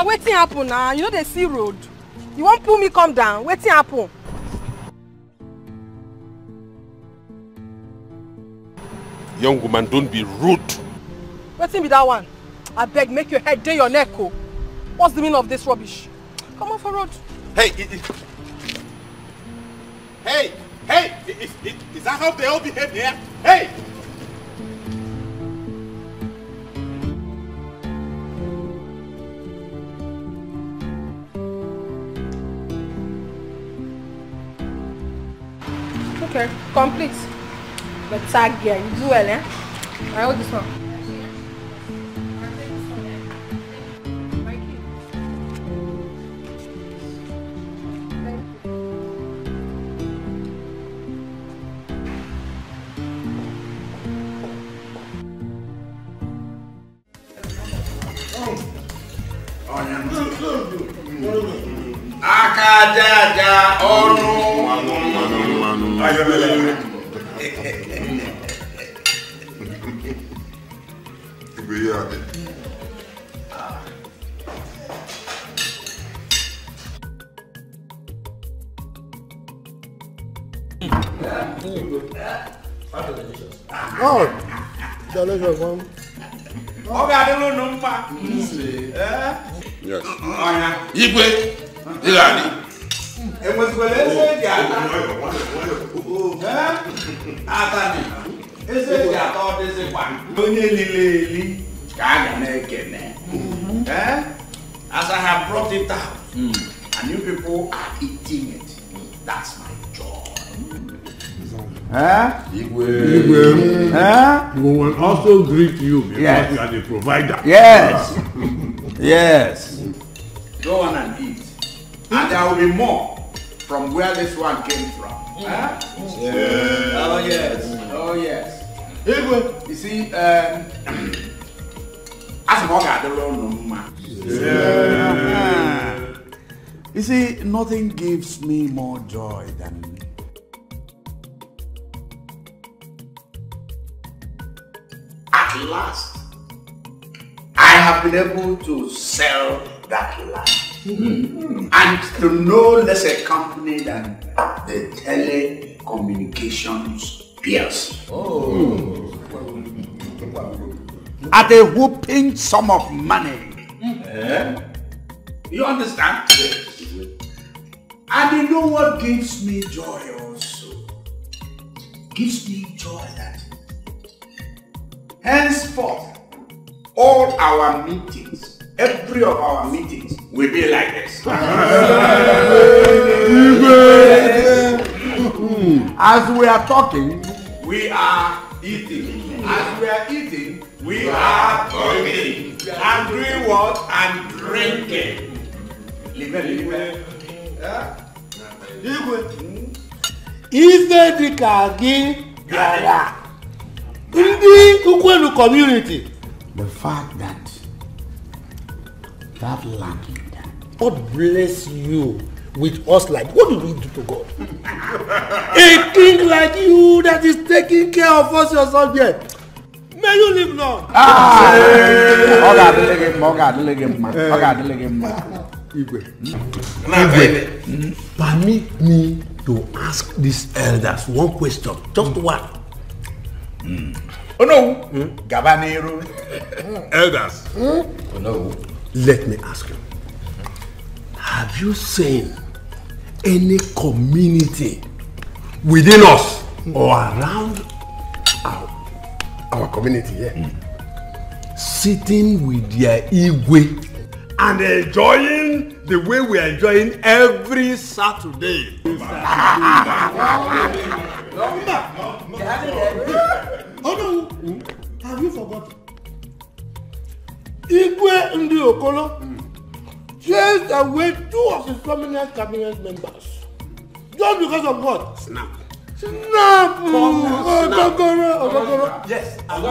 Oga, wetin happen now? You know the sea road. You won't pull me come down. Wetin happen? Young woman, don't be rude. Wetin be that one? I beg, make your head day your neck, oh. What's the meaning of this rubbish? Come on for road. Hey, hey, is that how they all behave here? Hey! Okay, complete. But tag here, you do well, eh? I hold this one. Akajaja onu. Oh, delicious one. Oga don't know number. Yes. Igwe, Ilani. It was well Atani. Is it ya thought this is one? Only Lily, as I have brought it out, and you people are eating it. That's my joy. We will also greet you because you are the provider. Yes. Yes. Go on and eat. And there will be more from where this one came from. Yeah. Oh yes. Oh yes. You see, as you see, nothing gives me more joy than at last I have been able to sell that land. And to no less a company than the telecommunications peers. At a whooping sum of money. You understand? And you know what gives me joy also? Gives me joy that henceforth all our meetings, every of our meetings will be like this. As we are talking, we are eating. As we are eating, we are talking. And doing what? And drinking. Ife dika gi yara. Ndi Ukwelu community. The fact that land, God bless you with us like what do we do to God? A king like you that is taking care of us yourself here. May you live long. Permit me to ask these elders one question, just one. Oh no, Gabanero. Elders. Oh no. Let me ask you. Have you seen any community within us or around our community here sitting with their igwe and enjoying the way we are enjoying every Saturday? Oh no, have you forgotten? Igwe Ndi Okolo chased away 2 of his prominent cabinet members. Just because of what? Snap. Snap! Yes. Come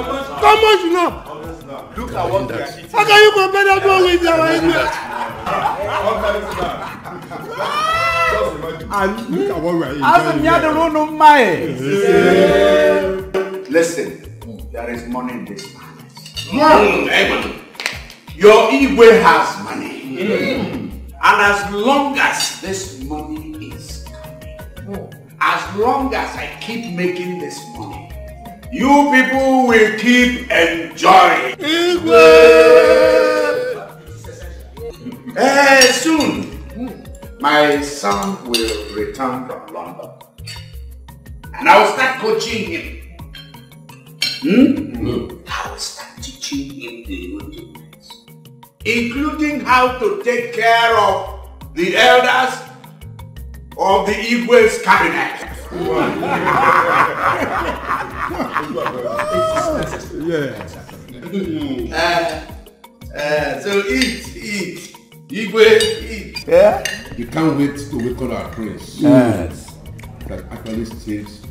on, snap! Look at what we are eating. How can you compare that one with our Igwe? And look at what we are eating. Listen, there is money in this planet. Your Igwe has money. And as long as this money is coming, as long as I keep making this money, you people will keep enjoying. Soon, my son will return from London. And I will start coaching him. I will start teaching him the rudiments, including how to take care of the elders of the Igwe's cabinet. So eat. Igwe, eat. Yeah? You can't wait to wake up our prince. Yes. That actually stays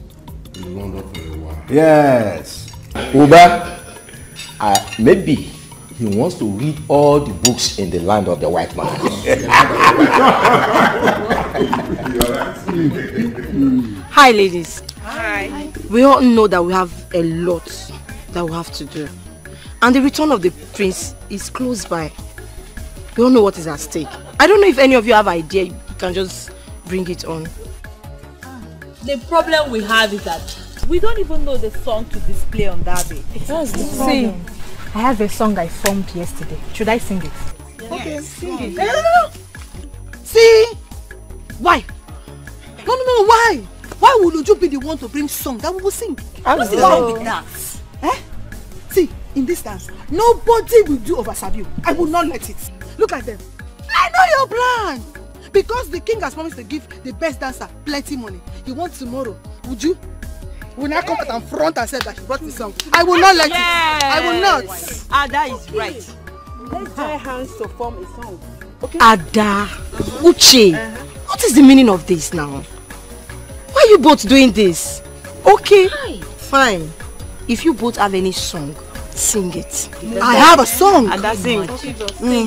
in London for a while. Yes. Uba, maybe he wants to read all the books in the land of the white man. Hi, ladies. Hi. We all know that we have a lot that we have to do. And the return of the prince is close by. We all know what is at stake. I don't know if any of you have an idea. You can just bring it on. The problem we have is that we don't even know the song to display on that day. That's the problem. See, I have a song I formed yesterday. Should I sing it? Yes. Okay, sing it. No. See? Why? No, why? Why would you be the one to bring song that we will sing? What's wrong with that? See, in this dance, nobody will do overserve. I will not let it. Look at them. I know your plan. Because the king has promised to give the best dancer plenty money. You want tomorrow, would you? Will not come out and front and say that he brought the song. I will not let it. I will not. Ada is right. Let's join hands to form a song. Okay? Ada, Uche, what is the meaning of this now? Why are you both doing this? Okay, fine. If you both have any song, sing it. I have a song. Ada sing.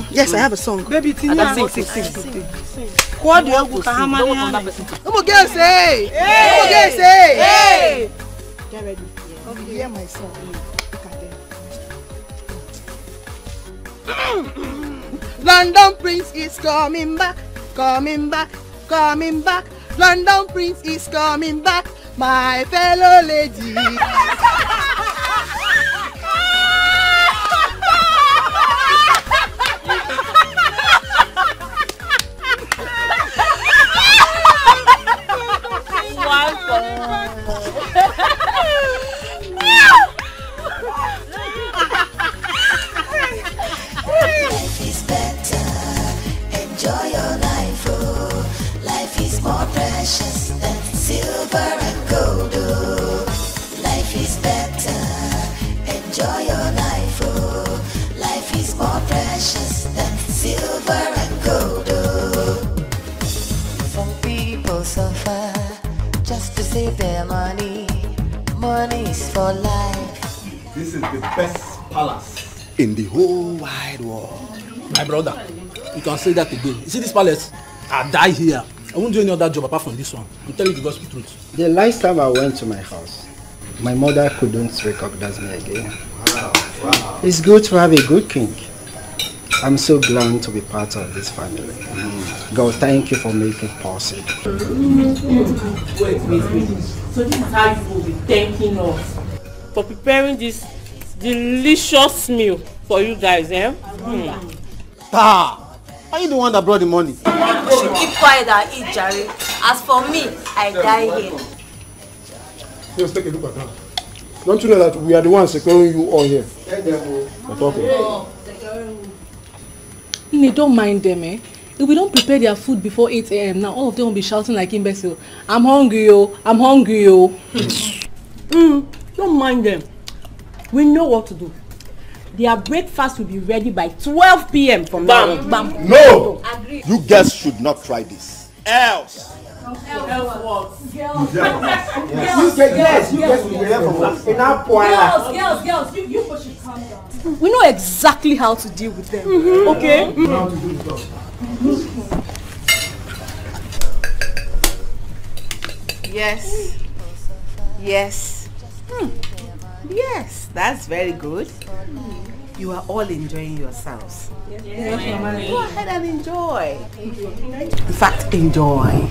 Yes, I have a song. Baby, Ada sing. What do you want? Come on, girls, say! Hey! Get ready. Hear my song. Look at them. London Prince is coming back. London Prince is coming back, my fellow lady. Life is better, enjoy your life, oh. Life is more precious than silver and gold, oh. Life is better, enjoy your life, oh. Life is more precious than silver and gold, oh. Some people suffer just to save their money. Money is for life. This is the best palace in the whole wide world. My brother, you can say that again. You see this palace? I die here. I won't do any other job apart from this one. I'm telling you the gospel truth. The last time I went to my house, my mother couldn't recognize me again. Wow. It's good to have a good king. I'm so glad to be part of this family. God, thank you for making it possible. Wait. So this is how you will be thanking us for preparing this delicious meal for you guys, eh? Are you the one that brought the money? You should keep quiet and eat, Jerry. As for me, I die here. Just take a look at that. Don't you know that we are the ones securing you all here? We're talking. Don't mind them, eh? If we don't prepare their food before 8 a.m. now, all of them will be shouting like imbecile. I'm hungry, yo. I'm hungry, yo. Don't mind them. We know what to do. Their breakfast will be ready by 12 p.m. from now on. No! You guys should not try this. Else. Else what? You guys will be here for us. Girls, you should calm down. We know exactly how to deal with them. Okay? Yes. Yes, that's very good. you are all enjoying yourselves. Yes. Go ahead and enjoy. In fact, enjoy.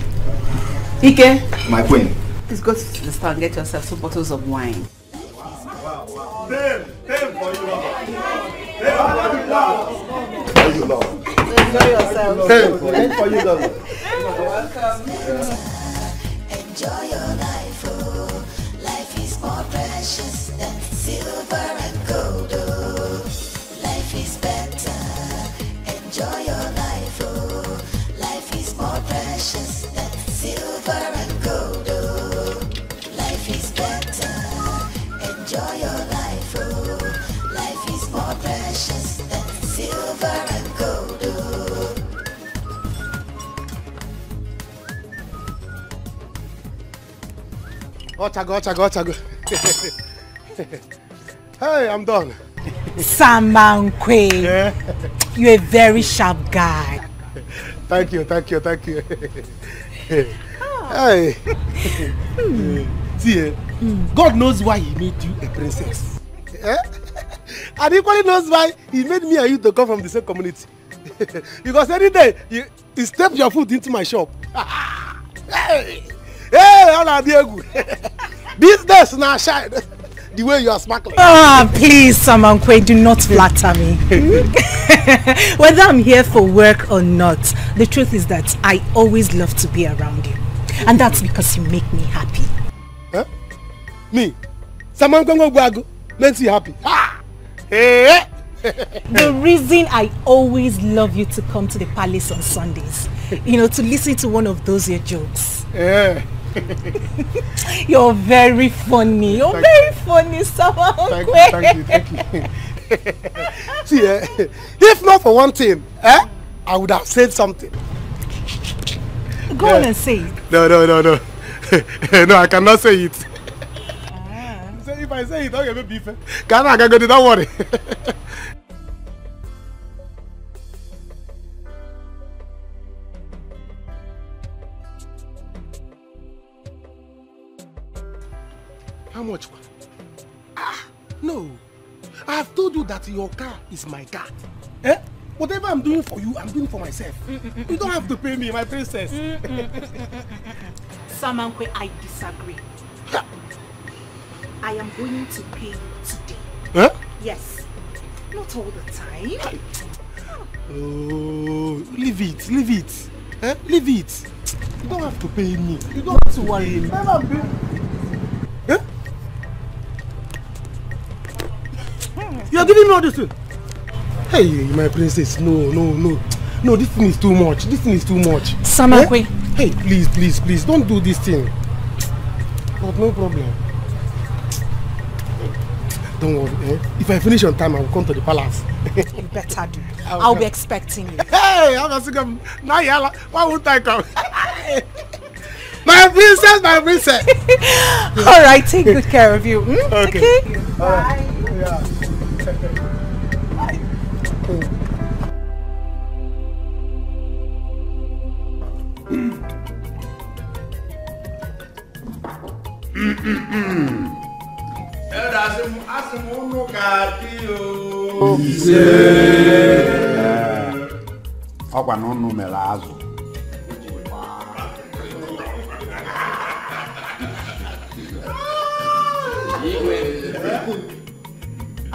Ike, my queen. Please go to the store and get yourself 2 bottles of wine. Damn for you, Lord. Enjoy yourself. Damn for you, Lord. Welcome. Enjoy your life, oh. Life is more precious than silver and gold, oh. Life is better. Enjoy your life, oh. Life is more precious than silver and gold, oh. Life is better. Enjoy your life, oh. Life is more precious than silver and gold, oh. Ochago. Hey, I'm done. Samankwe, you're a very sharp guy. Thank you. Hey. See, God knows why he made you a princess. And equally knows why he made me and you to come from the same community. Because any day, you step your foot into my shop. Hey, these days now shine. The way you are sparkling. Ah, please, Samankwe, do not flatter me. Whether I'm here for work or not, the truth is that I always love to be around you. And that's because you make me happy. Huh? Me? Samankwe makes you happy. Ha! Hey! The reason I always love you to come to the palace on Sundays, you know, to listen to one of those your jokes. Yeah. You're very funny. You're very funny, Samankwe. Thank you. See, if not for one thing, I would have said something. Go on and say it. No. No, I cannot say it. So if I say it, I'll get beef. Can go, don't worry. How much? No. I have told you that your car is my car. Whatever I'm doing for you, I'm doing for myself. You don't have to pay me, my princess. Samankwe, I disagree. I am going to pay you today. Huh? Yes. Not all the time. Oh, leave it. Leave it. You don't have to pay me. You don't have to worry me. You are giving me all this thing. Hey, my princess, no. This thing is too much. Samankwe. Hey, please, don't do this thing. But no problem. Don't worry, If I finish on time, I will come to the palace. You better do. I'll be expecting you. Hey, I'm going to come. Why won't I come? My princess. All right, take good care of you. Okay. Bye. Yeah.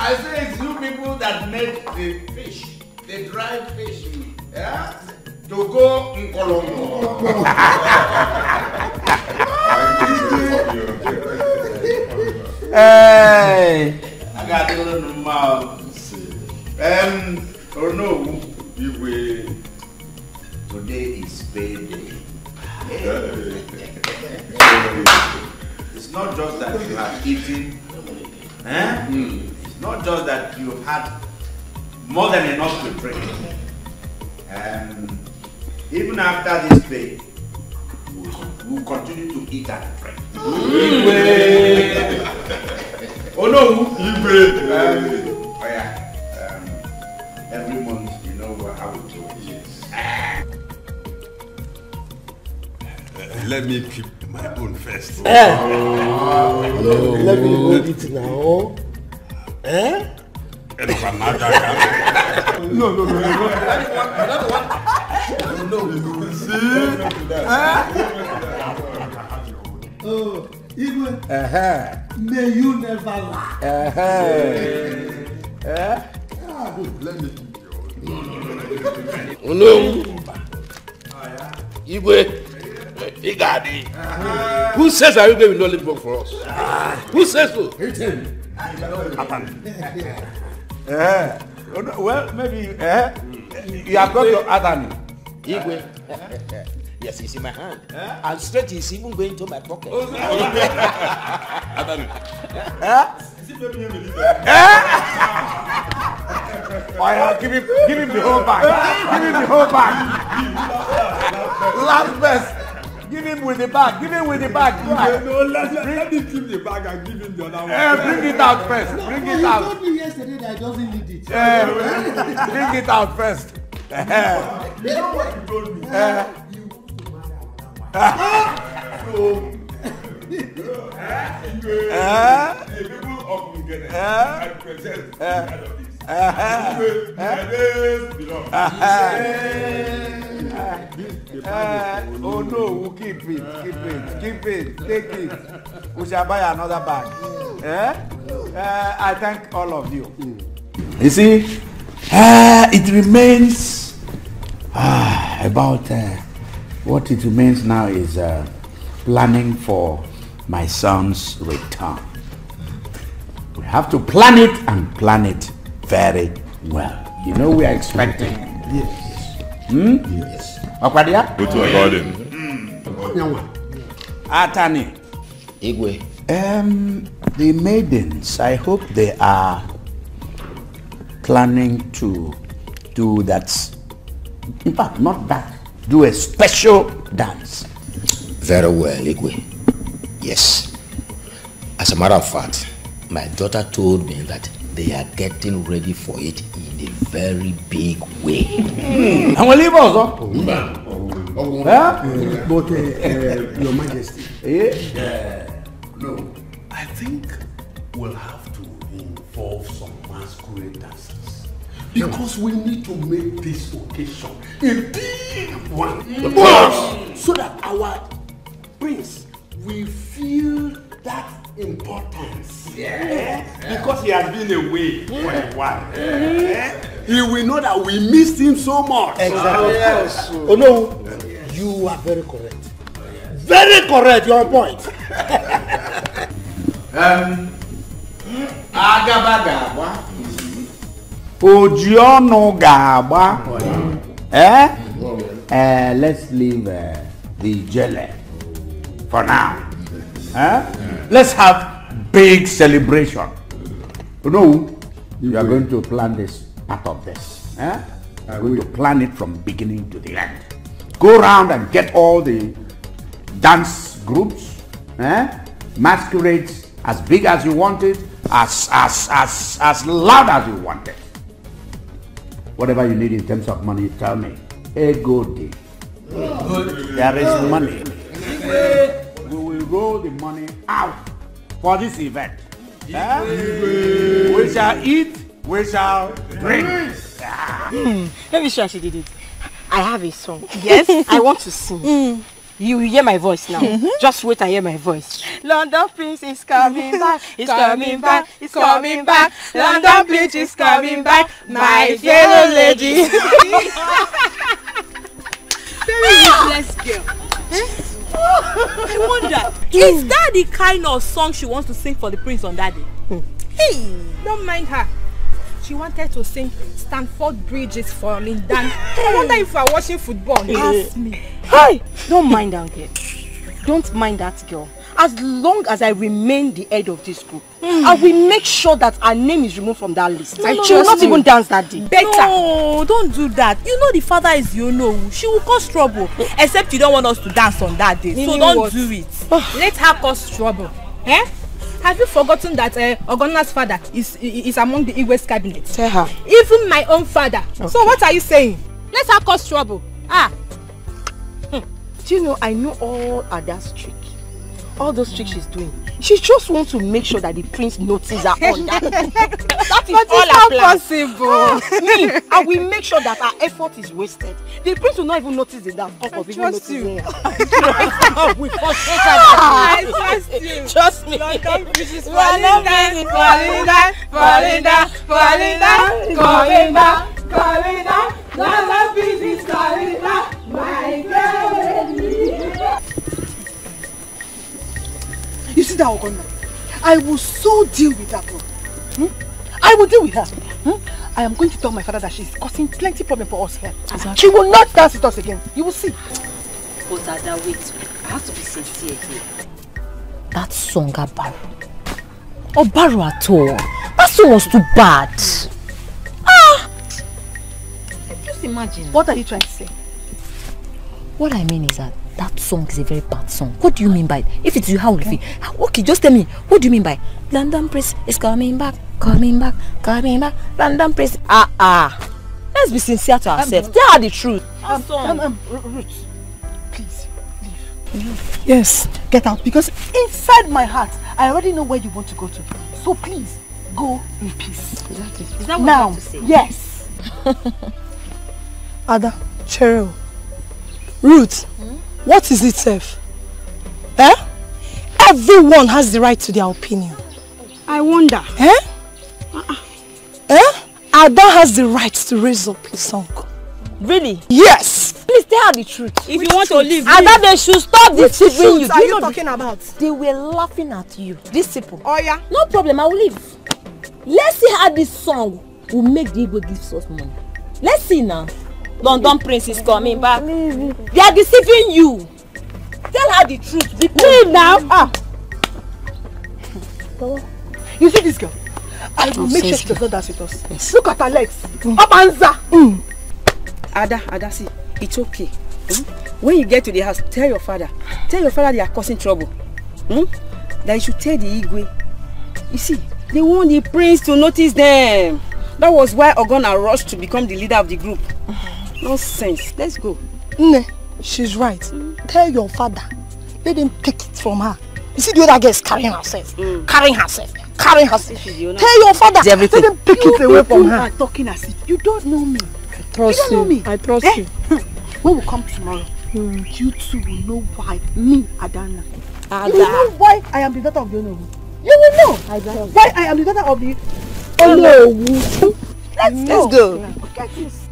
I say it's you people that make the fish, the dried fish, to go in Colombo. Hey, I got a little mouth. Or no, today is payday. It's not just that you have eaten. It's not just that you had more than enough to drink. Even after this day, we'll continue to eat and drink. Oh no! Every month, you know how we do it. Let me keep my own first. Let me hold it now. Oh, even may you never laugh. Let me. No. Igwe, Igadi. Who says Igwe will not live work for us? Who says so? Well, maybe you have got your attorney. Igwe. Yes, it's in my hand. And straight is even going to my pocket. Give him the whole bag. Give him the whole bag. Last best. Give him with the bag. Give him with the bag. No, let me keep the bag and give him the other one. Bring it out first. Bring it out. You told me yesterday that I doesn't need it. Bring it out first. You know what you told me? Oh no, we'll keep it, take it. We shall buy another bag. I thank all of you. You see, it remains about what it remains now is planning for my son's return. We have to plan it and plan it very well. You know we are expecting. Yes. Yes. Akwadia? Go to a garden. Atani. Igwe. The maidens, I hope they are planning to do that. In fact, not that. Do a special dance. Very well, Igwe. Yes. As a matter of fact, my daughter told me that they are getting ready for it in a very big way. And we'll leave also. But Your Majesty. No, I think we'll have to involve some masquerade dancers. Because we need to make this occasion a big one. So that our prince will feel that importance. Because he has been away for a while. He will know that we missed him so much. Exactly. Yes. Oh no, you are very correct. Very correct, you're on point. Agabagaba. Ojiono gaba. Let's leave the jelly for now. Let's have big celebration. You are going to plan this part of this. We're going to plan it from beginning to the end. Go around and get all the dance groups, masquerades as big as you want it, as loud as you want it. Whatever you need in terms of money, tell me. Egodi. There is money. We will roll the money out for this event. We shall eat, we shall drink. Let me show she did it. I have a song. Yes, I want to sing. You will hear my voice now. Just wait and hear my voice. London Prince is coming back. He's coming back. He's coming back. London Prince is coming back. My fellow lady. Very useless girl. I wonder, is that the kind of song she wants to sing for the prince on that day? Hey, don't mind her. She wanted to sing Stanford Bridge is falling down. I wonder if we are watching football. Ask me. Hey, don't mind that girl. Don't mind that girl. As long as I remain the head of this group, I will make sure that her name is removed from that list. She will not even dance that day. Better. No, don't do that. You know the father is she will cause trouble. Except you don't want us to dance on that day. So don't do it. Let her cause trouble. Have you forgotten that Ogona's father is among the Igwe's cabinet? Tell her. Even my own father. Okay. So what are you saying? Let her cause trouble. Do you know, I know all Ada's trick. all those tricks she's doing, she just wants to make sure that the prince notices her on that. That is all her plan. Possible. Me, I will make sure that our effort is wasted. The prince will not even notice it. That talk of even noticing her. We frustrate her. I trust you. Trust me. London Bridge is falling down, falling down, falling down, falling down, coming back, coming down. London Bridge is falling down, my girl. You see that Ogonna? I will so deal with that one. I will deal with her. I am going to tell my father that she's causing plenty problem for us here. Exactly. She will not dance with us again. You will see. But Ada, wait. I have to be sincere here. That song Obaru. Obaru at all. That song was too bad. Just imagine. What are you trying to say? What I mean is that song is a very bad song. What do you mean by it? If it's you, how will it feel? Okay, just tell me. What do you mean by London Prince is coming back, coming back, coming back. London Prince. Let's be sincere to ourselves. Tell her the truth. Ruth, please leave. Yes, get out. Because inside my heart, I already know where you want to go to. So please, go in peace. Exactly. Is that what now, you have to say? Yes. Ada, Cheryl, Ruth, what is it, Seth? Everyone has the right to their opinion. I wonder. Ada has the right to raise up a song. Really? Yes. Please tell her the truth. If you want to leave, Ada, they should stop deceiving you. What are you talking about? They were laughing at you. These people. Oh yeah? No problem, I will leave. Let's see how this song will make the Igbo give us money. Let's see now. London Prince is coming back. They are deceiving you. Tell her the truth. Leave now. You see this girl? I will make sure she does not dance with us. Yes. Look at her legs. Abanza. Ada, see, it's okay. When you get to the house, tell your father they are causing trouble. That you should tell the Igwe. You see, they want the prince to notice them. That was why Ogonna rushed to become the leader of the group. Nonsense. Let's go. Nne, she's right. Tell your father. Let them take it from her. You see the other girl is carrying herself. Carrying herself. Tell your father. Let them take it away from her. You are talking as if you don't know me. I trust you. I trust you. When we come tomorrow, you two will know why me, Adana. You will know why I am the daughter of the Onowu. You will know why I am the daughter of the Onowu. Let's go. Get this.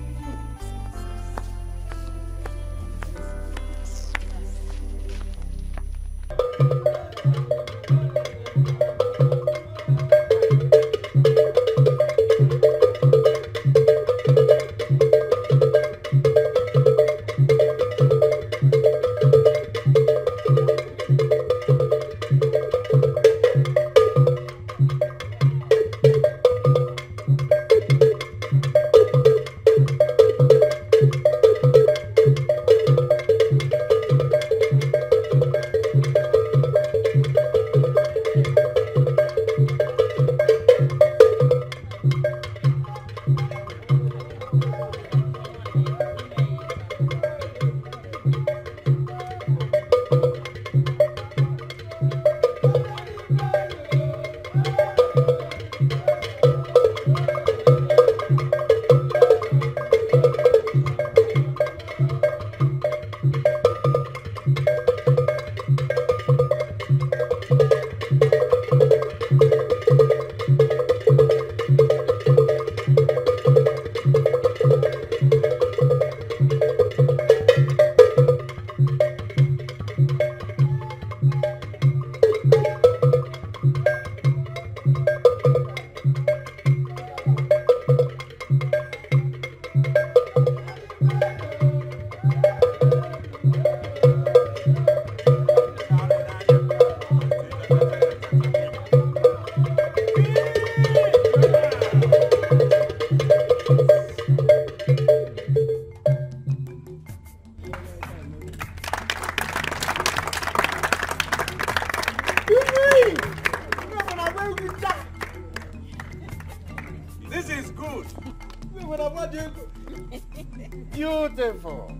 Beautiful.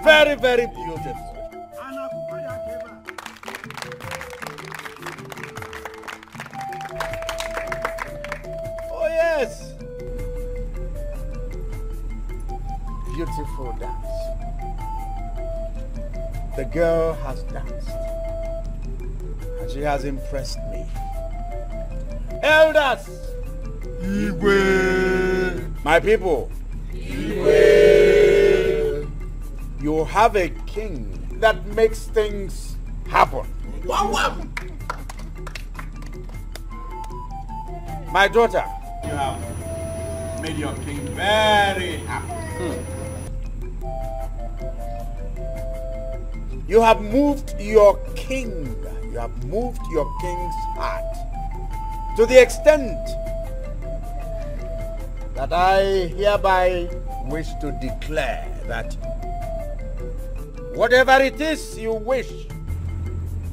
Very, very beautiful. beautiful dance. The girl has danced, and she has impressed me. Elders! Igwe! My people! Igwe! You have a king that makes things happen. My daughter, you have made your king very happy. You have moved your king. You have moved your king's heart to the extent that I hereby wish to declare that whatever it is you wish,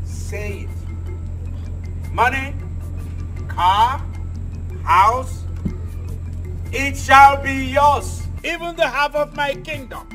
say it. Money, car, house, it shall be yours, even the half of my kingdom.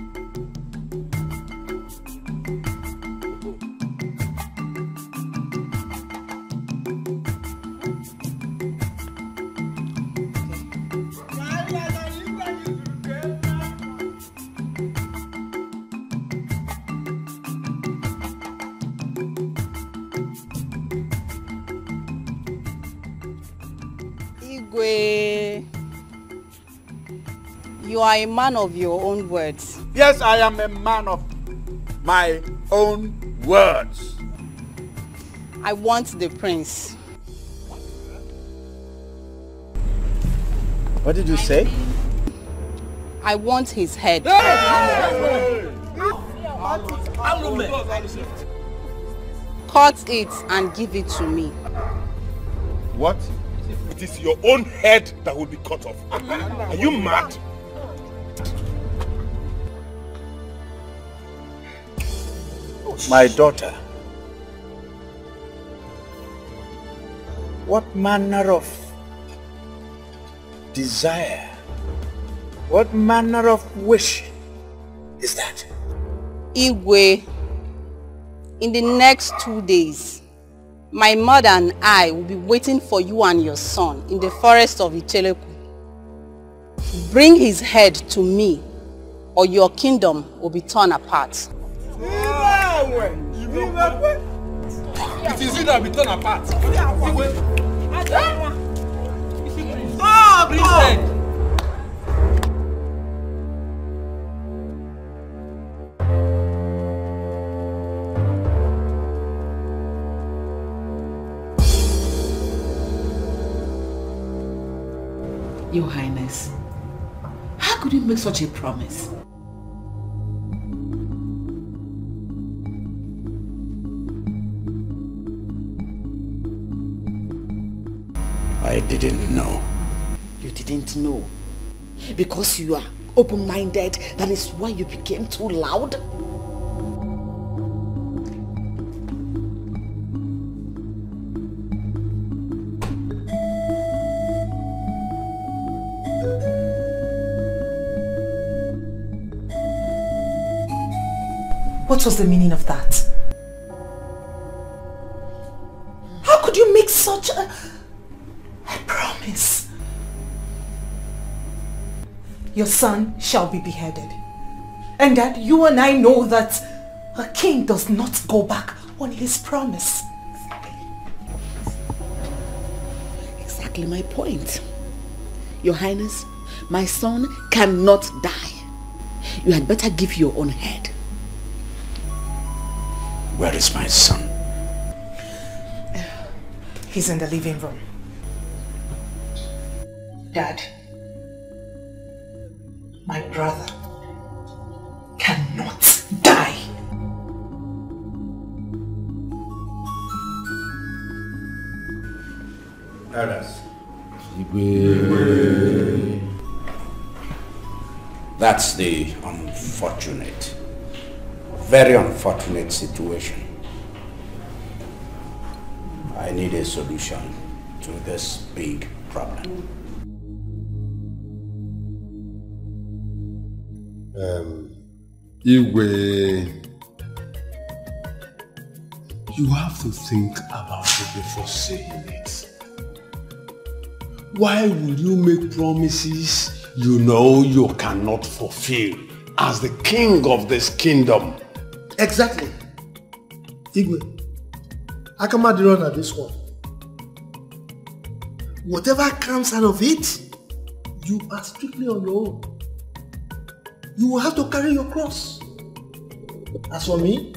You are a man of your own words. Yes, I am a man of my own words. I want the prince. What did you say? I want his head. Cut it and give it to me. What? It is your own head that will be cut off. Are you mad? My daughter, what manner of desire, what manner of wish is that? Igwe, in the next 2 days, my mother and I will be waiting for you and your son in the forest of Etiko. Bring his head to me, or your kingdom will be torn apart. It is you that will be torn apart. Your Highness, how could you make such a promise? I didn't know. You didn't know? Because you are open-minded, that is why you became too loud? What was the meaning of that? How could you make such a promise? Your son shall be beheaded. And that you and I know that a king does not go back on his promise. Exactly my point. Your Highness, my son cannot die. You had better give your own head. Where is my son? He's in the living room. Dad, my brother cannot die. Elders. That's the unfortunate, very unfortunate situation. I need a solution to this big problem. Igwe, you have to think about it before saying it. Why will you make promises you know you cannot fulfill? as the king of this kingdom. Exactly. Igwe, I come out the run at this one. Whatever comes out of it, you are strictly on your own. You will have to carry your cross. As for me,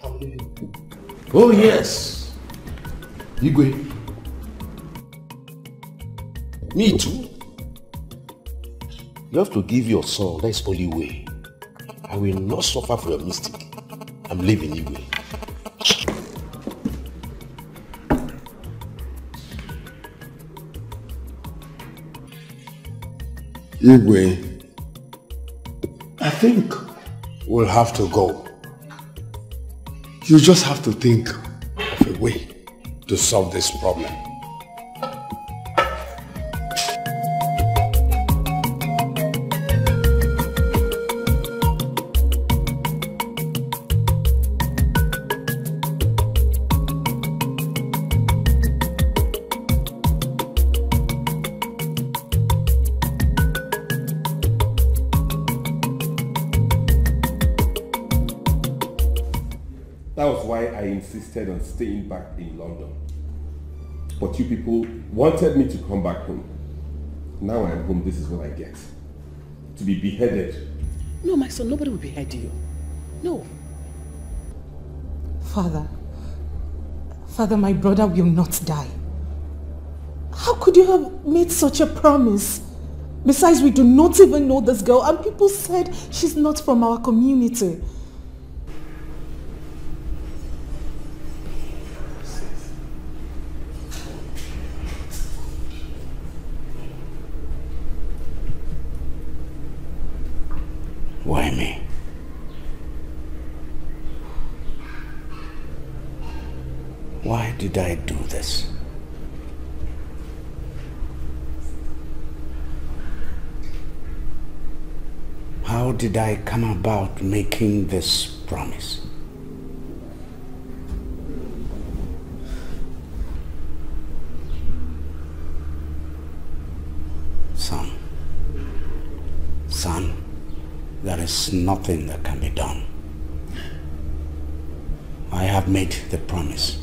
I'm leaving. Oh yes. Igwe. Me too. You have to give your son, that's the only way. I will not suffer for your mistake. I'm leaving Igwe. Igwe, I think we'll have to go. You just have to think of a way to solve this problem. That was why I insisted on staying back in London. But you people wanted me to come back home. Now I am home, this is what I get. To be beheaded. No, my son, nobody will behead you. No. Father, my brother will not die. How could you have made such a promise? Besides, we do not even know this girl, and people said she's not from our community. Why me? Why did I do this? How did I come about making this promise? Son, there is nothing that can be done. I have made the promise.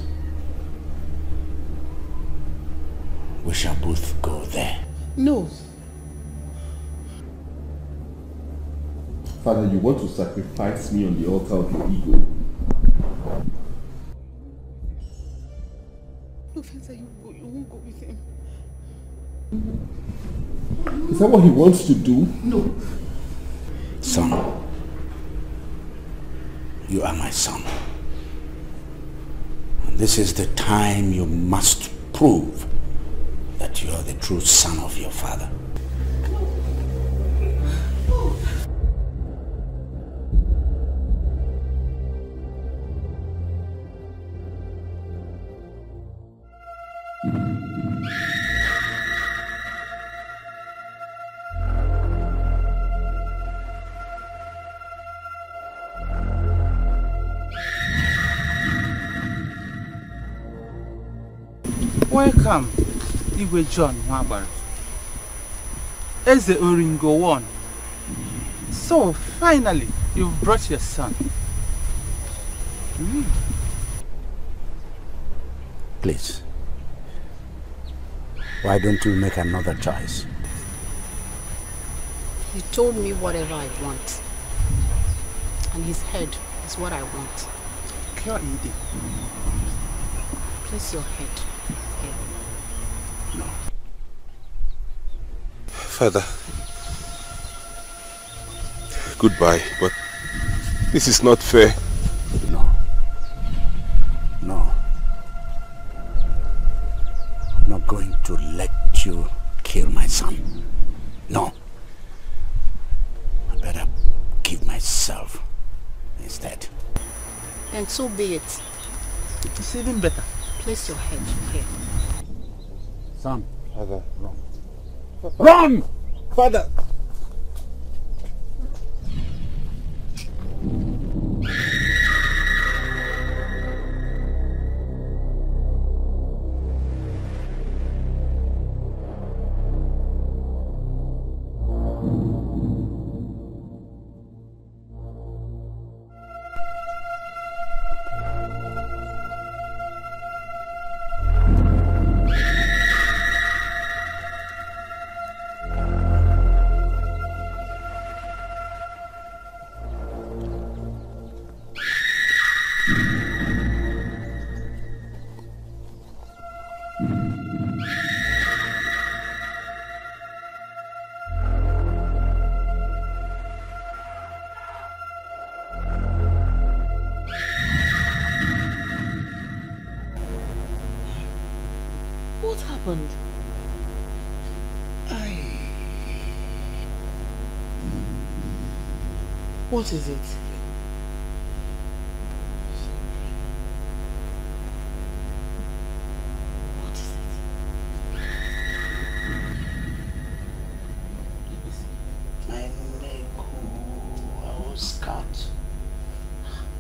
We shall both go there. No. Father, you want to sacrifice me on the altar of your ego? No, Fencer, you won't go with him. Is that what he wants to do? No. Son, you are my son. And this is the time you must prove that you are the true son of your father. Welcome, Igwe John Nwabara. Eze Oringo won. So finally, you've brought your son. Please, why don't you make another choice? He told me whatever I want. And his head is what I want. Place your head here. No. Father, goodbye, but this is not fair. No. I'm not going to let you kill my son. No. I better give myself instead. And so be it. It's even better. Place your head here. Son. Father. Run! Father. happened? What is it?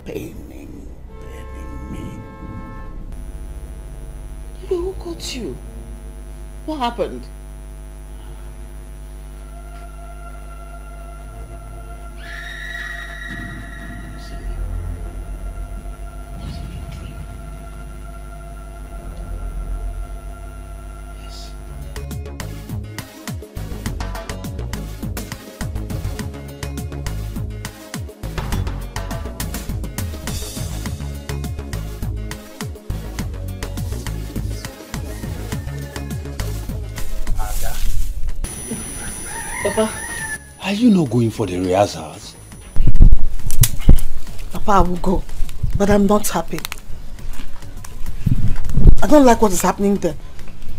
Paining me. Who got you? What happened? Papa, are you not going for the rehearsals? Papa, I will go, but I'm not happy. I don't like what is happening there.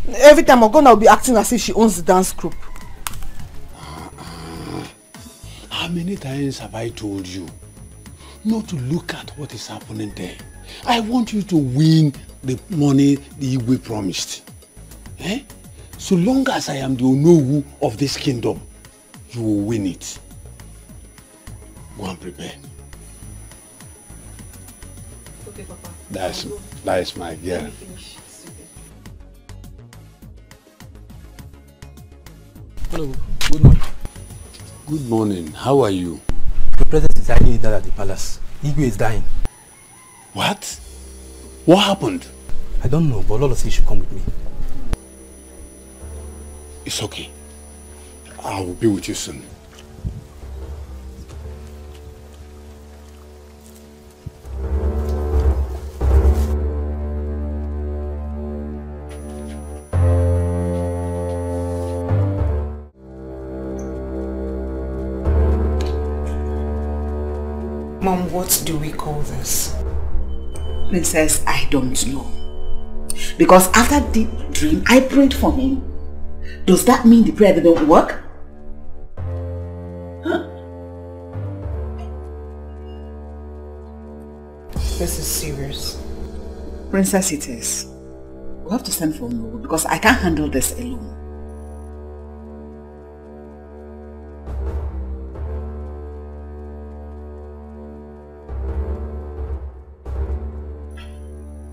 Every time I go, I'll be acting as if she owns the dance group. How many times have I told you not to look at what is happening there? I want you to win the money the Igwe promised. Eh? So long as I am the Onowu of this kingdom, you will win it. Go and prepare. Okay, Papa. That's my girl. Hello, good morning. Good morning. How are you? The president is hiding it at the palace. Igwe is dying. What? What happened? I don't know, but Lolo says you should come with me. It's okay. I will be with you soon. Mom, what do we call this? Princess, I don't know. Because after the dream, I prayed for him. Does that mean the prayer didn't work? Huh? This is serious. Princess, it is. We have to send for Nollywood because I can't handle this alone.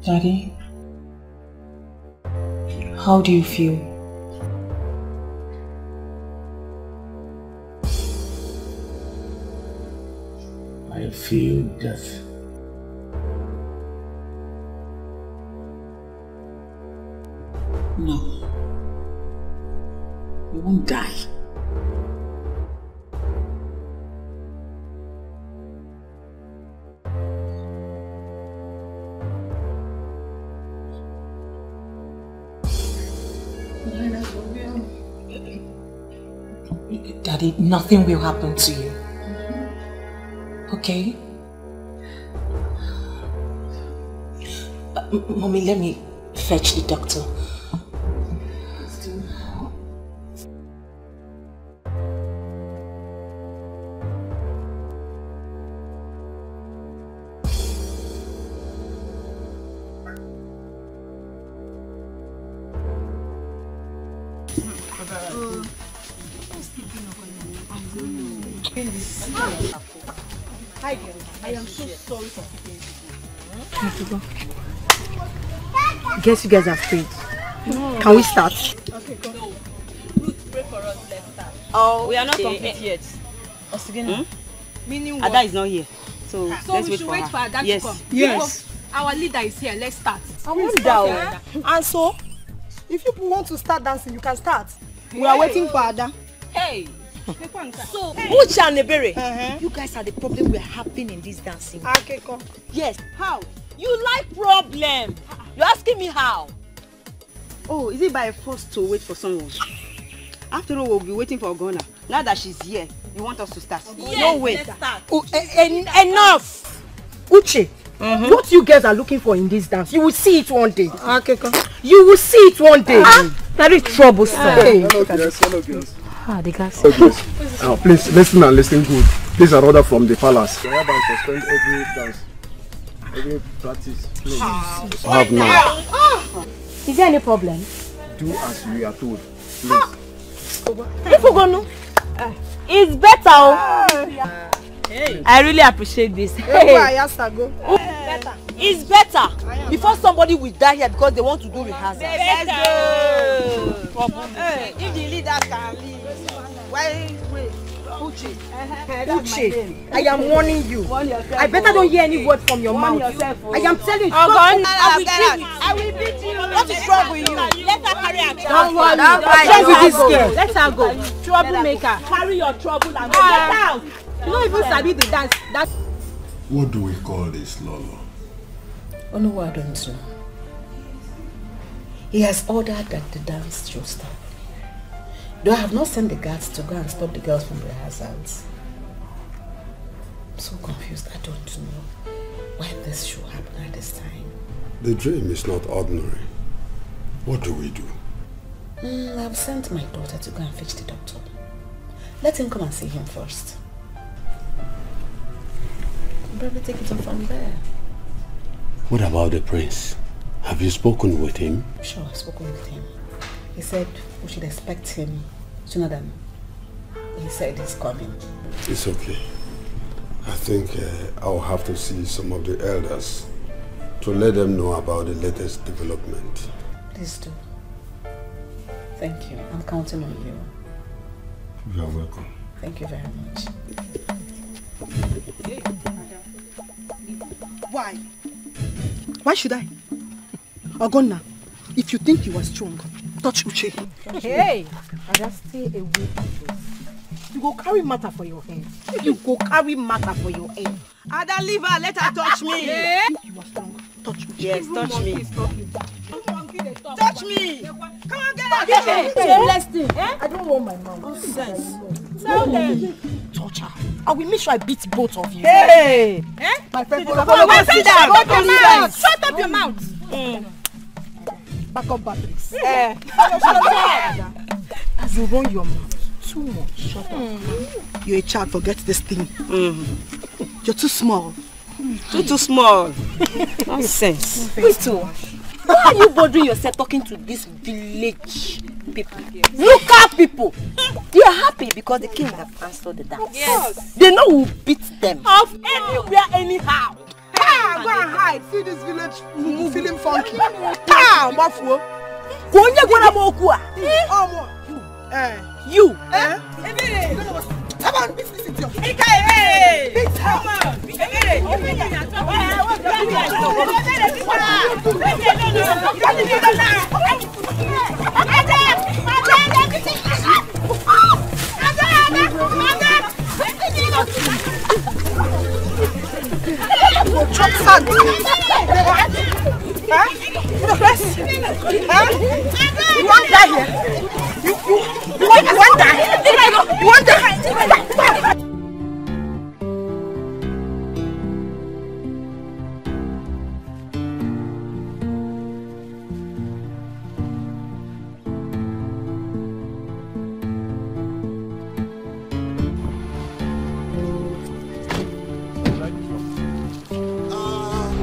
Daddy, how do you feel? I feel death. No. You won't die. Daddy, nothing will happen to you. Okay? Mommy, let me fetch the doctor. Hi girls, I am so sorry for keeping you. Guess you guys are afraid. No. Can we start? Okay, go. No. Ruth, pray for us, let's start. Oh, we are not complete yet. Meaning what? Ada is not here. So let's we wait should for wait her. for Ada Yes. to come. Yes. Our leader is here. Let's start. I want that. And so, if you want to start dancing, you can start. We are waiting for Ada. Hey. So, Uche and Nebere, you guys are the problem we are having in this dancing. Okay, come. Yes. How? You like problem. You're asking me how? Oh, is it by force to wait for someone? After all, we'll be waiting for Ogona. Now that she's here, you want us to start? Yes, no way. Let's start. Enough! Uche, what you guys are looking for in this dance, you will see it one day. Okay, come. You will see it one day. Very troublesome. Hello girls, hello girls. The gas. Now please listen and listen good. This is an order from the palace. I have suspend every dance, every practice. Please. Have now. Is there any problem? Do as we are told, please. If we go no, it's better. I really appreciate this. It's better before somebody will die here because they want to do rehearsal. Let's go. If the leader can leave, why wait? Uche, I am warning you. I better don't hear any word from your mouth. I am telling you. I will beat you. What is wrong with you? Let her carry her trouble. Don't worry. What's wrong with this girl? Let her go. Troublemaker. Carry your trouble and get out. You don't even sabi the dance. That's. What do we call this, Lolo? Oh no, I don't know. He has ordered that the dance should stop. Though I have not sent the guards to go and stop the girls from rehearsals. I'm so confused. I don't know why this should happen at this time. The dream is not ordinary. What do we do? I've sent my daughter to go and fetch the doctor. Let him come and see him first. I'll probably take it on from there. What about the prince? Have you spoken with him? Sure, I've spoken with him. He said we should expect him sooner than he said he's coming. It's okay. I think I'll have to see some of the elders to let them know about the latest development. Please do. Thank you. I'm counting on you. You are welcome. Thank you very much. Why? Why should I? Ogonna, if you think you are strong, touch Uche. Hey, I just stay away from this. You go carry matter for your head. You go carry matter for your head. Ada, leave her. Let her touch me. Yeah. You are strong. Touch Uche. Yes, touch me. Touch me. Come on, get out. Shameless thing. I don't want my mouth. Nonsense. Tell them. Touch her. I will make sure I beat both of you. Hey! My friend, Shut up your mouth. Back up batteries. You run your mouth too much. Shut up. You're a child, forget this thing. You're too small. Too small. Nonsense. Wait, why are you bothering yourself talking to this village people? Local people. They are happy because the king has answered the dance. Yes. They know who beat them. Of anywhere, anyhow. Go and hide. See this village feeling funky. Mafuo. You. Come on, beat this idiot. Beat her. Chop sand. You want that here? You want that? You want that?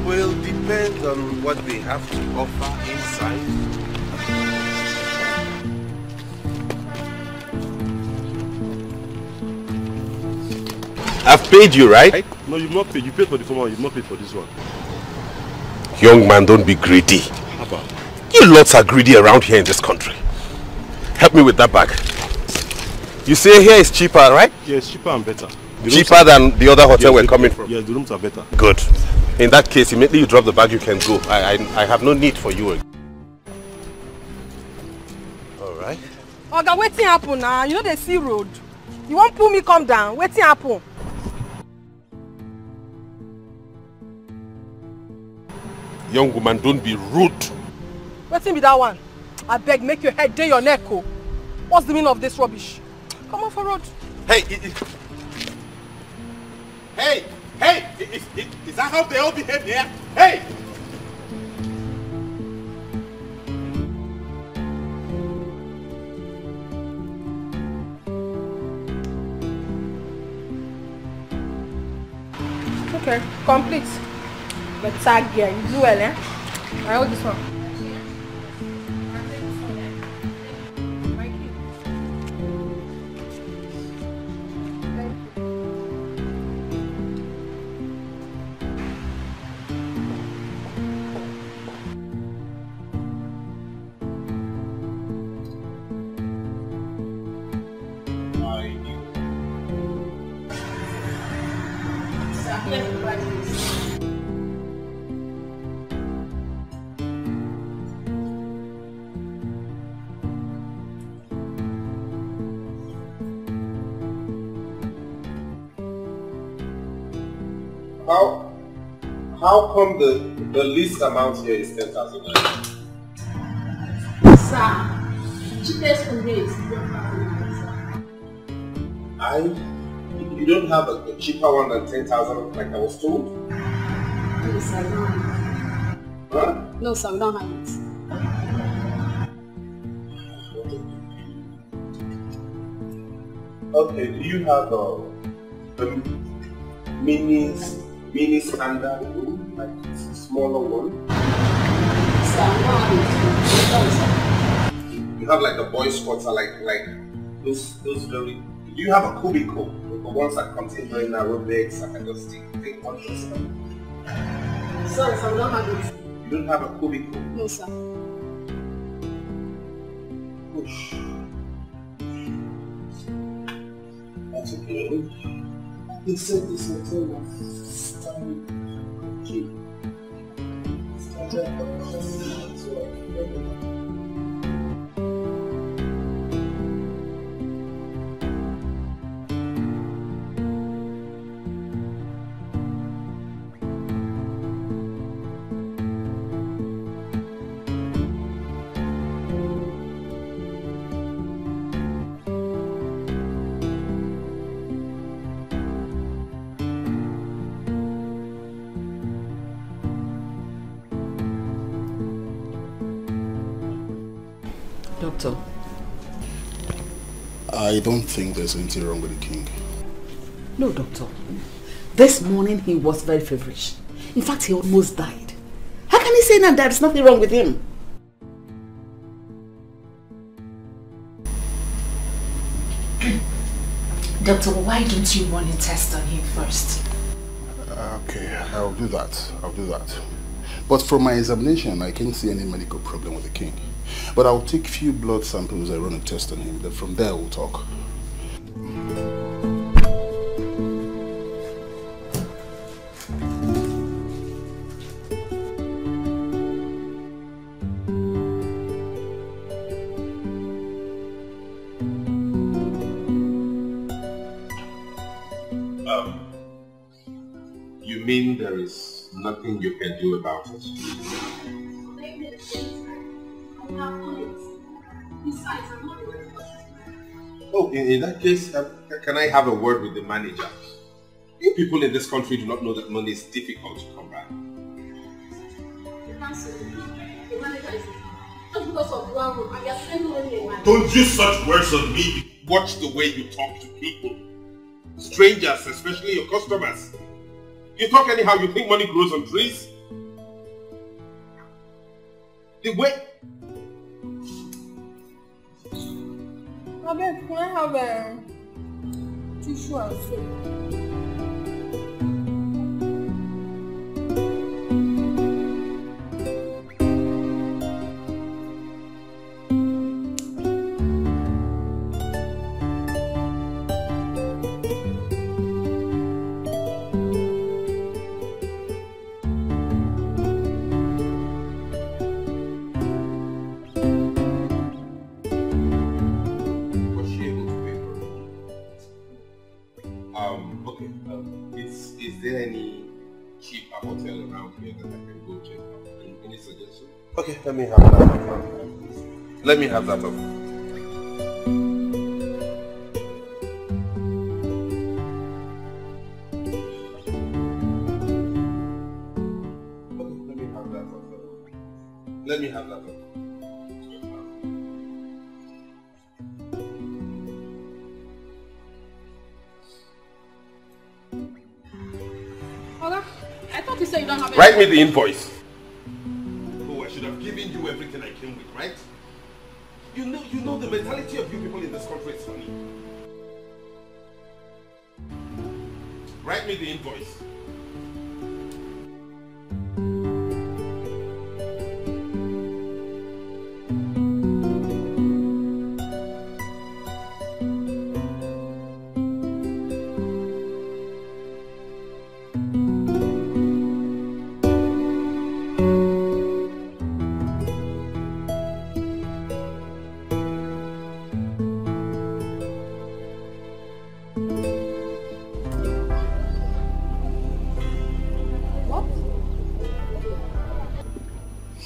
Will depend on what they have to offer inside. I've paid you, right? No, you've not paid. You paid for the former one, you've not paid for this one. Young man, don't be greedy. How about? You lots are greedy around here in this country. Help me with that bag. You say here is cheaper, right? Yeah, it's cheaper and better. Cheaper than the other hotel we're coming from? Yes, the rooms are better. Good. In that case, immediately you drop the bag, you can go. I have no need for you again. Alright. Oga, wetin happen now? You know the sea road. You won't pull me come down. Wetin happen? Young woman, don't be rude. Wetin be that one? I beg, make your head day your neck. Oh. What's the meaning of this rubbish? Come on for road. Hey! Hey! Hey! Is that how they all behave here? Hey! Okay, complete. But tag here, you do well, eh? I hold this one. How come the least amount here is 10,000 naira? Sir, cheapest for me is 10,000. You don't have a cheaper one than 10,000 like I was told? No, sir, I don't have it. Huh? No, sir, we don't have it. Okay, do you have a mini standard room, like a smaller one? Sir, we don't have it. You have like the boys' quarter, like those very. Do you have a cubicle, the ones that contain very narrow beds? I can just take one person. Sorry, sir, we don't have it. You don't have a cubicle? No, sir. Push. That's okay. They said this hotel was standing cheap. Doctor? I don't think there's anything wrong with the king. No, doctor. This morning he was very feverish. In fact, he almost died. How can he say now there's nothing wrong with him? Doctor, why don't you run a test on him first? Okay, I'll do that. But from my examination, I can't see any medical problem with the king. But I'll take few blood samples and run a test on him. Then from there we'll talk. You mean there is nothing you can do about it? Oh, in that case, can I have a word with the manager? You people in this country do not know that money is difficult to come by. Don't use such words on me. Watch the way you talk to people. Strangers, especially your customers. You talk anyhow, you think money grows on trees? The way... Abeg, can I have a tissue and soap? Is there any cheaper hotel around here that I can go check out? Any suggestion? Okay, let me have that. Let me have that up. Let me have that up. Oga, Write me the invoice. Oh, I should have given you everything I came with, right? You know the mentality of you people in this country is funny. Write me the invoice.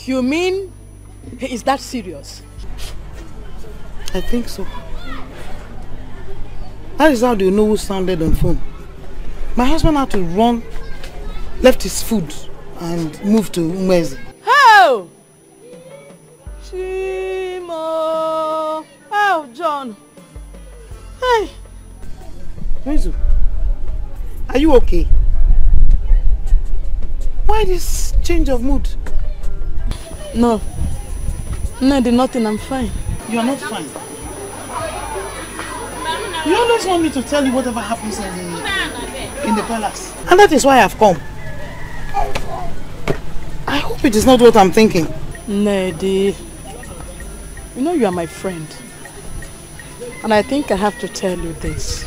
You mean he is that serious? I think so. That is how they know who sounded on phone. My husband had to run, left his food and moved to Umezi. How? Shimo! How, John? Hey! Umezu, are you okay? Why this change of mood? No. No, did nothing. I'm fine. You are not fine. You always want me to tell you whatever happens in the palace. And that is why I've come. I hope it is not what I'm thinking. Nedi, you know you are my friend. And I think I have to tell you this.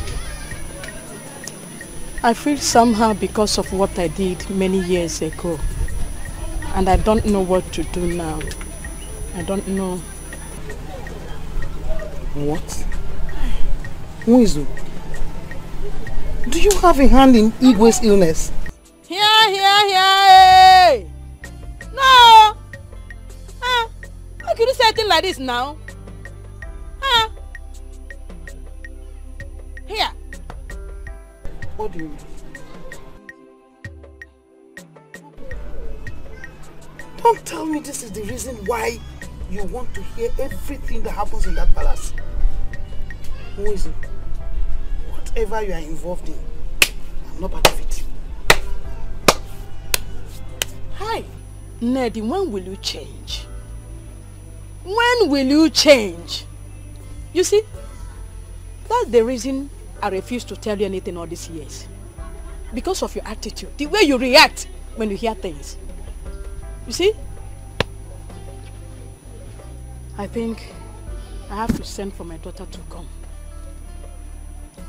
I feel somehow because of what I did many years ago. And I don't know what to do now. I don't know. What? Who is you? Do you have a hand in Igwe's illness? Here. No! How can you say a thing like this now? Here. What do you mean? Don't tell me this is the reason why you want to hear everything that happens in that palace. Who is it? Whatever you are involved in, I'm not part of it. Hi. Neddy, when will you change? When will you change? You see, that's the reason I refuse to tell you anything all these years. Because of your attitude, the way you react when you hear things. You see? I think I have to send for my daughter to come.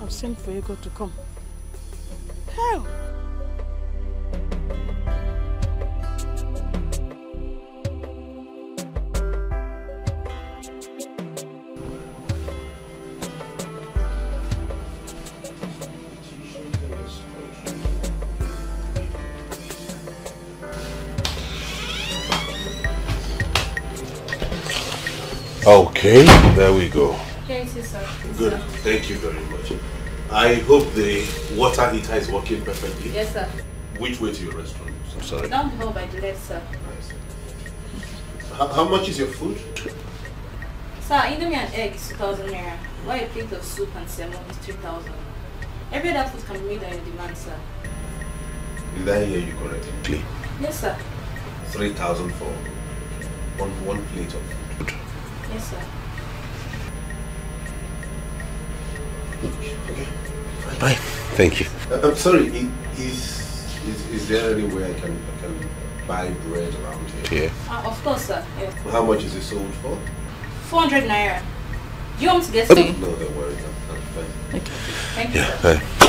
I'll send for Ego to come. Hell! Okay, there we go. Thank you, sir. Good. Thank you very much. I hope the water heater is working perfectly. Yes, sir. Which way to your restaurant? I'm sorry. Down the hall by the left, sir. How much is your food? Sir, Indomie and egg is 2,000 naira. While a plate of soup and salmon is 3,000. Every other food can be made on your demand, sir. Did I hear you correctly? Yes, sir. 3,000 for one plate of food. Yes, sir. Okay. Bye. Thank you. I'm sorry. Is there any way I can buy bread around here? Of course, sir. Yes. How much is it sold for? 400 naira. Do you want me to get some? No, don't worry. I'm fine. Okay. Thank you, Yeah. sir. Bye.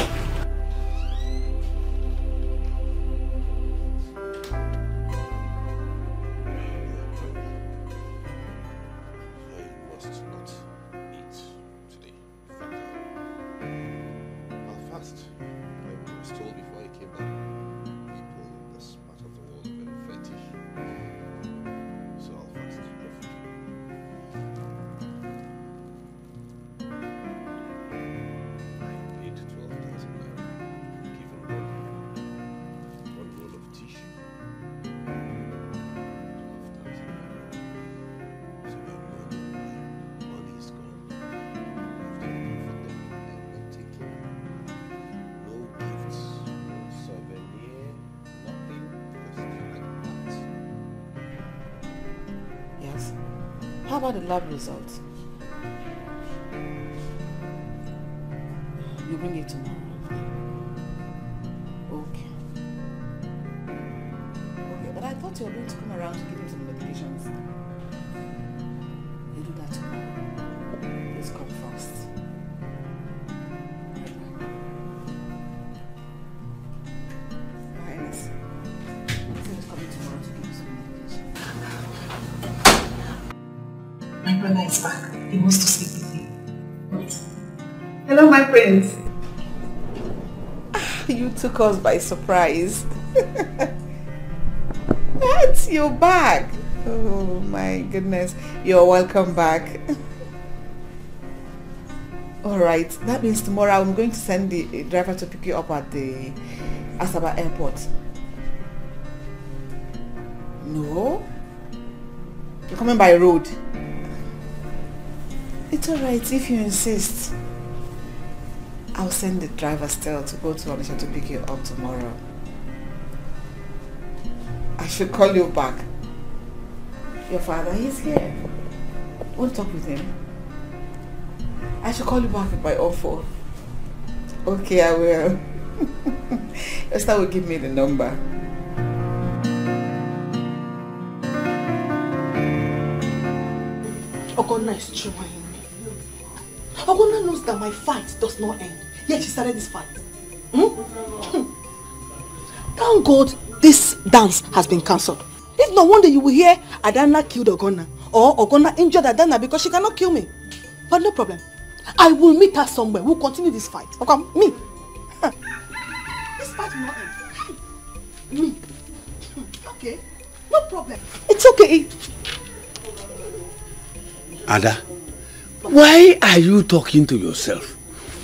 about the lab results? You bring it tomorrow. Okay. Okay, but I thought you were going to come around to give him some medications. You do that tomorrow. Please come first. Your Highness, he's coming tomorrow to give you some medication. My brother is back. He wants to speak with you. What? Hello, my prince. You took us by surprise. What? You're back. Oh my goodness. You're welcome back. Alright, that means tomorrow I'm going to send the driver to pick you up at the Asaba airport. No? You're coming by road? It's alright if you insist. I'll send the driver still to go to Onitsha to pick you up tomorrow. I should call you back. Your father, he's here. Won't talk with him. I should call you back with my own phone. Okay, I will. Esther will give me the number. Ogonna is trying. Ogonna knows that my fight does not end. Yet she started this fight. Thank God this dance has been cancelled. If no wonder you will hear Adana killed Ogonna or Ogonna injured Adana because she cannot kill me. But no problem. I will meet her somewhere. We'll continue this fight. Okay, me. This fight will not end. Me. Okay, no problem. It's okay. Ada, why are you talking to yourself?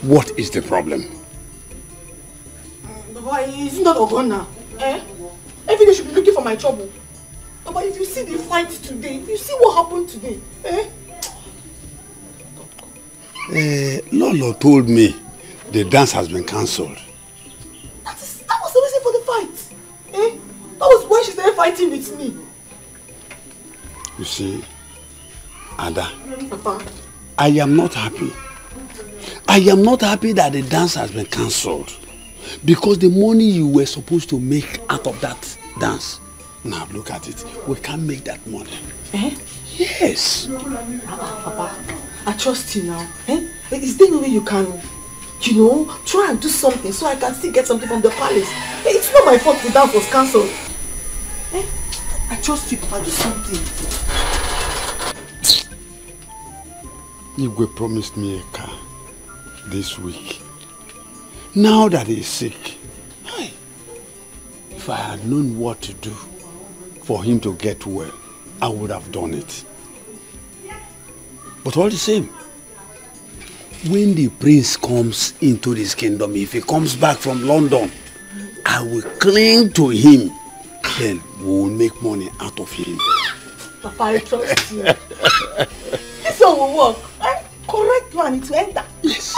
What is the problem? But it's not Ogonna. Every day she be looking for my trouble. But if you see the fight today, if you see what happened today, Lolo told me the dance has been cancelled. That was the reason for the fight. That was why she started fighting with me. You see, Ada, Papa. I am not happy. I am not happy that the dance has been cancelled. Because the money you were supposed to make out of that dance, now look at it, we can't make that money. Yes. Papa, I trust you now. Is there no way you can, try and do something so I can still get something from the palace? It's not my fault the dance was cancelled. I trust you, Papa, do something. Igwe promised me a car this week. Now that he's sick, if I had known what to do for him to get well, I would have done it. But all the same, when the prince comes into this kingdom, if he comes back from London, I will cling to him. Then we will make money out of him. Papa, I trust you. This one will work. Correct one, it will enter. Yes.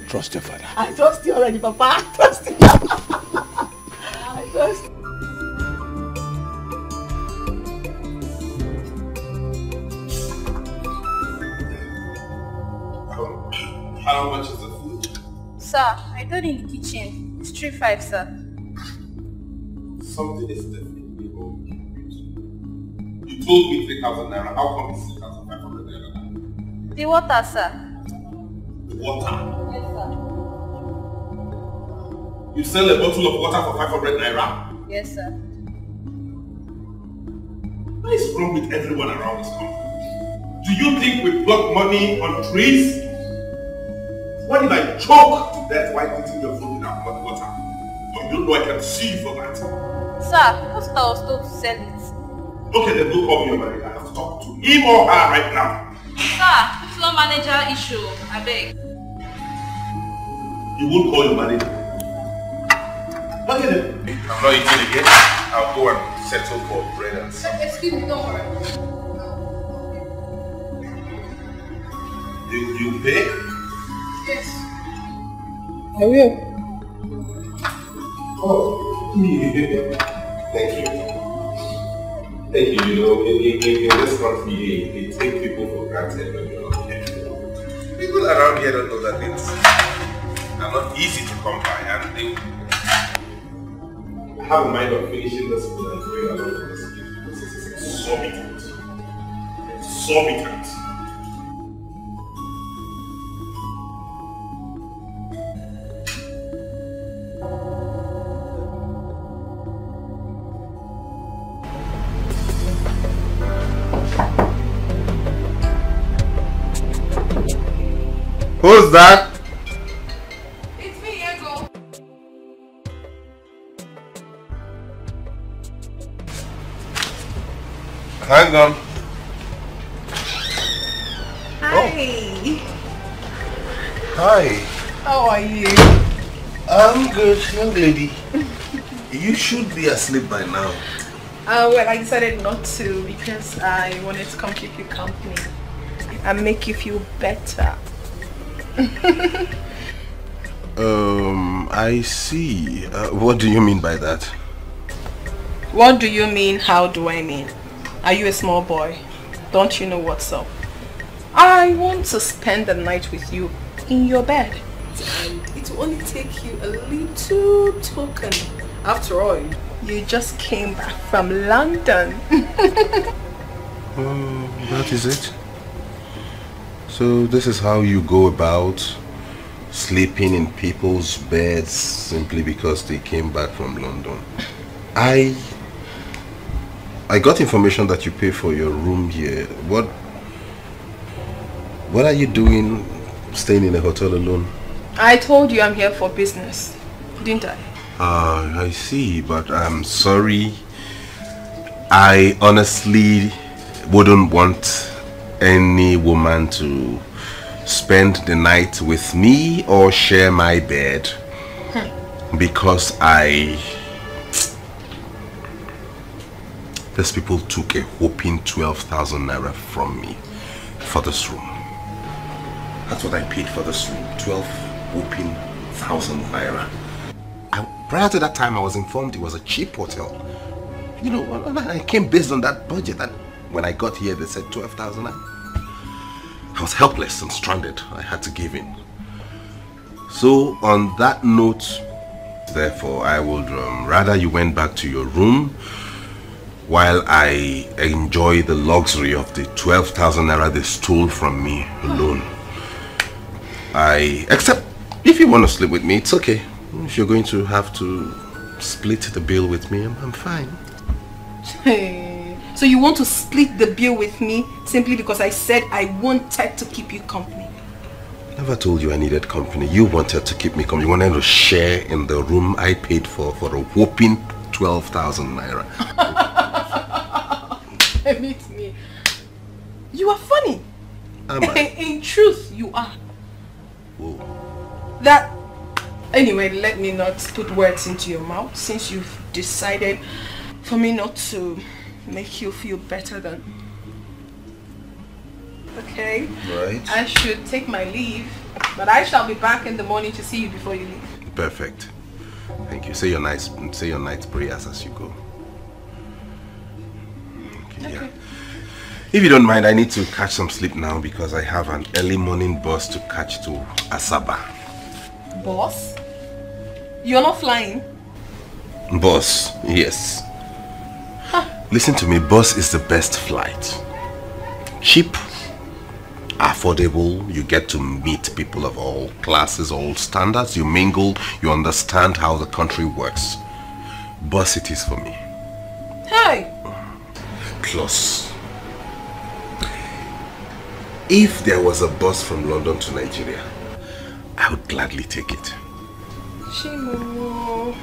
Trust your father. I trust you already, Papa. I trust you. I trust you. How much is the food? Sir, I told you in the kitchen. It's 3-5, sir. Something is definitely wrong. You told me 3,000 naira. How come it's 3,500 naira? The water, sir. Water? Yes, sir. You sell a bottle of water for 500 naira? Yes, sir. What is wrong with everyone around this country? Do you think we pluck money on trees? What if I choke to death while eating your food without hot water? You don't know I can sue you for that. Sir, that's what I was told to sell it. Okay, then don't call me your manager. I have to talk to him or her right now. Sir, it's not manager issue. I beg. You won't call your manager. Okay then. I'm not eating again. I'll go and settle for bread and stuff. Excuse me, don't worry. You pay? Yes. I will. Oh, thank you. Thank you. You know, in this country, they take people for granted when you're not careful. People around here don't know that it's not easy to come by, and they have a mind of finishing this food and going along with this food. This is exorbitant. Exorbitant. Who's that? It's me, Ego. Hang on. Hi. Hi. How are you? I'm good, young lady. You should be asleep by now. Well, I decided not to because I wanted to come keep you company and make you feel better. I see. What do you mean by that? What do you mean? How do I mean? Are you a small boy? Don't you know what's up? I want to spend the night with you in your bed. And it will only take you a little token. After all, you just came back from London. That is it? So this is how you go about sleeping in people's beds simply because they came back from London. I got information that you pay for your room here. What are you doing staying in a hotel alone? I told you I'm here for business, didn't I? I see, but I'm sorry. I honestly wouldn't want any woman to spend the night with me or share my bed because these people took a whopping 12,000 naira from me for this room. That's what I paid for this room, 12,000 naira. Prior to that time, I was informed it was a cheap hotel. You know, I came based on that budget, and when I got here, they said 12,000. I was helpless and stranded. I had to give in. So, on that note, therefore, I would rather you went back to your room while I enjoy the luxury of the 12,000 naira they stole from me alone. Except if you want to sleep with me, it's okay. If you're going to have to split the bill with me, I'm fine. Hey, so you want to split the bill with me simply because I said I wanted to keep you company? Never told you I needed company. You wanted to keep me company. You wanted to share in the room I paid for a whopping 12,000 naira. Meet me. You are funny. Am I? In truth, you are. Whoa. Anyway, let me not put words into your mouth since you've decided for me not to make you feel better than. Okay? Right. I should take my leave, but I shall be back in the morning to see you before you leave. Perfect. Thank you. Say your night prayers as you go. Okay. Yeah. If you don't mind, I need to catch some sleep now because I have an early morning bus to catch to Asaba. Boss? You're not flying? Bus, yes. Listen to me, bus is the best flight. Cheap, affordable, you get to meet people of all classes, all standards, you mingle, you understand how the country works. Bus it is for me. Hey! Plus, if there was a bus from London to Nigeria, I would gladly take it. Shimo.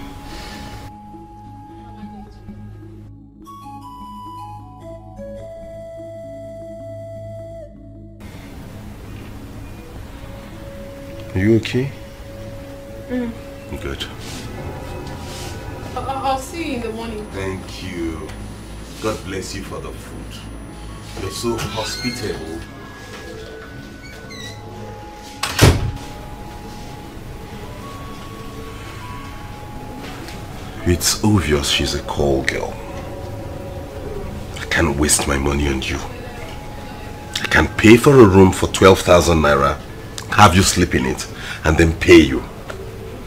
Are you okay? Mm. Good. I'll see you in the morning. Thank you. God bless you for the food. You're so hospitable. It's obvious she's a call girl. can't waste my money on you. I can pay for a room for 12,000 naira, have you sleep in it, and then pay you.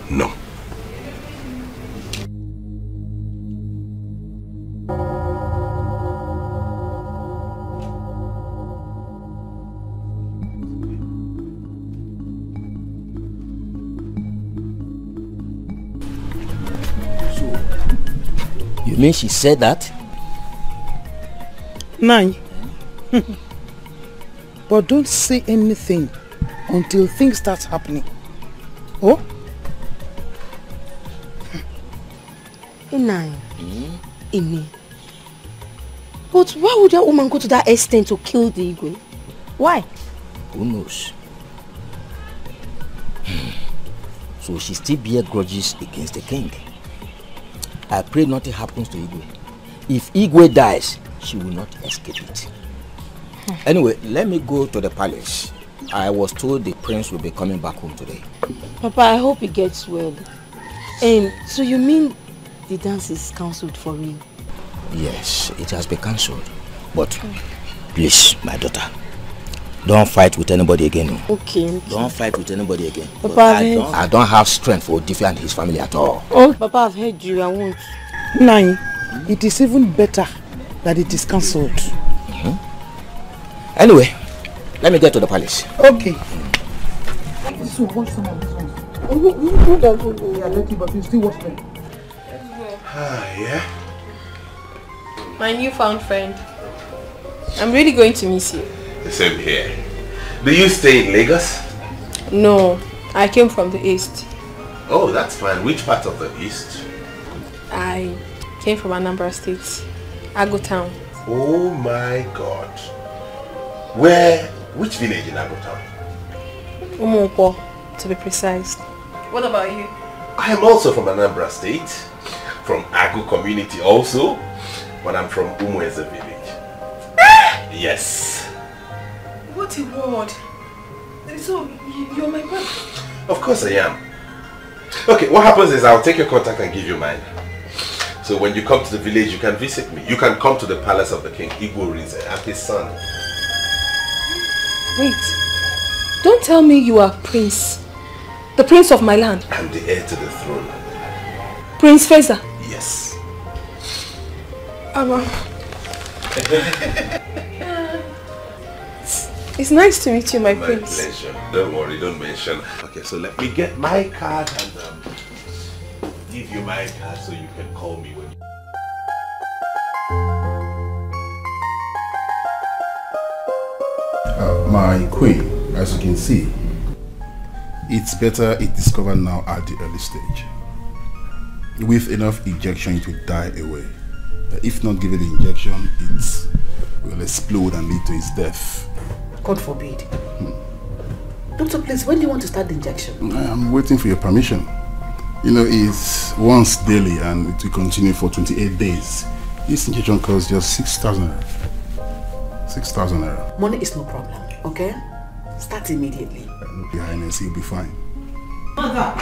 No. You mean she said that? Nine. But don't say anything until things start happening. Oh? Nine. Imi. But why would that woman go to that extent to kill the Igwe? Why? Who knows? So she still bear grudges against the king. I pray nothing happens to Igwe. If Igwe dies, she will not escape it. Anyway, let me go to the palace. I was told the prince will be coming back home today. Papa, I hope he gets well. And so you mean the dance is cancelled for real? Yes, it has been cancelled. But please, my daughter, don't fight with anybody again. Okay. Don't fight with anybody again. Papa, I don't have strength for Odife and his family at all. Oh, Papa, I've heard you. I won't. Nine. It is even better that it is cancelled. Anyway, let me get to the palace. Okay. So watch some of these ones. Yeah, let you, but you still watch them. Yeah? My newfound friend. I'm really going to miss you. The same here. Do you stay in Lagos? No, I came from the east. Oh, that's fine. Which part of the east? I came from Anambra State, Ago Town. Oh my God. Which village in Ago Town? Umuokwo, to be precise. What about you? I am also from Anambra State, from Agu community also, but I'm from Umueze village. Yes. What a word. So, you're my brother? Of course I am. Okay, what happens is I'll take your contact and give you mine. So when you come to the village, you can visit me. You can come to the palace of the king, Igwe Rize, and his son. Wait. Don't tell me you are Prince. The Prince of my land. I'm the heir to the throne. Prince Feza. Yes. It's nice to meet you, my My prince. pleasure. Don't worry, don't mention. Okay, so let me get my card and give you my card so you can call me when you... My queen, as you can see, it's better it discovered now at the early stage. With enough injection, it will die away. If not given the injection, it will explode and lead to its death. God forbid. Doctor, please, when do you want to start the injection? I'm waiting for your permission. You know, it's once daily and it will continue for 28 days. This injection costs just 6,000 naira. 6,000 naira. Money is no problem, okay? Start immediately. Your Highness, you'll be fine. Mother!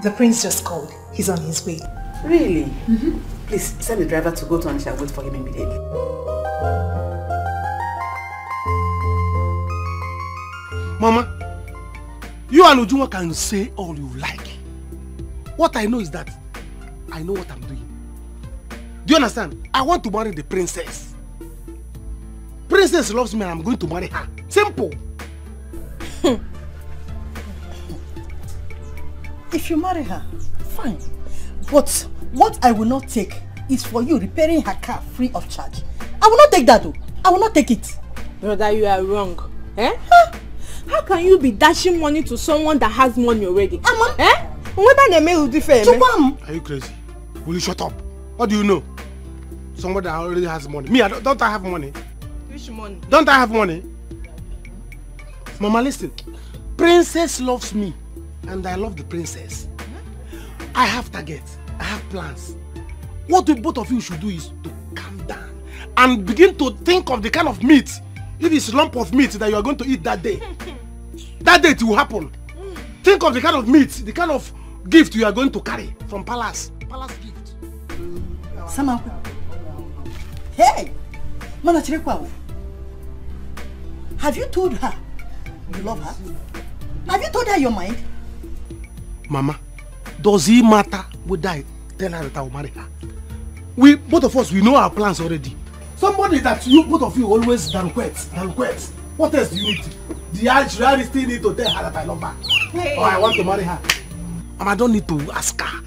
The prince just called. He's on his way. Really? Please, send the driver to go to Anisha and wait for him immediately. Mama, you and Ujunwa can say all you like. What I know is that I know what I'm doing. Do you understand? I want to marry the princess. Princess loves me and I'm going to marry her. Simple. If you marry her, fine. But what I will not take is for you repairing her car free of charge. I will not take that though. I will not take it. Brother, you are wrong. Eh? How can you be dashing money to someone that has money already? Eh? Are you crazy? Will you shut up? What do you know? Somebody that already has money. Me, don't I have money? Which money? Don't I have money? Mama, listen. Princess loves me and I love the princess. I have targets. I have plans. What the both of you should do is to calm down and begin to think of the kind of meat, if it's a lump of meat that you are going to eat that day. That day it will happen. Think of the kind of meat, the kind of gift you are going to carry from palace. Palace gift. Samanku. Hey! Mana Chirekwa. Have you told her you love her? Have you told her your mind? Mama, does it matter whether I tell her that I will marry her? We, both of us, we know our plans already. Somebody that you, both of you, always request. What else do you need? Should I still need to tell her that I love her? Hey. Or I want to marry her? And I don't need to ask her.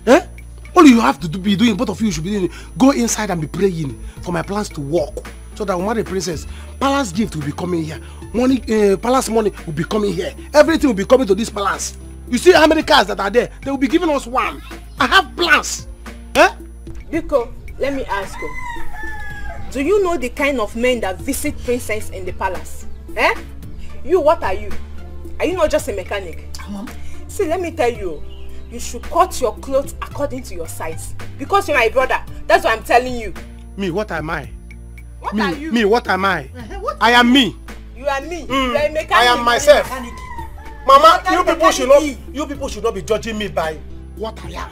Eh? All you have to be doing, both of you should be doing, go inside and be praying for my plans to work. So that when I marry the princess, palace gift will be coming here. Money, palace money will be coming here. Everything will be coming to this palace. You see how many cars that are there? They will be giving us one. I have plans. Eh? Biko, let me ask you. Do you know the kind of men that visit princess in the palace? Eh? You, what are you? Are you not just a mechanic? See, let me tell you. You should cut your clothes according to your size. Because you're my brother. That's what I'm telling you. Me, what am I? What are you? Me, what am I? I am me. You are me. You are a mechanic. I am myself. Mama, you people should not be judging me by what I am.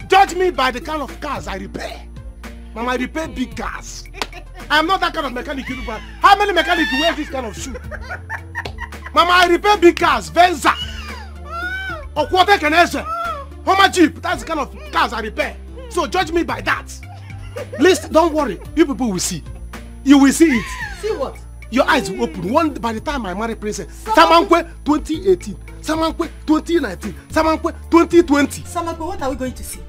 Judge me by the kind of cars I repair. Mama, I repair big cars. I am not that kind of mechanic. How many mechanics wear this kind of shoe? Mama, I repair big cars. Venza. Or quarter canesa. Homer Jeep. That's the kind of cars I repair. So judge me by that. Listen, don't worry. You people will see. You will see it. See what? Your eyes will open. By the time I marry princess, Samankwe 2018, Samankwe 2019, Samankwe 2020. Samankwe, what are we going to see?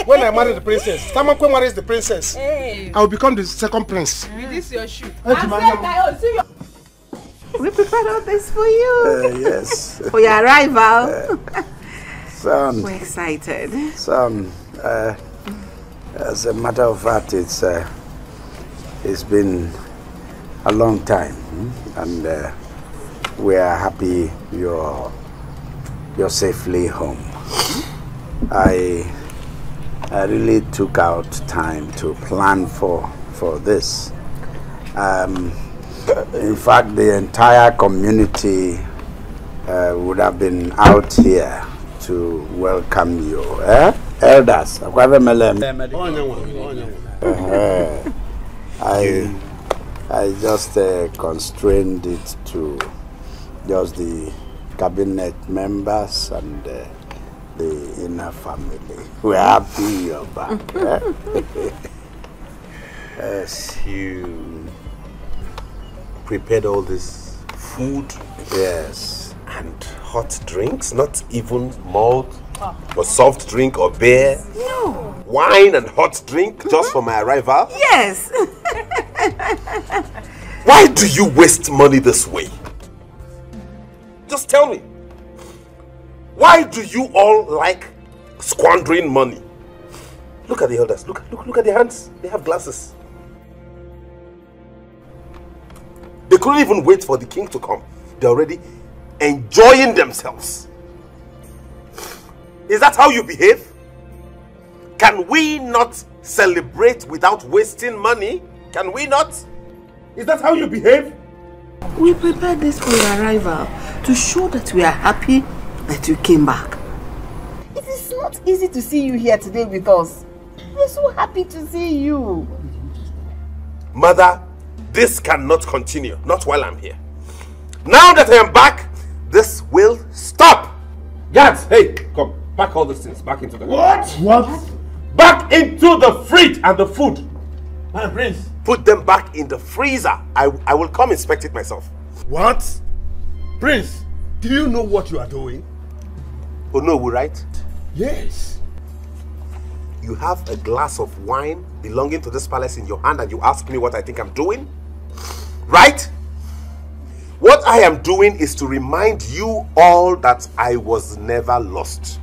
When I marry the princess, Samankwe marries the princess. Hey. I will become the second prince. With this your shoe. We prepared all this for you. Yes. For your arrival. Son. We're excited. Son, as a matter of fact, it's been a long time, and we are happy you're safely home. I really took out time to plan for this. In fact, the entire community would have been out here to welcome you. Elders, I just constrained it to just the cabinet members and the inner family. We're happy you're back. Yes, you prepared all this food. Yes. And hot drinks, not even malt or soft drink or beer. No. Wine and hot drink just for my arrival. Yes. Why do you waste money this way? Just tell me. Why do you all like squandering money? Look at the elders. Look at their hands. They have glasses. They couldn't even wait for the king to come. They're already enjoying themselves. Is that how you behave? Can we not celebrate without wasting money? Can we not? Is that how you behave? We prepared this for your arrival to show that we are happy that you came back. It is not easy to see you here today with us. We're so happy to see you. Mother, this cannot continue. Not while I'm here. Now that I am back, this will stop. Guards, hey, come. Pack all these things back into the... What? Back into the fridge and the food. My prince. Put them back in the freezer. I will come inspect it myself. What? Prince, do you know what you are doing? Oh no, right? Yes. You have a glass of wine belonging to this palace in your hand and you ask me what I think I'm doing? Right? What I am doing is to remind you all that I was never lost.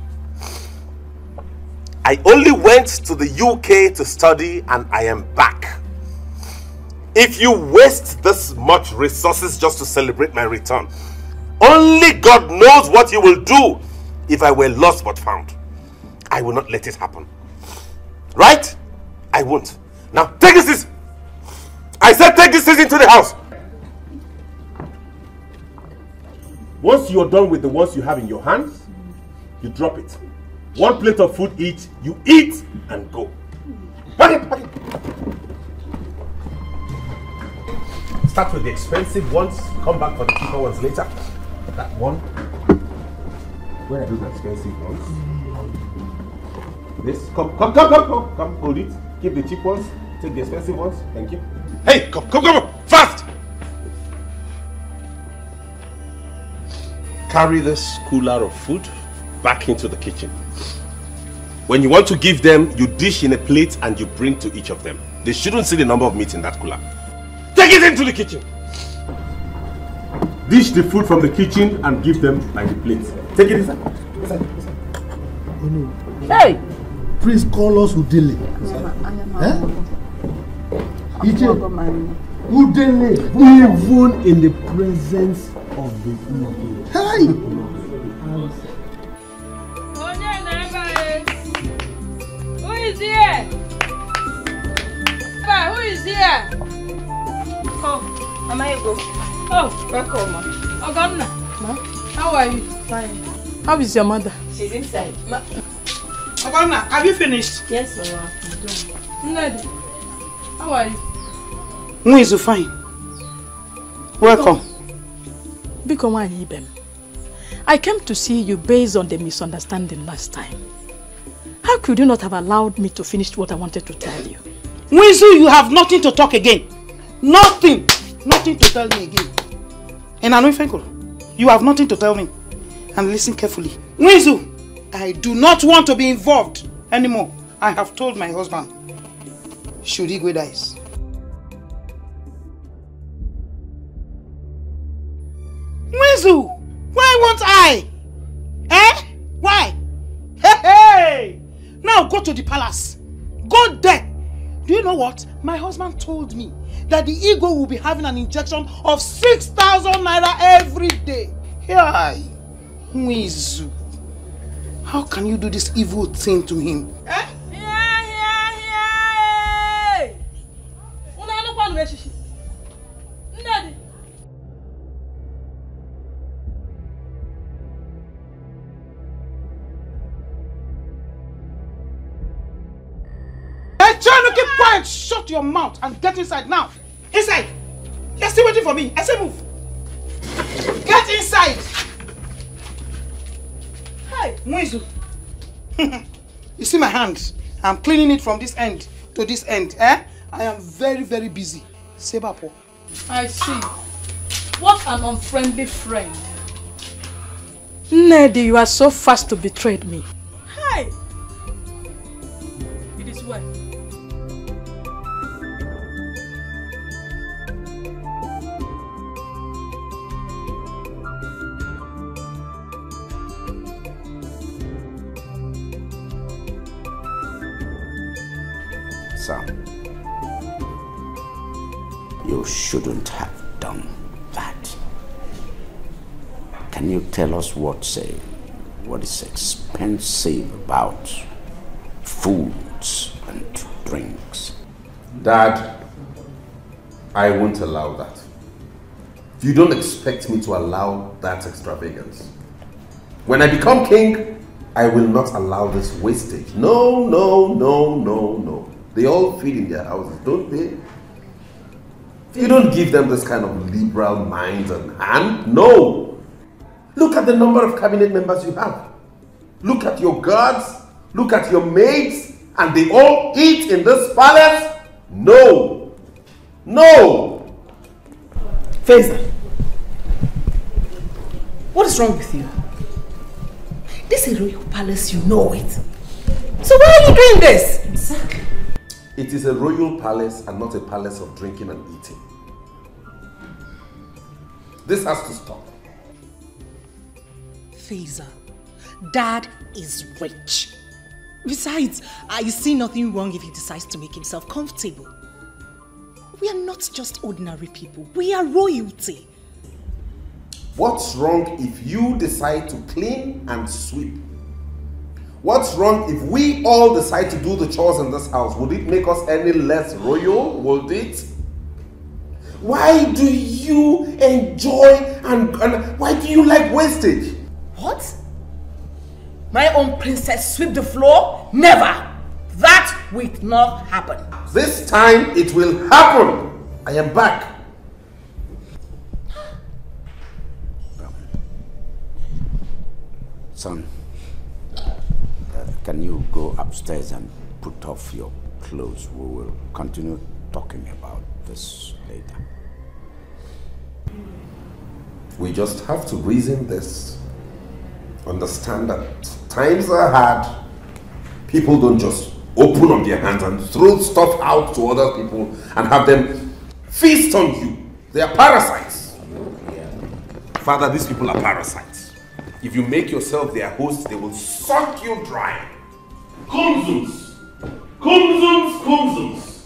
I only went to the UK to study and I am back. If you waste this much resources just to celebrate my return, only God knows what you will do if I were lost but found. I will not let it happen. Right? I won't. Now take this. I said take this into the house. Once you're done with the ones you have in your hands, you drop it. One plate of food each, you eat and go. Pack it. Start with the expensive ones, come back for the cheaper ones later. That one. Where are those expensive ones? This. Come, hold it. Keep the cheap ones, take the expensive ones. Thank you. Hey, come, fast! Carry this cooler of food back into the kitchen. When you want to give them, you dish in a plate and you bring to each of them. They shouldn't see the number of meat in that cooler. Take it into the kitchen. Dish the food from the kitchen and give them by the plate. Take it inside. Oh no. Hey! Please call us Udele. Udele, even in the presence of the evil. Hey! Who is here? Who is here? Oh, Mama, you go. Oh, welcome, Ma. Oh, Governor. Ma, how are you? Fine. How is your mother? She's inside. Oh, Governor, have you finished? Yes, Mama. Ned, how are you? Mwizu, fine. Welcome. I came to see you based on the misunderstanding last time. How could you not have allowed me to finish what I wanted to tell you? Mwizu, you have nothing to talk again. Nothing to tell me again. And Anuifenko, you have nothing to tell me. And listen carefully. Mwizu, I do not want to be involved anymore. I have told my husband, should Igwe dies. Mwizu, why won't I? Eh? Why? Hey! Now go to the palace. Go there. Do you know what? My husband told me that the ego will be having an injection of 6,000 naira every day. Hey, Mwizu, how can you do this evil thing to him? Eh? Try to keep quiet, shut your mouth and get inside now. Inside. You're still waiting for me. I say move. Get inside. Hi, Mwizu. You see my hands? I'm cleaning it from this end to this end. Eh? I am very, very busy. Sebapo. I see. What an unfriendly friend. Ned, you are so fast to betray me. Hi. It is well. Sam, you shouldn't have done that. Can you tell us what is expensive about foods and drinks? Dad, I won't allow that. You don't expect me to allow that extravagance. When I become king, I will not allow this wastage. No. They all feed in their houses, don't they? You don't give them this kind of liberal mind and hand. No! Look at the number of cabinet members you have. Look at your guards. Look at your maids. And they all eat in this palace? No! Faisal, what is wrong with you? This is a royal palace, you know it. So why are you doing this? Exactly. It is a royal palace and not a palace of drinking and eating. This has to stop. Faisal, Dad is rich. Besides, I see nothing wrong if he decides to make himself comfortable. We are not just ordinary people. We are royalty. What's wrong if you decide to clean and sweep? What's wrong if we all decide to do the chores in this house? Would it make us any less royal? Would it? Why do you enjoy and why do you like wastage? What? My own princess sweep the floor? Never! That will not happen. This time it will happen. I am back. Son, can you go upstairs and put off your clothes? We will continue talking about this later. We just have to reason this. Understand that times are hard. People don't just open up their hands and throw stuff out to other people and have them feast on you. They are parasites. Father, these people are parasites. If you make yourself their host, they will suck you dry. Kumzums! Kumzums! Kumzums!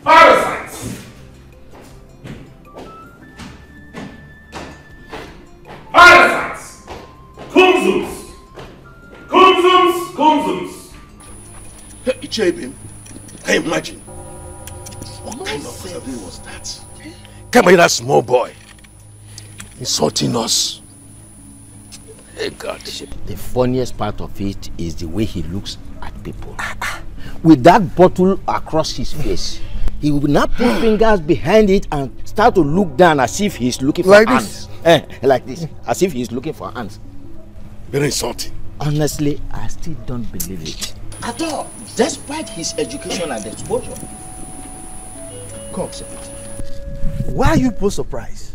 Parasites! Parasites! Kumzums! Kumzums! Kumzums! Ichebim, can you imagine? What kind of thing was that? Can't believe that small boy insulting us. Hey God. The funniest part of it is the way he looks at people. With that bottle across his face, he will now put fingers behind it and start to look down as if he's looking for ants. Like this, as if he's looking for ants. Very insulting. Honestly, I still don't believe it. At all, despite his education and exposure. Come, Sepeti. Why are you both surprised?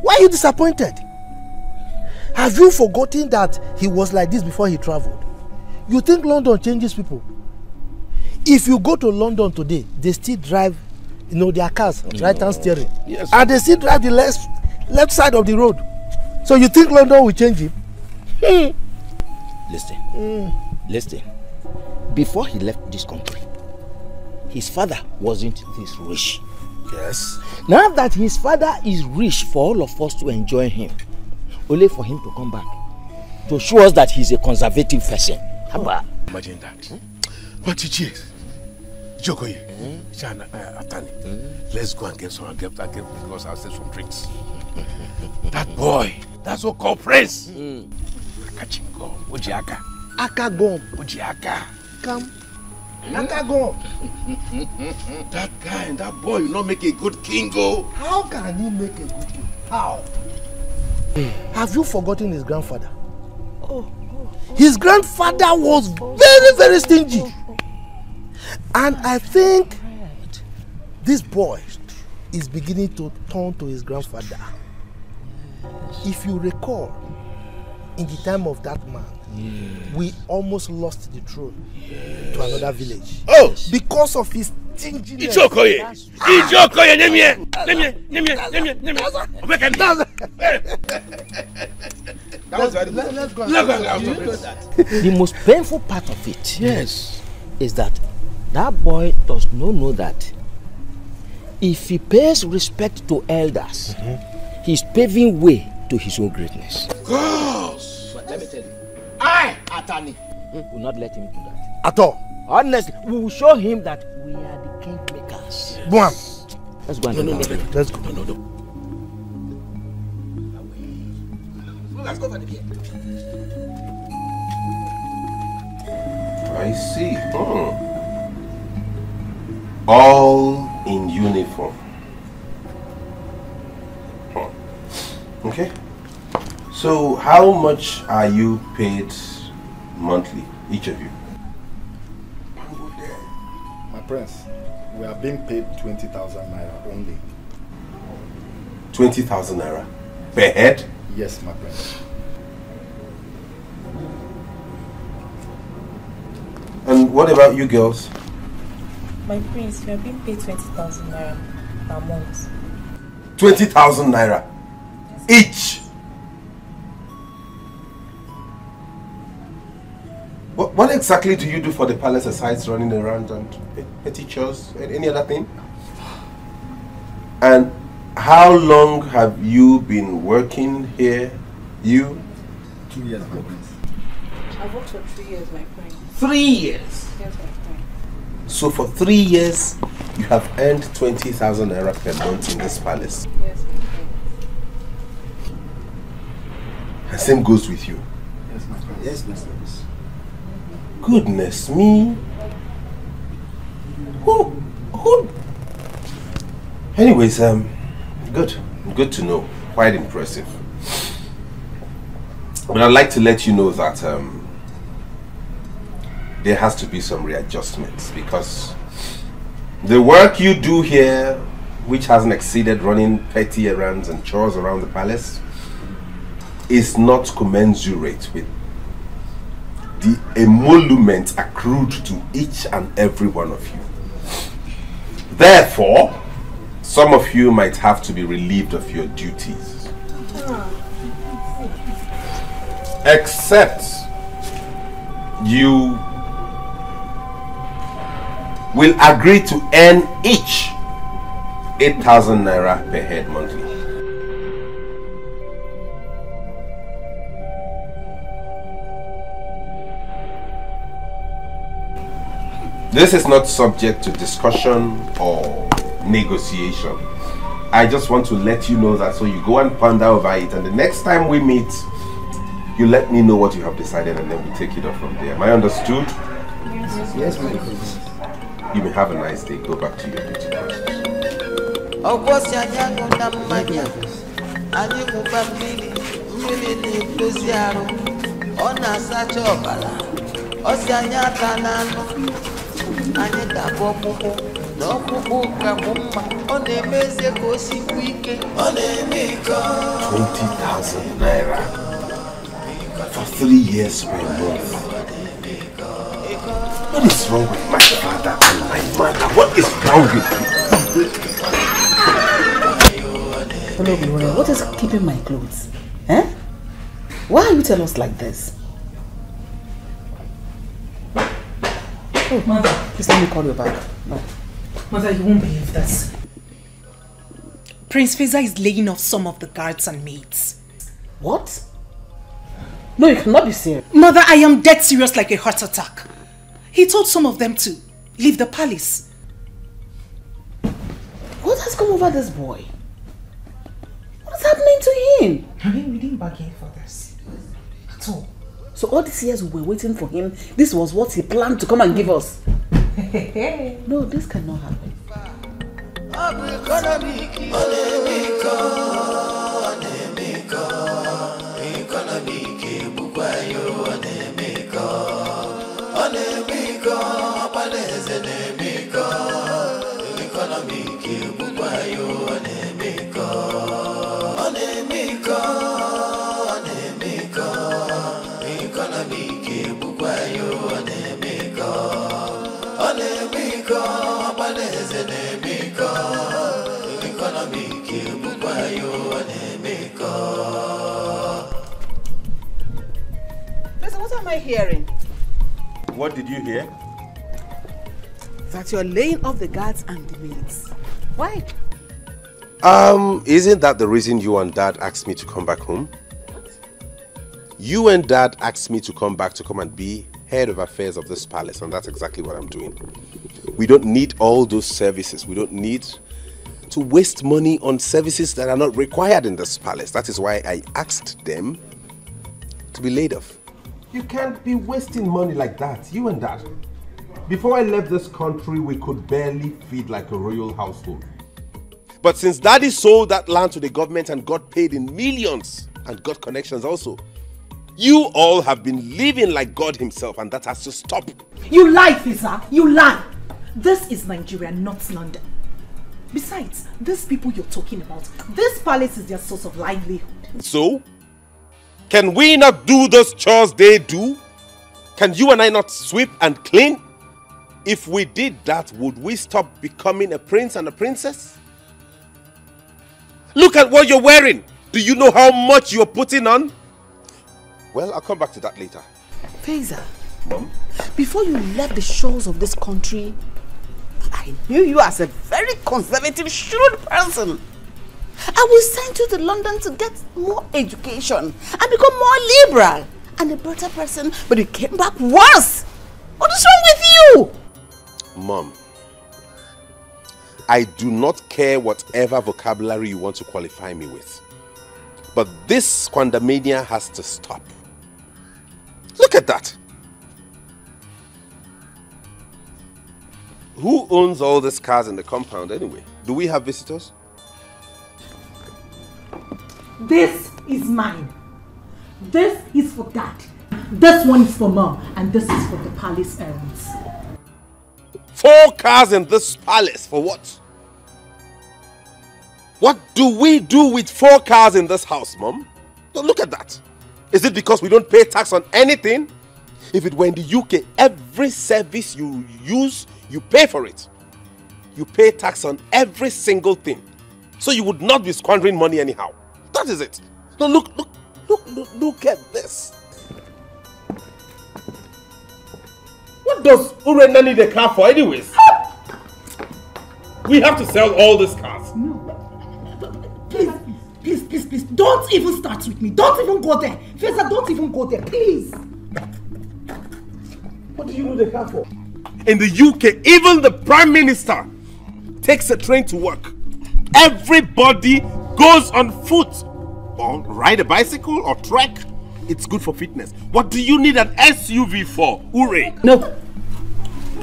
Why are you disappointed? Have you forgotten that he was like this before he traveled? You think London changes people? If you go to London today, they still drive, their cars, right-hand steering. Yes. And they still drive the left side of the road. So you think London will change him? Listen. Before he left this country, his father wasn't this rich. Yes. Now that his father is rich for all of us to enjoy him, only for him to come back to show us that he's a conservative person. How about? Imagine that. But cheers. Jokoye, Atani, let's go and get some because I'll save some drinks. That boy, that's what called Prince. Akachingo, Ujiaka. Akagom, Ujiaka. Come. Akagom. That guy and that boy will not make a good king, go. How can he make a good king? How? Have you forgotten his grandfather? His grandfather was very, very stingy. And I think this boy is beginning to turn to his grandfather. If you recall, in the time of that man, we almost lost the throne to another village. Oh! Because of his stinginess. Ichokoye! Ichokoye! Let's go. The most painful part of it is that boy does not know that if he pays respect to elders, he's paving way to his own greatness. Gosh! But let me tell you, I, Atani, will not let him do that. At all. Honestly, we will show him that we are the king makers. Boam. Let's go and let's go. Let's go for the beer. I see. All in uniform. Okay. So how much are you paid monthly, each of you? My prince, we are being paid 20,000 naira only. 20,000 naira per head? Yes, my prince. And what about you girls? My prince, we are being paid 20,000 naira per month. 20,000 naira each. What exactly do you do for the palace besides running around and petty chores? Any other thing? And how long have you been working here? You? 2 years, my prince. I've worked for 3 years, my prince. 3 years? Yes, my prince. So for 3 years, you have earned 20,000 naira per month in this palace? Yes, my prince. And same goes with you? Yes, my prince. Yes, my prince. Goodness me. Who? Anyways, good to know. Quite impressive. But I'd like to let you know that there has to be some readjustments, because the work you do here, which hasn't exceeded running petty errands and chores around the palace, is not commensurate with the emolument accrued to each and every one of you. Therefore, some of you might have to be relieved of your duties. Except you will agree to earn each 8,000 naira per head monthly. This is not subject to discussion or negotiation. I just want to let you know that, so you go and ponder over it, and the next time we meet, you let me know what you have decided, and then we take it off from there. Am I understood? Yes, my prince. You may have a nice day. Go back to your duty post. ₦20,000 for 3 years per month. What is wrong with my father and my mother? What is wrong with you? Hello, Gloria. What is keeping my clothes? Eh? Why are you telling us like this? Oh, Mother. Please let me call you back. No. Mother, you won't believe this. Prince Feza is laying off some of the guards and maids. What? No, you cannot be serious. Mother, I am dead serious like a heart attack. He told some of them to leave the palace. What has come over this boy? What is happening to him? I mean, we didn't bargain for this at all. So all these years we were waiting for him, this was what he planned to come and give us. No, this cannot happen. Listen, what am I hearing? What did you hear? That you're laying off the guards and the maids. Why? Isn't that the reason you and Dad asked me to come back home? You and Dad asked me to come back to come and be head of affairs of this palace, and that's exactly what I'm doing. We don't need all those services. We don't need to waste money on services that are not required in this palace. That is why I asked them to be laid off. You can't be wasting money like that, you and Dad. Before I left this country, we could barely feed like a royal household. But since Daddy sold that land to the government and got paid in millions and got connections also, you all have been living like God himself, and that has to stop. You lie, Feza. You lie. This is Nigeria, not London. Besides, these people you're talking about, this palace is their source of livelihood. So, can we not do those chores they do? Can you and I not sweep and clean? If we did that, would we stop becoming a prince and a princess? Look at what you're wearing. Do you know how much you're putting on? Well, I'll come back to that later. Feza, Mom? Before you left the shores of this country, I knew you as a very conservative, shrewd person. I will send you to London to get more education and become more liberal and a better person, but you came back worse. What is wrong with you? Mom, I do not care whatever vocabulary you want to qualify me with. But this squandermania has to stop. Look at that. Who owns all these cars in the compound anyway? Do we have visitors? This is mine. This is for Dad. This one is for Mom. And this is for the palace errands. 4 cars in this palace. For what? What do we do with 4 cars in this house, Mom? Don't look at that. Is it because we don't pay tax on anything? If it were in the UK, every service you use, you pay for it. You pay tax on every single thing. So you would not be squandering money anyhow. That is it. No, look at this. What does Urena need a car for anyways? We have to sell all these cars. No. Please. Don't even start with me. Don't even go there. Feza, don't even go there. Please. What do you need a car for? In the UK, even the Prime Minister takes a train to work. Everybody goes on foot. Or ride a bicycle or trek. It's good for fitness. What do you need an SUV for, Ure? No.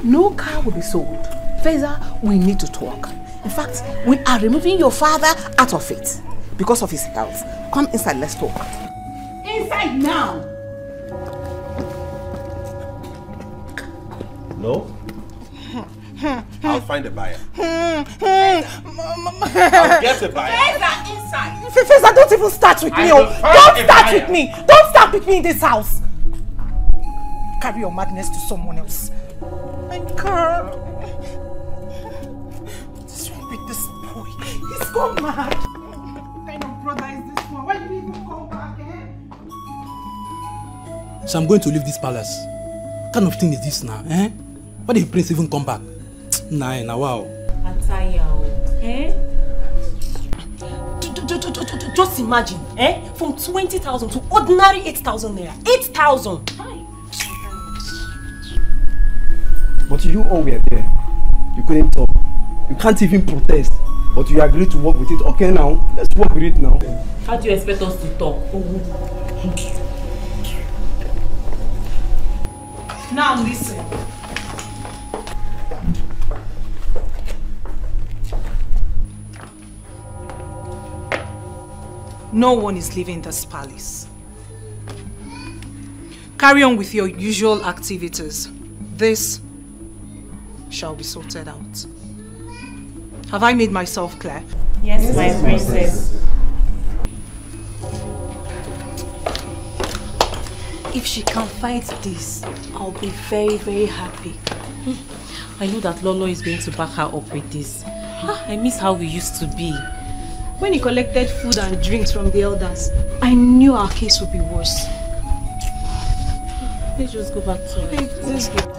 No car will be sold. Feza, we need to talk. In fact, we are removing your father out of it because of his health. Come inside, let's talk. Inside now! No? I'll find a buyer. I'll get a buyer. Feza, inside! Feza, don't even start with me! Don't start with me! Don't start with me in this house! Carry your madness to someone else. I can't. What's wrong with this boy? He's gone mad. What kind of brother is this one? Why did he even come back, eh? So I'm going to leave this palace. What kind of thing is this now, eh? Why did the prince even come back? Nah, wow. Just imagine, from 20,000 to ordinary 8,000 naira. 8,000! But you all were there. You couldn't talk. You can't even protest. But you agreed to work with it. Okay now, let's work with it now. How do you expect us to talk? Now listen. No one is leaving this palace. Carry on with your usual activities. This shall be sorted out. Have I made myself clear? Yes, my princess. If she can fight this, I'll be very, very happy. I know that Lolo is going to back her up with this. I miss how we used to be. When he collected food and drinks from the elders, I knew our case would be worse. Let's just go back to it. Let's go.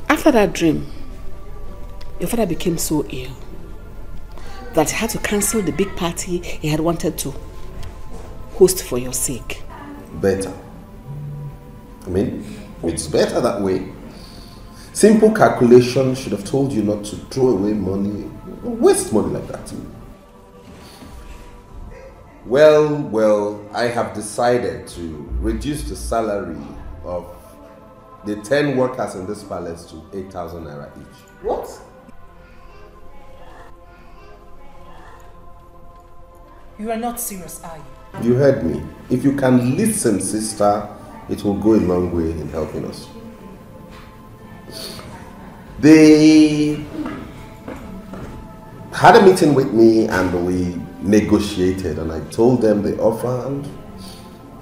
After that dream, your father became so ill that he had to cancel the big party he had wanted to host for your sake. Better. I mean, it's better that way. Simple calculation should have told you not to throw away money, waste money like that. Well, I have decided to reduce the salary of the 10 workers in this palace to 8,000 naira each. What? You are not serious, are you? You heard me. If you can listen, sister, it will go a long way in helping us. They had a meeting with me and we negotiated, and I told them the offer, and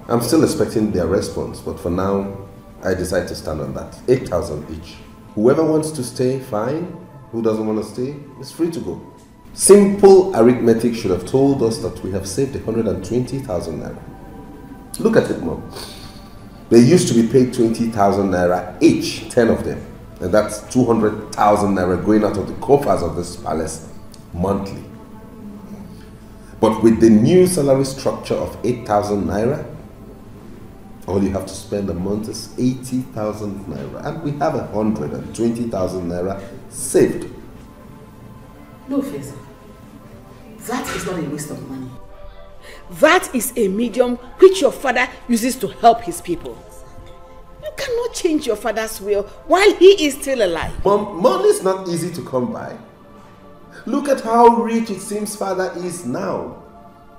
I'm still expecting their response, but for now I decided to stand on that. 8,000 each. Whoever wants to stay, fine. Who doesn't want to stay is free to go. Simple arithmetic should have told us that we have saved 120,000 naira. Look at it, Mom. They used to be paid 20,000 naira each, 10 of them. And that's 200,000 naira going out of the coffers of this palace monthly. But with the new salary structure of 8,000 naira, all you have to spend a month is 80,000 naira. And we have 120,000 naira saved. No, Feza. That is not a waste of money. That is a medium which your father uses to help his people. You cannot change your father's will while he is still alive. Mom, money is not easy to come by. Look at how rich it seems father is now.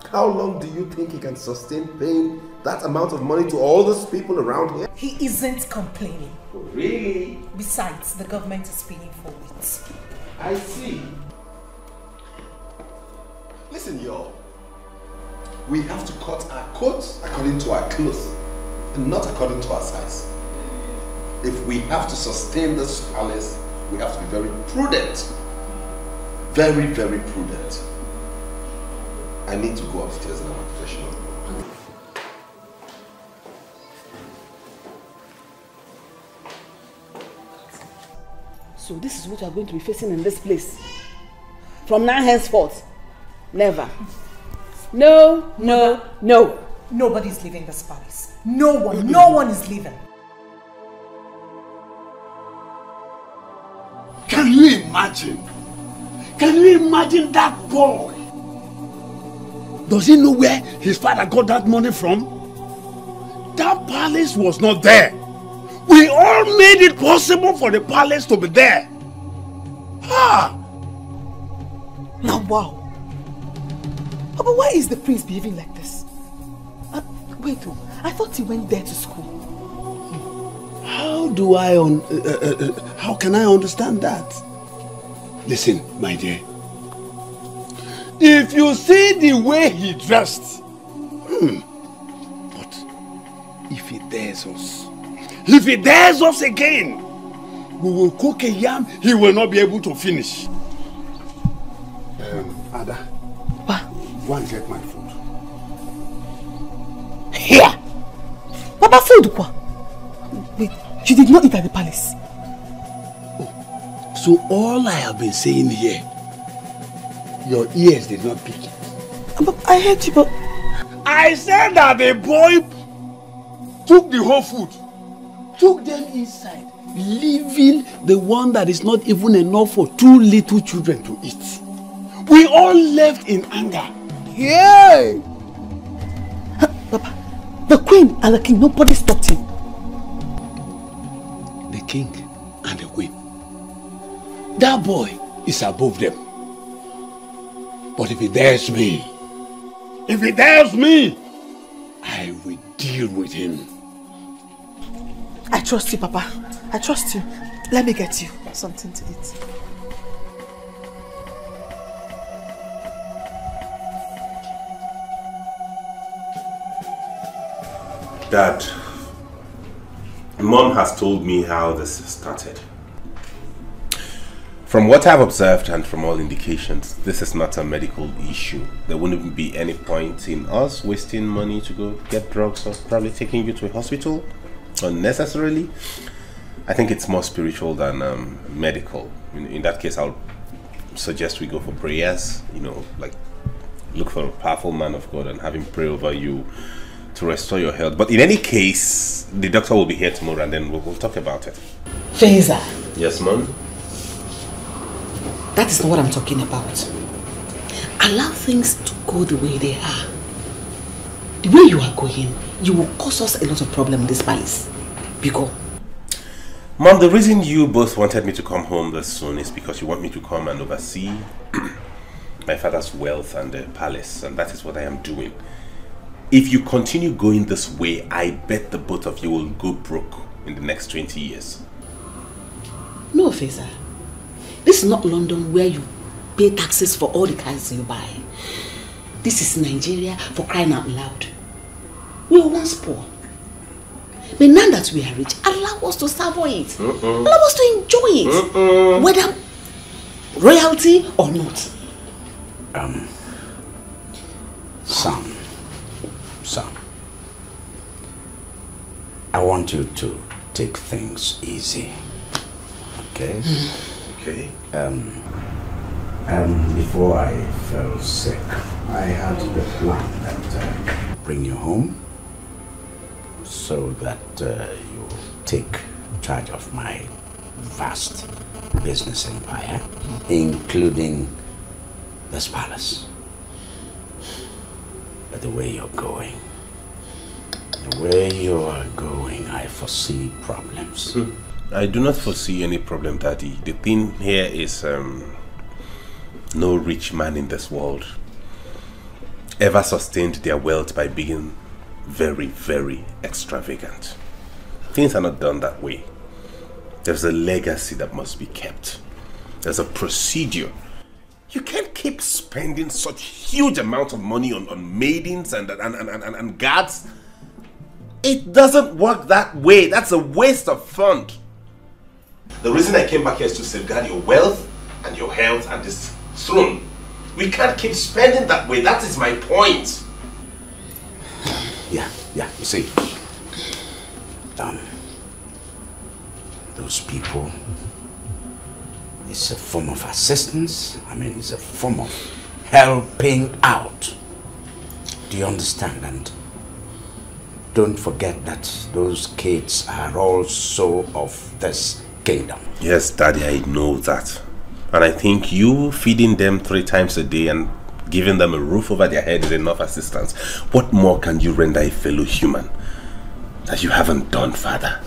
How long do you think he can sustain paying that amount of money to all those people around here? He isn't complaining. Really? Besides, the government is paying for it. I see. Listen, y'all. We have to cut our coats according to our clothes and not according to our size. If we have to sustain this palace, we have to be very prudent. Very, very prudent. I need to go upstairs and have a professional. So this is what you are going to be facing in this place. From now henceforth, never. No, no, no. Nobody's leaving this palace. No one is leaving. Can you imagine? Can you imagine that boy? Does he know where his father got that money from? That palace was not there. We all made it possible for the palace to be there. Ah! Now, wow. But why is the prince behaving like this? Wait, I thought he went there to school. How can I understand that? Listen, my dear. If you see the way he dressed, but if he dares us again, we will cook a yam he will not be able to finish. Ada, go and get my food. Here! Papa, food quoi? Wait, you did not eat at the palace? So all I have been saying here, your ears did not pick it. But I heard you, but... I said that the boy took the whole food, took them inside, leaving the one that is not even enough for 2 little children to eat. We all left in anger. Yay! Papa, the queen and the king, nobody stopped him. The king and the queen. That boy is above them. But if he dares me, I will deal with him. I trust you, Papa. I trust you. Let me get you something to eat. Dad, Mom has told me how this started. From what I've observed and from all indications, this is not a medical issue. There wouldn't be any point in us wasting money to go get drugs or probably taking you to a hospital unnecessarily. I think it's more spiritual than medical. In that case, I'll suggest we go for prayers, like look for a powerful man of God and have him pray over you to restore your health. But in any case, the doctor will be here tomorrow and then we'll talk about it. Feza. Yes, Mom? That is not what I'm talking about. Allow things to go the way they are. The way you are going, you will cause us a lot of problem in this palace. Because Mom, the reason you both wanted me to come home this soon is because you want me to come and oversee my father's wealth and the palace, and that is what I am doing. If you continue going this way, I bet the both of you will go broke in the next 20 years. No, Feza. This is not London where you pay taxes for all the cars you buy. This is Nigeria, for crying out loud. We were once poor. But now that we are rich, allow us to savour it. Allow us to enjoy it. Whether royalty or not. Son, I want you to take things easy. Okay? Okay. Before I fell sick, I had the plan that bring you home so that you take charge of my vast business empire, including this palace. But the way you're going, I foresee problems. I do not foresee any problem, Daddy. The thing here is no rich man in this world ever sustained their wealth by being very, very extravagant. Things are not done that way. There's a legacy that must be kept. There's a procedure. You can't keep spending such huge amounts of money on maidens and guards. It doesn't work that way. That's a waste of fund. The reason I came back here is to safeguard your wealth and your health and this throne. We can't keep spending that way. That is my point. Yeah, you see. Those people, it's a form of assistance. I mean, it's a form of helping out. Do you understand? And don't forget that those kids are also of this kingdom. Yes, Daddy, I know that. And I think you feeding them 3 times a day and giving them a roof over their head is enough assistance. What more can you render a fellow human that you haven't done, Father?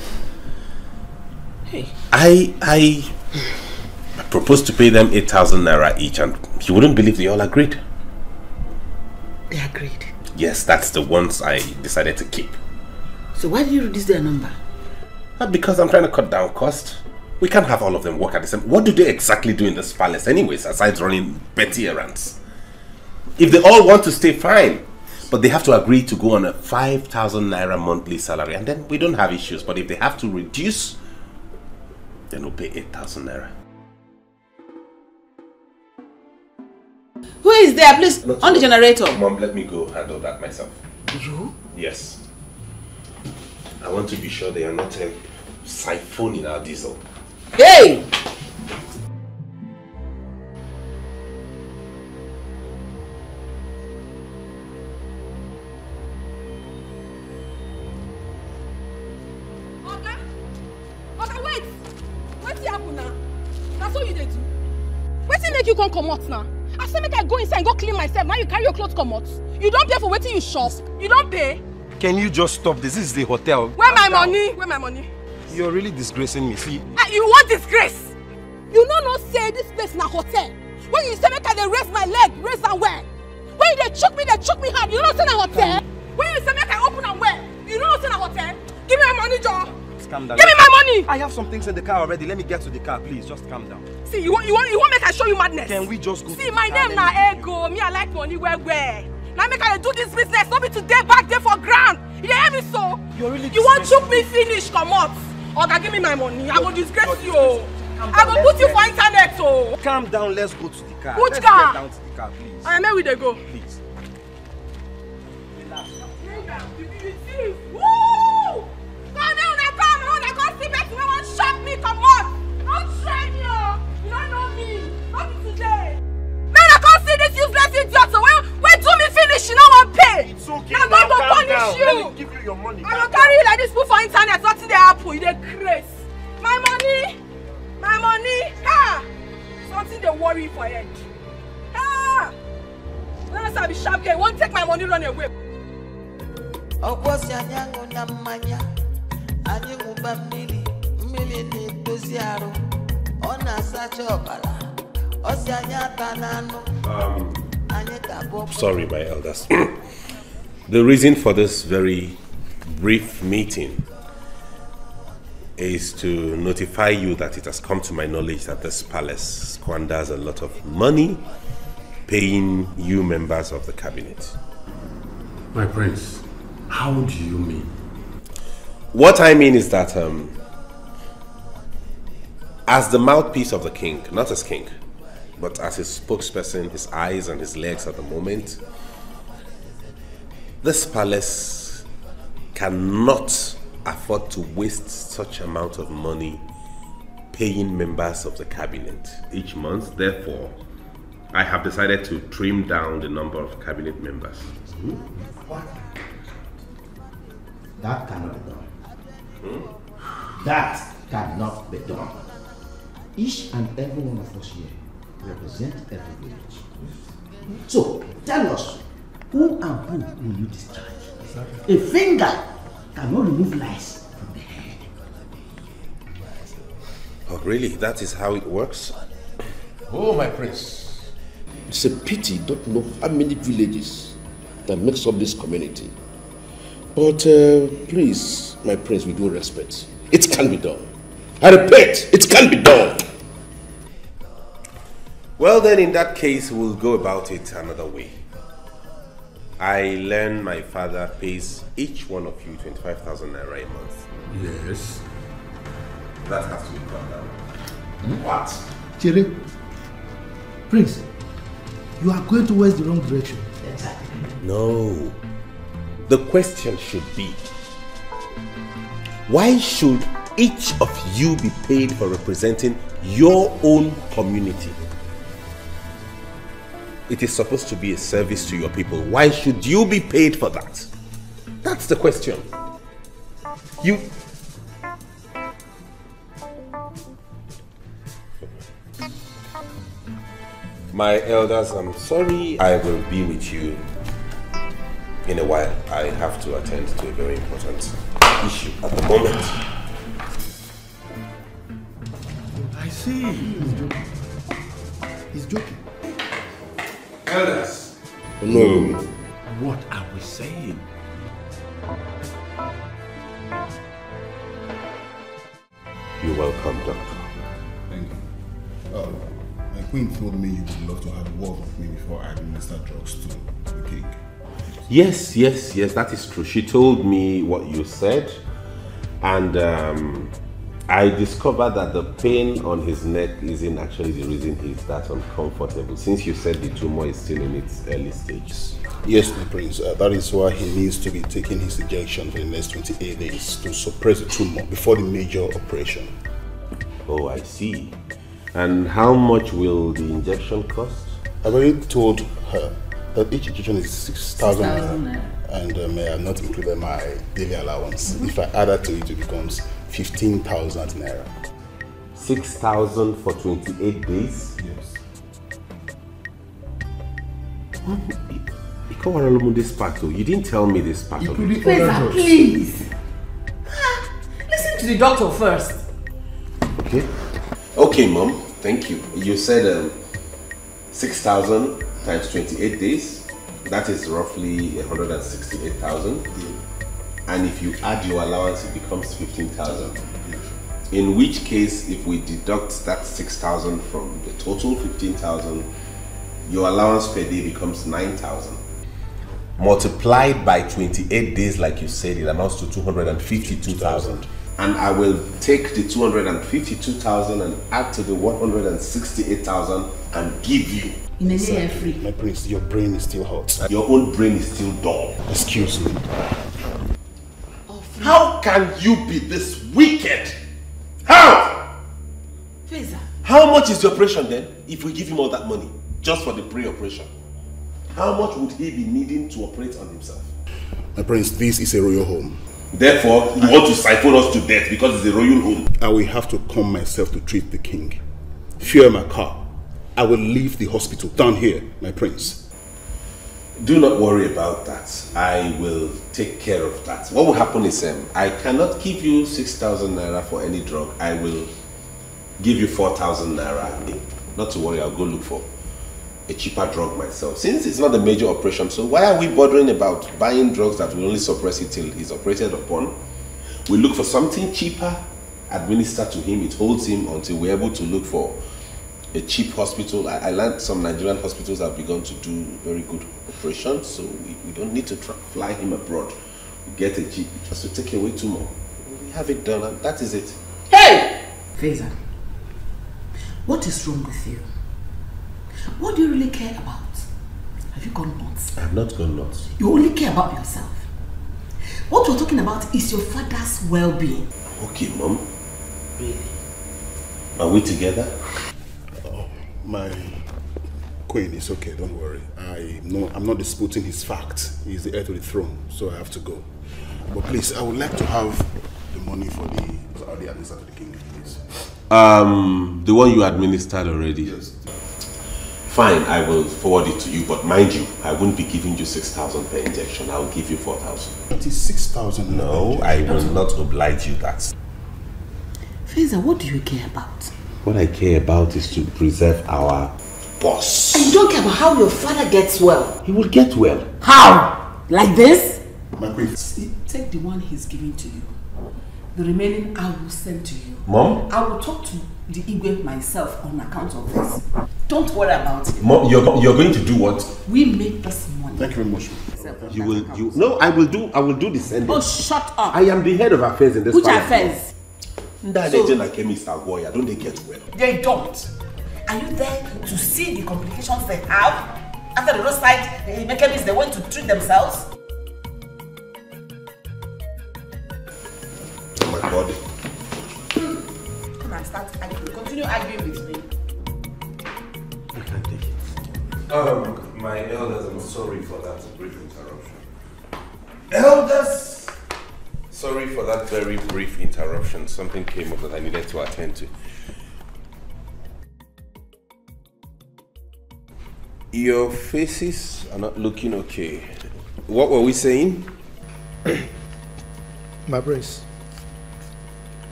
Hey. I proposed to pay them 8,000 naira each, and you wouldn't believe they all agreed. They agreed? Yes, that's the ones I decided to keep. So why did you reduce their number? Not because I'm trying to cut down cost. We can't have all of them work at the same. What do they exactly do in this palace anyways, aside running petty errands? If they all want to stay, fine. But they have to agree to go on a 5,000 naira monthly salary, and then we don't have issues. But if they have to reduce, then we'll pay 8,000 naira. Who is there? Please, on the generator. Mom, let me go handle that myself. You? Yes. I want to be sure they are not siphoning our diesel. Hey! Oga, wait! What's happen now? That's what you did do. Wetin make you come out now? I said make I go inside and go clean myself. Now you carry your clothes come out. You don't pay for wetin you shop. You don't pay. Can you just stop this? This is the hotel. Where my money? Where my money? You're really disgracing me. See? You want disgrace? You know say this place na hotel. When you say make I dey raise my leg, raise am well. When they choke me hard. You know say na hotel. When you say make I open am well, you know say na hotel. Give me my money, Joe. Calm down. Give me my money. I have some things in the car already. Let me get to the car, please. Just calm down. See, you want make I show you madness? Can we just go? See, my name na Ego. Me, I like money where. Now make I do this business. Not be today back there for grand. You hear me so? You're really. You want choke me finish? Come on. Oga, give me my money. I will disgrace you. I will put you for internet. So. Calm down. Let's go to the car. Which let's car? Get down to the car, please. I am where they go. Please. Relax. Woo! Shut me, come on! Don't try me, you don't know me. Not me today. Man, I can't see this useless idiot. So when do me finish, you know what pay. It's okay. I'm going to punish you. Let me give you your money. I will carry you like this. Put for internet. Nothing they happen. You dey craze. My money. My money. Ha! Something they worry for head. Ha! When I be sharp guy, won't take my money run away. Sorry, my elders. The reason for this very brief meeting is to notify you that it has come to my knowledge that this palace squanders a lot of money paying you members of the cabinet. My prince, how do you mean? What I mean is that as the mouthpiece of the king, not as king, but as his spokesperson, his eyes and his legs at the moment, this palace cannot afford to waste such amount of money paying members of the cabinet each month. Therefore, I have decided to trim down the number of cabinet members. What? That cannot be done. That cannot be done. Each and every one of us here represent every village. So, tell us, who and who will you discharge? A finger cannot remove lice from the head. Oh, really? That is how it works? Oh, my prince. It's a pity you don't know how many villages that makes up this community. But please, my prince, with due respect, it can be done. I repeat, it can be done. Well then, in that case, we'll go about it another way. I learn my father pays each one of you 25,000 naira a month. Yes. That has to be cut down. What? Chere, Prince, you are going towards the wrong direction. Exactly. No. The question should be, why should each of you be paid for representing your own community? It is supposed to be a service to your people. Why should you be paid for that? That's the question. You... My elders, I'm sorry. I will be with you in a while. I have to attend to a very important issue at the moment. I see. He's joking. Elders. No. What are we saying? You're welcome, Doctor. Thank you. My queen told me you would love to have a word with me before I administer drugs to the king. Yes, that is true. She told me what you said, and I discovered that the pain on his neck isn't actually the reason he's that uncomfortable, since you said the tumor is still in its early stages. Yes, my prince. That is why he needs to be taking his injection for the next 28 days to suppress the tumor before the major operation. Oh, I see. And how much will the injection cost? I've already told her that each injection is 6,000 naira, and I have not included my daily allowance. If I add that to it, it becomes 15,000 naira. 6,000 for 28 days? Yes. This part, you didn't tell me this part of it. Please! Listen to the doctor first. Okay, Mom. Thank you. You said 6,000 times 28 days. That is roughly 168,000. And if you add your allowance, it becomes 15,000. In which case, if we deduct that 6,000 from the total 15,000, your allowance per day becomes 9,000. Multiplied by 28 days, like you said, it amounts to 252,000. And I will take the 252,000 and add to the 168,000 and give you. In a day free. My prince, your brain is still hot. Your own brain is still dull. Excuse me. How can you be this wicked? How? Feza. How much is the operation then, if we give him all that money, just for the pre-operation? How much would he be needing to operate on himself? My prince, this is a royal home. Therefore, you want to siphon us to death because it's a royal home. I will have to come myself to treat the king. Fear my car. I will leave the hospital down here, my prince. Do not worry about that. I will take care of that. What will happen is, I cannot give you 6,000 naira for any drug. I will give you 4,000 naira. Not to worry, I'll go look for a cheaper drug myself. Since it's not a major operation, so why are we bothering about buying drugs that will only suppress it till he's operated upon? We look for something cheaper, administer to him, it holds him until we're able to look for a cheap hospital. I learned some Nigerian hospitals have begun to do very good operations, so we don't need to fly him abroad. We get a cheap, just to take away tumor. We have it done, and that is it. Hey! Feza, what is wrong with you? What do you really care about? Have you gone nuts? I have not gone nuts. You only care about yourself. What we're talking about is your father's well-being. Okay, Mom. Really? Are we together? My Queen, it's okay, don't worry. I'm not disputing his fact. He's the heir to the throne, so I have to go. But please, I would like to have the money for the administer to the king, please. The one you administered already? Yes. Fine, I will forward it to you, but mind you, I won't be giving you 6,000 per injection. I'll give you 4,000. It is 6,000. No, I will not oblige you that. Feza, what do you care about? What I care about is to preserve our boss. And you don't care about how your father gets well? He will get well. How? Like this? My queen. See, take the one he's giving to you. The remaining I will send to you. Mom? I will talk to the Igwe myself on account of this. Don't worry about it. Mom, you're going to do what? We make this money. Thank you very much. No, I will do the sending. Oh, shut up. I am the head of affairs in this Which palace. affairs? Don't they get well? They don't. Are you there to see the complications they have? After the roadside chemists, they want to treat themselves? Oh my God. Come and start arguing. Continue arguing with me. I can't take it. My elders, I'm sorry for that brief interruption. Elders! Sorry for that very brief interruption. Something came up that I needed to attend to. Your faces are not looking okay. What were we saying? My prince,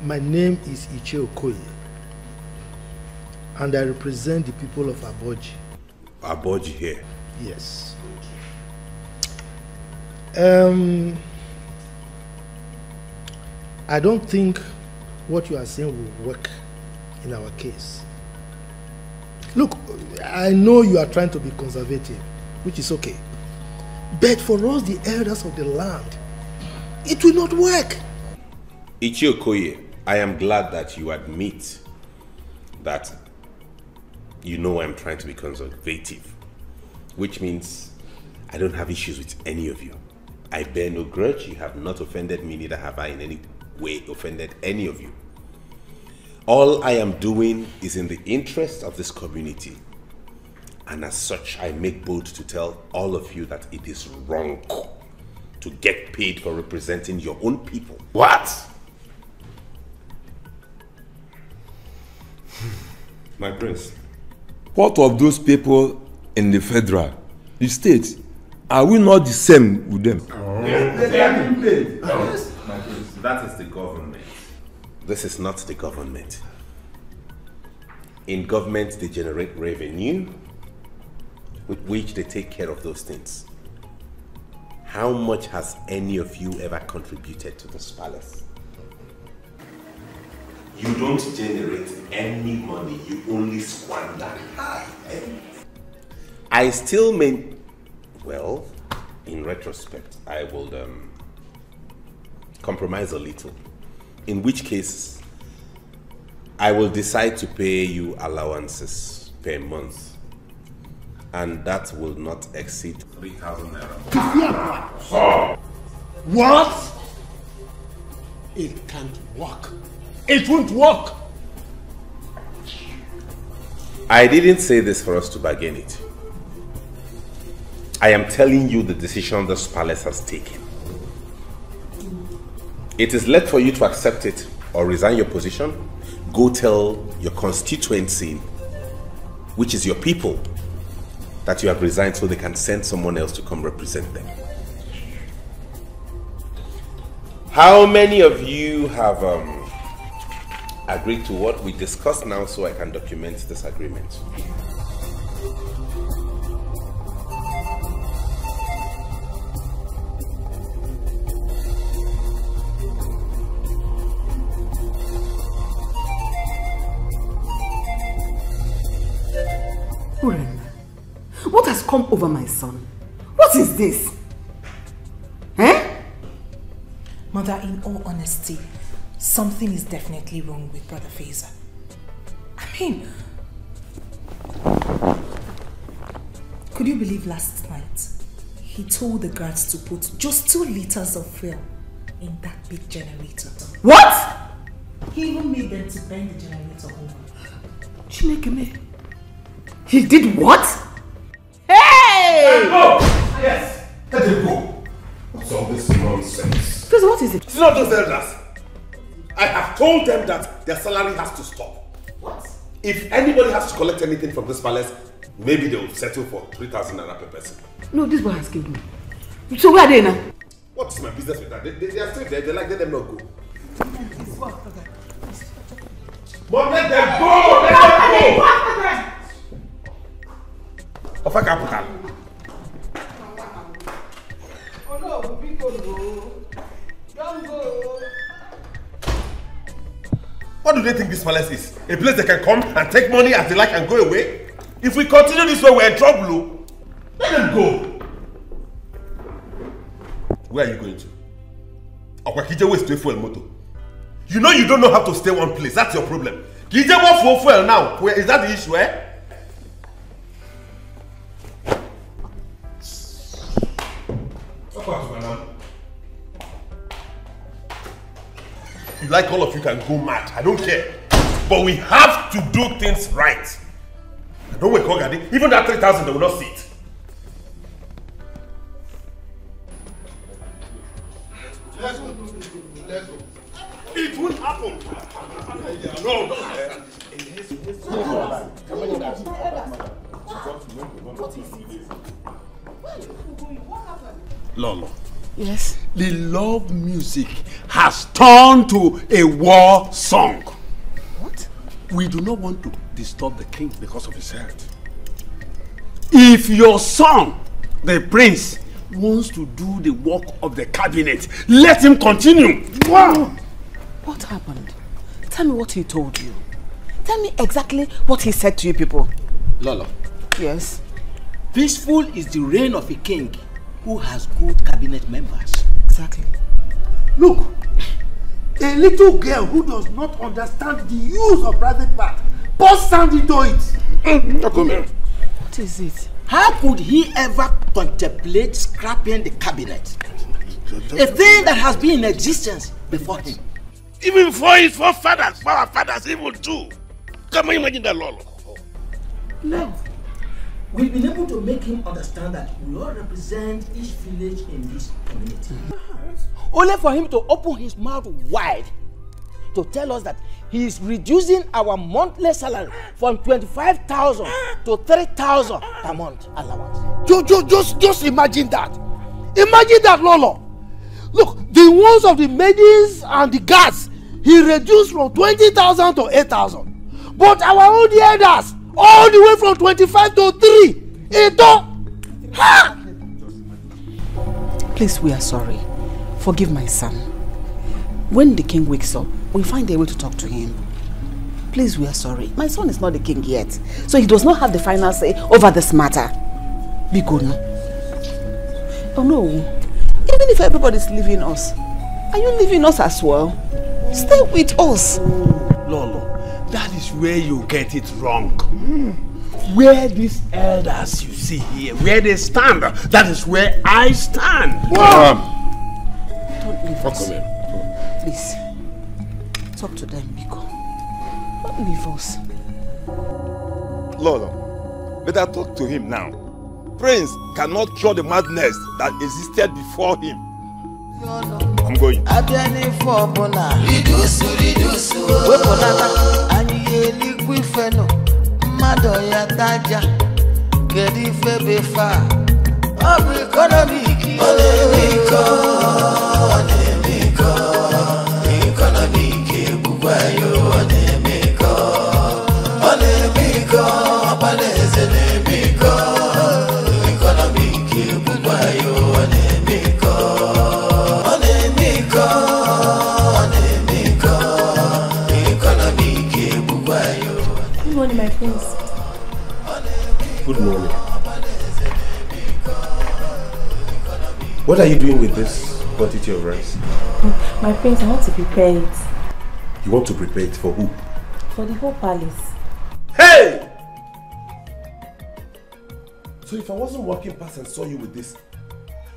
my name is Etiko, and I represent the people of Aboji. Aboji here? Yes. I don't think what you are saying will work in our case. Look, I know you are trying to be conservative, which is okay. But for us, the elders of the land, it will not work. Ichiokoye, I am glad that you admit that you know I'm trying to be conservative, which means I don't have issues with any of you. I bear no grudge. You have not offended me, neither have I in any way offended any of you. All I am doing is in the interest of this community. And as such, I make bold to tell all of you that it is wrong to get paid for representing your own people. What? My prince, what of those people in the federal, the state? Are we not the same with them? They are being paid. Yes. My prince, that is the government. This is not the government. In government, they generate revenue with which they take care of those things. How much has any of you ever contributed to this palace? You don't generate any money, you only squander. I still well, in retrospect, I will compromise a little. In which case, I will decide to pay you allowances per month. And that will not exceed 3,000 naira. Oh. What? It can't work. It won't work. I didn't say this for us to bargain it. I am telling you the decision this palace has taken. It is left for you to accept it or resign your position. Go tell your constituency, which is your people, that you have resigned so they can send someone else to come represent them. How many of you have agreed to what we discussed now so I can document this agreement? What has come over my son? What is this? Eh? Mother, in all honesty, something is definitely wrong with Brother Feza. I mean, could you believe last night he told the guards to put just 2 liters of fuel in that big generator? What? He even made them to bend the generator over. Chinenye, he did what? Hey! Go! Yes! Let them go! What's all this nonsense? Please, what is it? It's not those elders. I have told them that their salary has to stop. What? If anybody has to collect anything from this palace, maybe they will settle for 3,000 naira per person. No, this boy has killed me. So where are they now? What's my business with that? They are still there. They like let them not go. But let them go! Let them go! Of a capital. Oh no, people go. Don't go. What do they think this palace is? A place they can come and take money as they like and go away? If we continue this way, we're in trouble. Let them go. Where are you going to? Okwakije waste to fuel motor. You know you don't know how to stay one place. That's your problem. Kije want fuel now. Where is that the issue, eh? You like all of you can go mad. I don't care. But we have to do things right. I don't wait, Kogadi. Even that 3,000, they will not see it. Let's go. Let's go. It won't happen. No, no. Lolo. Yes? The love music has turned to a war song. What? We do not want to disturb the king because of his health. If your son, the prince, wants to do the work of the cabinet, let him continue. Wow! What happened? Tell me what he told you. Tell me exactly what he said to you people. Lolo. Yes? Peaceful is the reign of a king who has good cabinet members. Exactly. Look, a little girl who does not understand the use of private part burst sand into it. What is it? How could he ever contemplate scrapping the cabinet? A thing that has been in existence before him. Even before his forefathers, for our fathers, even too. Can you imagine that, Lolo? No. We've been able to make him understand that we all represent each village in this community. Only for him to open his mouth wide to tell us that he is reducing our monthly salary from 25,000 to 3,000 per month allowance. Just imagine that. Imagine that, Lolo. Look, the ones of the maidens and the guards, he reduced from 20,000 to 8,000. But our own elders, all the way from 25 to 3. Ha! Please, we are sorry. Forgive my son. When the king wakes up, we'll find a way to talk to him. Please, we are sorry. My son is not the king yet, so he does not have the final say over this matter. Be good now. Oh no. Even if everybody's leaving us, are you leaving us as well? Stay with us. Lolo, that is where you get it wrong. Where these elders you see here, where they stand, that is where I stand. Don't leave us. Please. Talk to them, Biko. Don't leave us. Lolo, better talk to him now. Prince cannot cure the madness that existed before him. I'm going. Good morning, my prince. Good morning. What are you doing with this quantity of rice? My prince, I want to prepare it. You want to prepare it for who? For the whole palace. Hey! So if I wasn't walking past and saw you with this,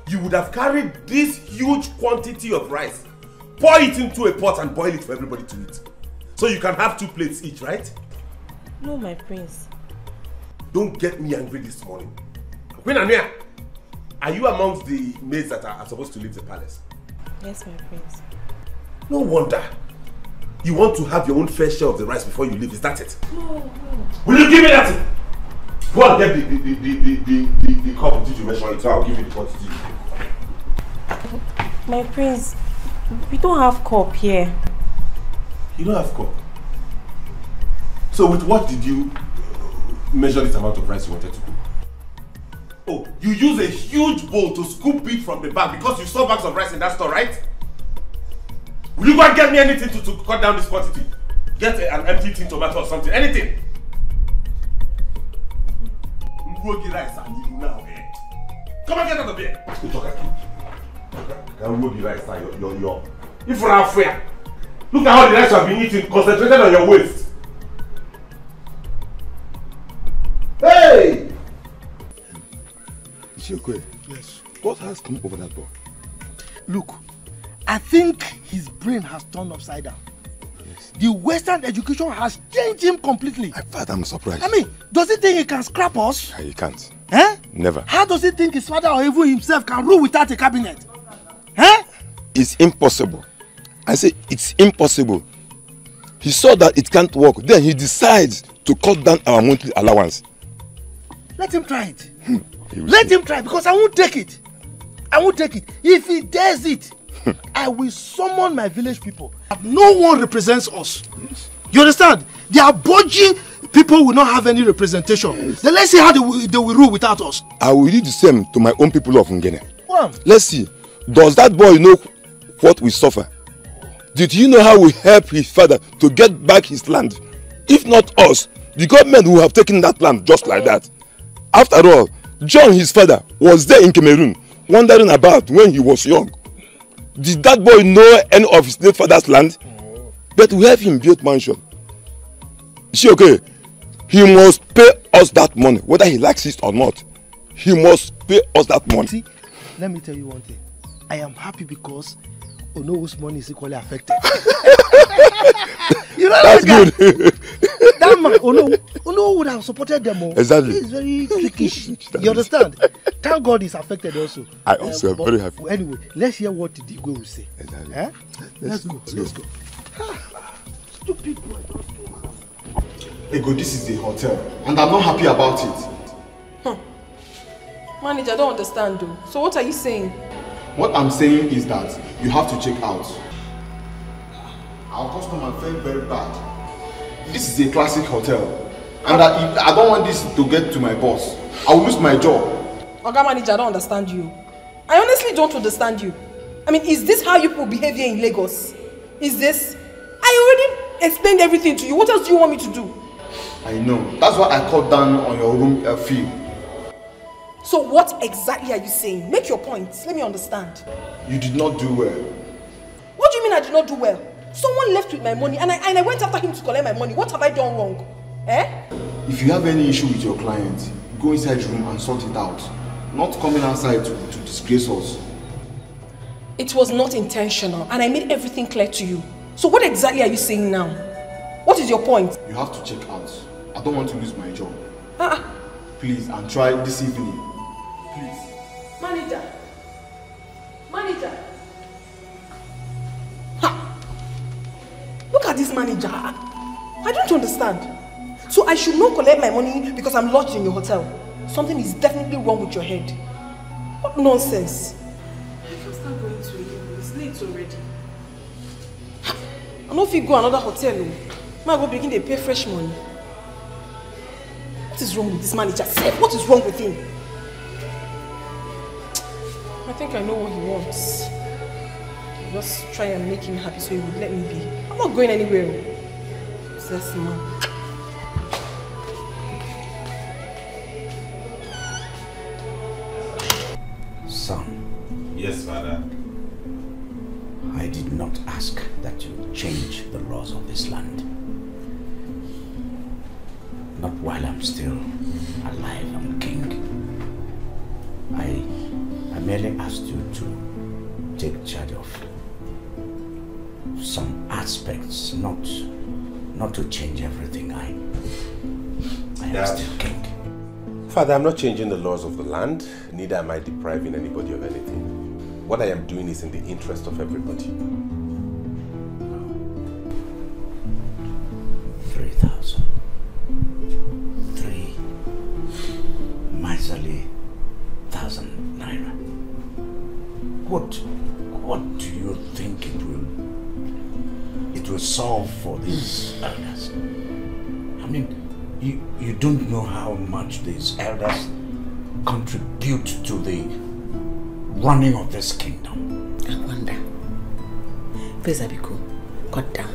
you would have carried this huge quantity of rice, pour it into a pot and boil it for everybody to eat. So you can have 2 plates each, right? No, my prince. Don't get me angry this morning. Queen Anya, are you amongst the maids that are supposed to leave the palace? Yes, my prince. No wonder. You want to have your own fair share of the rice before you leave, is that it? No. Will you give me that? Go and get the cup did you measure it, so I'll give you the quantity. My prince, we don't have cup here. You don't have cup? So with what did you measure this amount of rice you wanted to cook? Oh, you use a huge bowl to scoop it from the bag because you saw bags of rice in that store, right? Will you go and get me anything to cut down this quantity? Get an empty tin tomato or something, anything. Rice and you now, eh? Come and get out of here. Can we rice now? If we're unfair, look at how the rice you have been eating, concentrated on your waist. Hey! Ishokwe. Yes. What has come over that boy? Look, I think his brain has turned upside down. Yes. The Western education has changed him completely. I'm surprised. I mean, does he think he can scrap us? He can't. Eh? Never. How does he think his father or even himself can rule without a cabinet? Eh? It's impossible. I say it's impossible. He saw that it can't work. Then he decides to cut down our monthly allowance. Let him try it. Let him try, because I won't take it. I won't take it. If he dares it, I will summon my village people. No one represents us. You understand? They are budging people will not have any representation. Then let's see how they will rule without us. I will do the same to my own people of Ngene. Wow. Let's see. Does that boy know what we suffer? Did he know how we help his father to get back his land? If not us, the government will have taken that land just like that. After all, John, his father, was there in Cameroon, wandering about when he was young. Did that boy know any of his late father's land? But we have him build mansion. Is she okay? He must pay us that money, whether he likes it or not. He must pay us that money. See, let me tell you one thing. I am happy because Onowo's money is equally affected. You know that's good. That man, Ono would have supported them all. Exactly. He's very trickish. You understand? Thank God he's affected also. I also am very happy. Anyway, let's hear what the Igwe will say. Exactly. Eh? Let's go. Stupid boy. Ego, this is a hotel, and I'm not happy about it. Manager, I don't understand though. So what are you saying? What I'm saying is that you have to check out. Our customer felt very bad. This is a classic hotel, and I don't want this to get to my boss. I will lose my job. Oga Manager, I don't understand you. I honestly don't understand you. I mean, is this how you people behave here in Lagos? Is this? I already explained everything to you. What else do you want me to do? I know. That's why I cut down on your room fee. So what exactly are you saying? Make your point. Let me understand. You did not do well. What do you mean I did not do well? Someone left with my money and I went after him to collect my money. What have I done wrong? Eh? If you have any issue with your client, go inside the room and sort it out. Not coming outside to disgrace us. It was not intentional and I made everything clear to you. So what exactly are you saying now? What is your point? You have to check out. I don't want to lose my job. Please, and try this evening. Please. Manager. Look at this manager. I don't understand. So I should not collect my money because I'm lodged in your hotel. Something is definitely wrong with your head. What nonsense. I can't start going to it. It's late already. I know if you go another hotel, I go begin to pay fresh money. What is wrong with this manager? What is wrong with him? I think I know what he wants. I'll just try and make him happy so he would let me be. I'm not going anywhere. Possessed man. Son. Yes, Father. I did not ask that you change the laws of this land. Not while I'm still alive and king. I merely asked you to take charge of some aspects, not to change everything. I am still king. Father, I'm not changing the laws of the land, neither am I depriving anybody of anything. What I am doing is in the interest of everybody. 3,000. 3 miserly 1,000 naira. What do you think it will solve for these elders? I mean, you don't know how much these elders contribute to the running of this kingdom. I wonder. Please, Biko, cut down.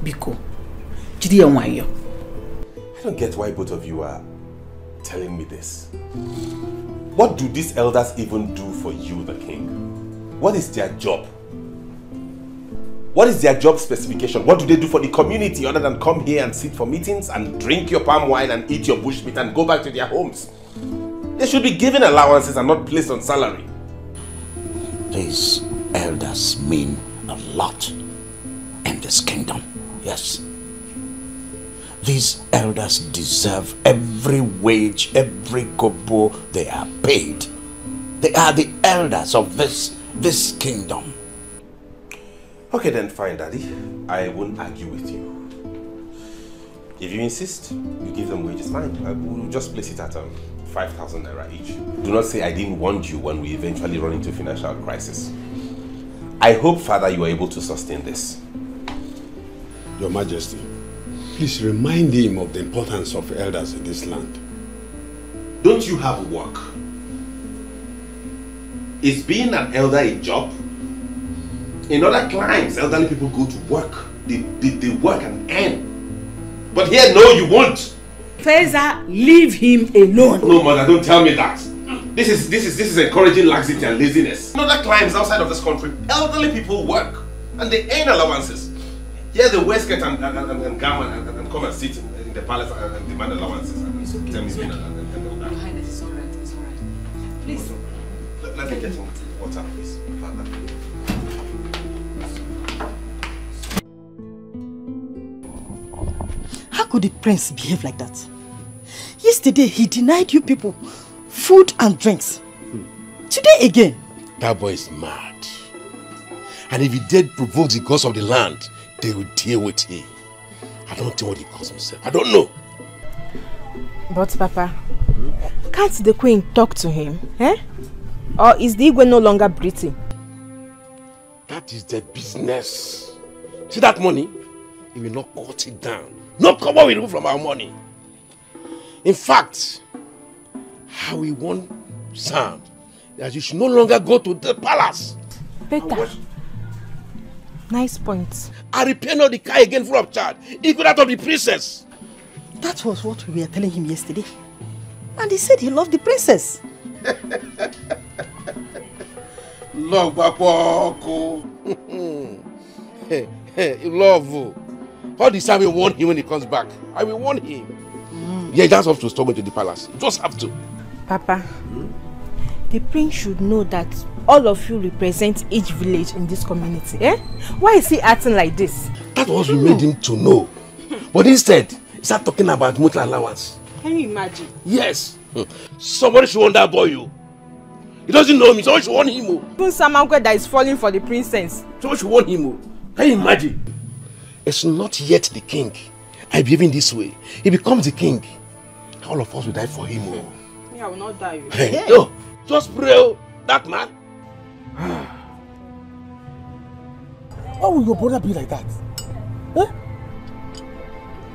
Biko, I don't get why both of you are telling me this. What do these elders even do for you, the king? What is their job? What is their job specification? What do they do for the community other than come here and sit for meetings and drink your palm wine and eat your bushmeat and go back to their homes? They should be given allowances and not placed on salary. These elders mean a lot in this kingdom, yes. These elders deserve every wage, every kobo they are paid. They are the elders of this kingdom. Okay then, fine, Daddy. I won't argue with you. If you insist, you give them wages, fine. I will just place it at 5,000 naira each. Do not say I didn't warn you when we eventually run into financial crisis. I hope, Father, you are able to sustain this. Your Majesty, please remind him of the importance of elders in this land. Don't you have work? Is being an elder a job? In other climes, elderly people go to work. They work and earn. But here, no, you won't. Feza, leave him alone. No, mother, don't tell me that. This is encouraging laxity and laziness. In other climes outside of this country, elderly people work and they earn allowances. Here they wear skirt and gown and come and sit in the palace and demand allowances. Tell me, Your Highness, it's alright, it's alright. Please. Let me get some water, please. Father. How could the prince behave like that? Yesterday he denied you people food and drinks. Today again. That boy is mad. And if he did provoke the gods of the land, they will deal with him. I don't know what he calls himself. I don't know. But Papa, can't the queen talk to him? Eh? Or is the Igwe no longer breathing? That is their business. See that money? He will not cut it down. No cover will remove from our money. In fact, how we want Sam that you should no longer go to the palace. Better. Nice point. I repair not the car again full of charge, even that of the princess. That was what we were telling him yesterday. And he said he loved the princess. Love, Bapoko. Love. All this time we warn him when he comes back. I will warn him. Yeah, that's have to stop going to the palace. You just have to. Papa, the prince should know that all of you represent each village in this community. Eh? Why is he acting like this? That was what we made him to know. But instead, he started talking about motor allowance. Can you imagine? Yes. Somebody should warn that boy, you. He doesn't know me. Somebody should warn him. Even Samangwe that is falling for the princess. Somebody should warn him. Can you imagine? It's not yet the king. I behave in this way. He becomes the king. All of us will die for him. Me, I will not die. Hey, yo, just pray, that man. Why will your brother be like that? Eh?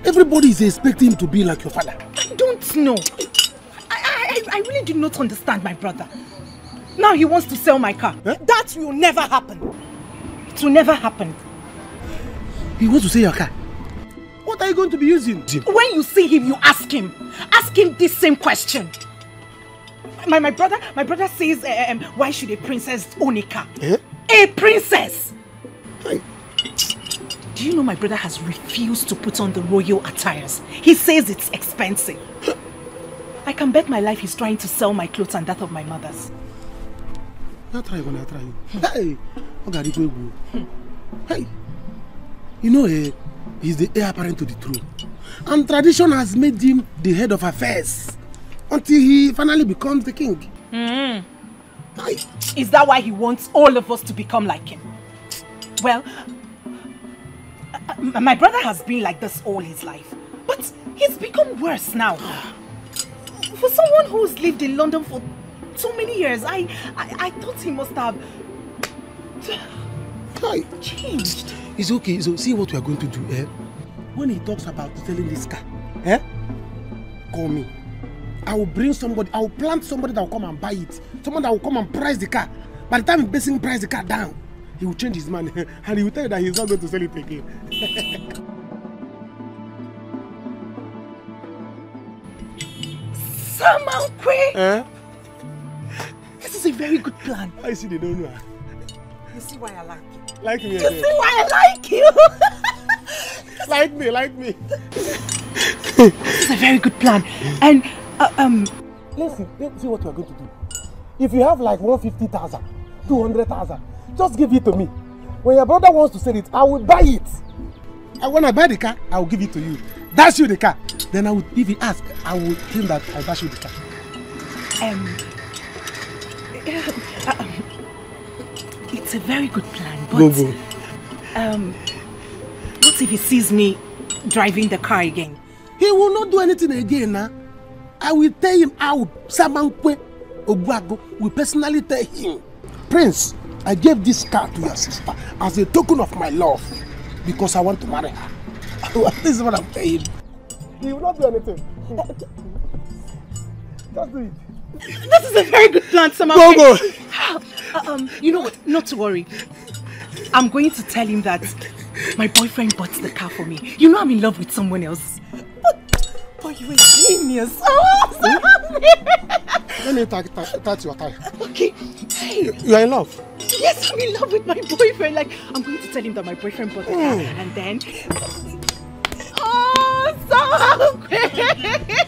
Everybody is expecting him to be like your father. I don't know. I really do not understand my brother. Now he wants to sell my car. Eh? That will never happen. It will never happen. He wants to sell your car? What are you going to be using? When you see him, you ask him. Ask him this same question. My brother says, why should a princess own a car? Eh? A princess! Do you know my brother has refused to put on the royal attires? He says it's expensive. I can bet my life he's trying to sell my clothes and that of my mother's. I'll try you. Hey! Hey! You know, he's the heir apparent to the throne. And tradition has made him the head of affairs. until he finally becomes the king. Is that why he wants all of us to become like him? Well, my brother has been like this all his life, but he's become worse now. For someone who's lived in London for so many years, I thought he must have changed. It's okay. So see what we are going to do. When he talks about selling this car, call me. I will bring somebody. I will plant somebody that will come and buy it. Someone that will come and price the car. By the time he basically price the car down, he will change his mind and he will tell you that he's not going to sell it again. Samankwe! This is a very good plan. I see they don't know. You see why I like you? Like me You again. see why I like you? Like me. This is a very good plan. And, Listen, see what we are going to do. If you have like 150,000, 200,000, just give it to me. When your brother wants to sell it, I will buy it. And when I buy the car, I will give it to you. Dash you the car. Then I will, if he asks, I will tell him that I dash you the car. It's a very good plan, but Go. what if he sees me driving the car again? He will not do anything again now. I will tell him out. Samankwe Obuago will personally tell him, Prince, I gave this car to your sister as a token of my love because I want to marry her. This is what I'm telling him. He will not do anything. Just do it. This is a very good plan, Samankwe. Go. You know what? Not to worry. I'm going to tell him that my boyfriend bought the car for me. You know I'm in love with someone else. But you're a genius. Let me touch your tie. Okay. Hey. You are in love? Yes, I'm in love with my boyfriend. Like, I'm going to tell him that my boyfriend bought the car. And then... Oh, Samankwe!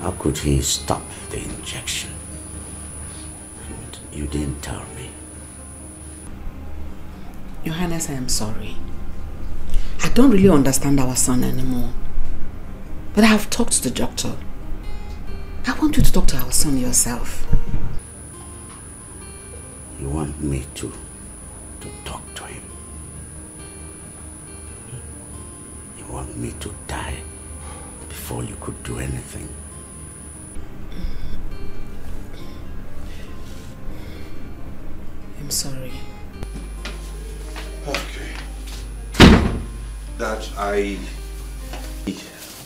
How could he stop the injection? And you didn't tell me. Your Highness, I am sorry. I don't really understand our son anymore. But I have talked to the doctor. I want you to talk to our son yourself. You want me to talk to him? You want me to die before you could do anything? I'm sorry. Okay. Dad,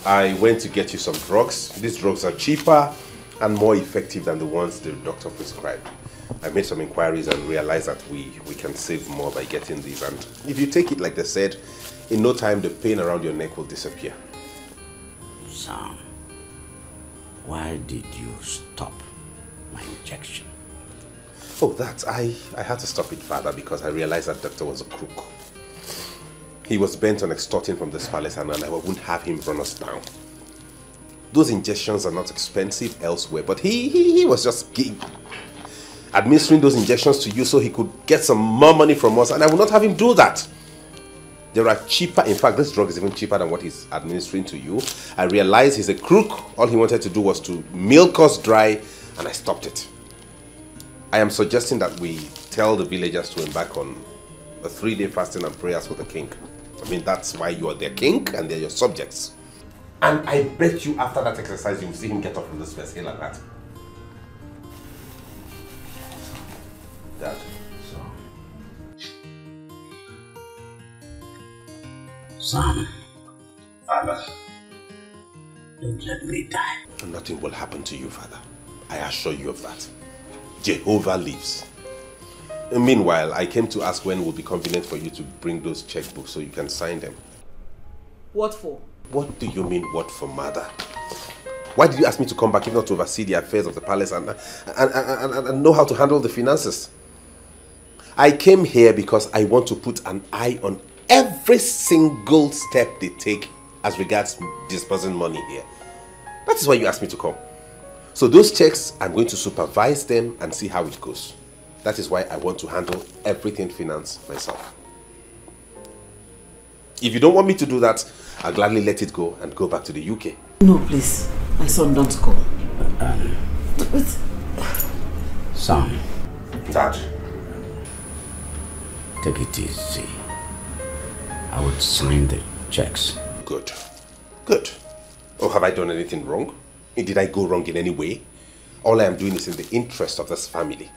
I went to get you some drugs. These drugs are cheaper and more effective than the ones the doctor prescribed. I made some inquiries and realized that we can save more by getting these. And if you take it like they said, in no time the pain around your neck will disappear. Sam, why did you stop my injection? Oh, that. I had to stop it, Father, because I realized that doctor was a crook. He was bent on extorting from this palace and I wouldn't have him run us down. Those injections are not expensive elsewhere, but he was just administering those injections to you so he could get some more money from us, and I would not have him do that. There are cheaper, in fact this drug is even cheaper than what he's administering to you. I realized he's a crook. All he wanted to do was to milk us dry, and I stopped it. I am suggesting that we tell the villagers to embark on a 3-day fasting and prayers for the king. I mean, that's why you are their king and they're your subjects. And I bet you after that exercise you will see him get up from this first hill like that. Dad. Son, Father, don't let me die. Nothing will happen to you, Father. I assure you of that. Jehovah lives. And meanwhile, I came to ask when it would be convenient for you to bring those checkbooks so you can sign them. What for? What do you mean, what for, Mother? Why did you ask me to come back if not to oversee the affairs of the palace and know how to handle the finances? I came here because I want to put an eye on every single step they take as regards disbursing money here. That is why you asked me to come. So those checks, I'm going to supervise them and see how it goes. That is why I want to handle everything finance myself. If you don't want me to do that, I'll gladly let it go and go back to the UK. No, please. My son, don't go. Son. Dad. Take it easy. I would sign the checks. Good. Good. Oh, have I done anything wrong? Did I go wrong in any way? All I am doing is in the interest of this family.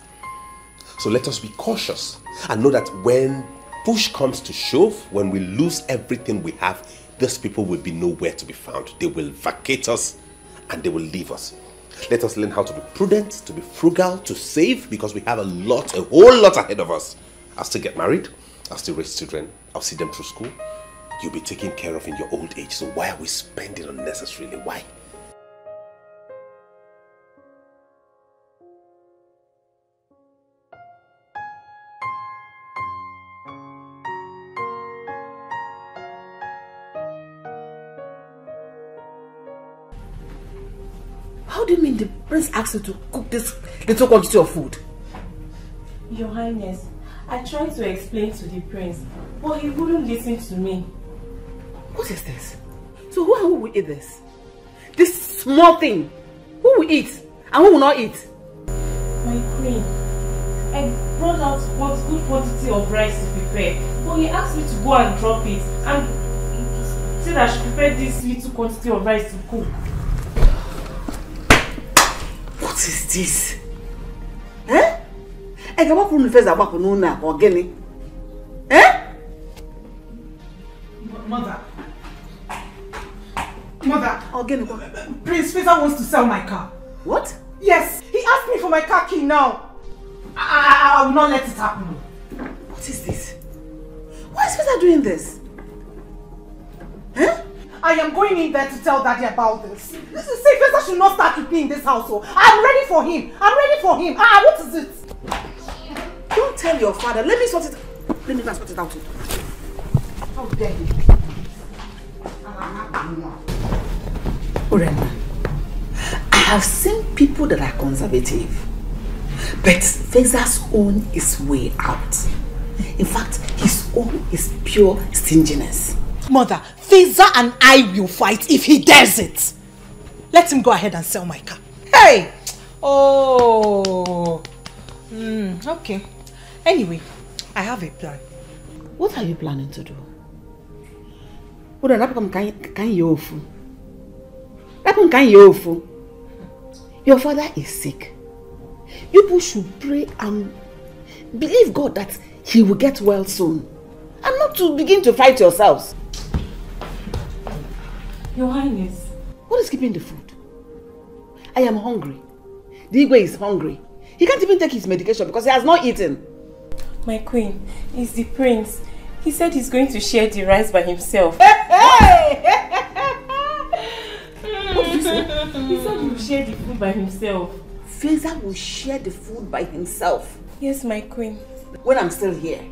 So let us be cautious and know that when push comes to shove, when we lose everything we have, these people will be nowhere to be found. They will vacate us and they will leave us. Let us learn how to be prudent, to be frugal, to save, because we have a whole lot ahead of us. I'll still get married. I'll still raise children. I'll see them through school. You'll be taken care of in your old age. So why are we spending unnecessarily? Why? How do you mean the prince asked you to cook this little quantity of food? Your Highness, I tried to explain to the prince, but he wouldn't listen to me. What is this? So who will eat this? This small thing. Who will eat and who will not eat? My queen, I brought out one good quantity of rice to prepare, but he asked me to go and drop it and said I should prepare this little quantity of rice to cook. What is this? Eh? I can't put the face about no or getting. Eh? Mother. Prince Faisal wants to sell my car. What? Yes, he asked me for my car key now. I will not let it happen. What is this? Why is Faisal doing this? Huh? I am going in there to tell Daddy about this. This is safe. Faisal should not start with me in this household. I'm ready for him. What is it? Don't tell your father. Let me sort it out. Let me sort it out. How dare you? Urema, I have seen people that are conservative, but Faisal's own is way out. In fact, his own is pure stinginess. Mother, Faisal and I will fight if he dares it. Let him go ahead and sell my car. Hey! Oh. Okay. Anyway, I have a plan. What are you planning to do? Your father is sick. You people should pray and believe God that he will get well soon. And not to begin to fight yourselves. Your Highness. What is keeping the food? I am hungry. The Igwe is hungry. He can't even take his medication because he has not eaten. My queen, it's the prince. He said he's going to share the rice by himself. Hey! What did you say? He said he will share the food by himself. Faisal will share the food by himself? Yes, my queen. When I'm still here.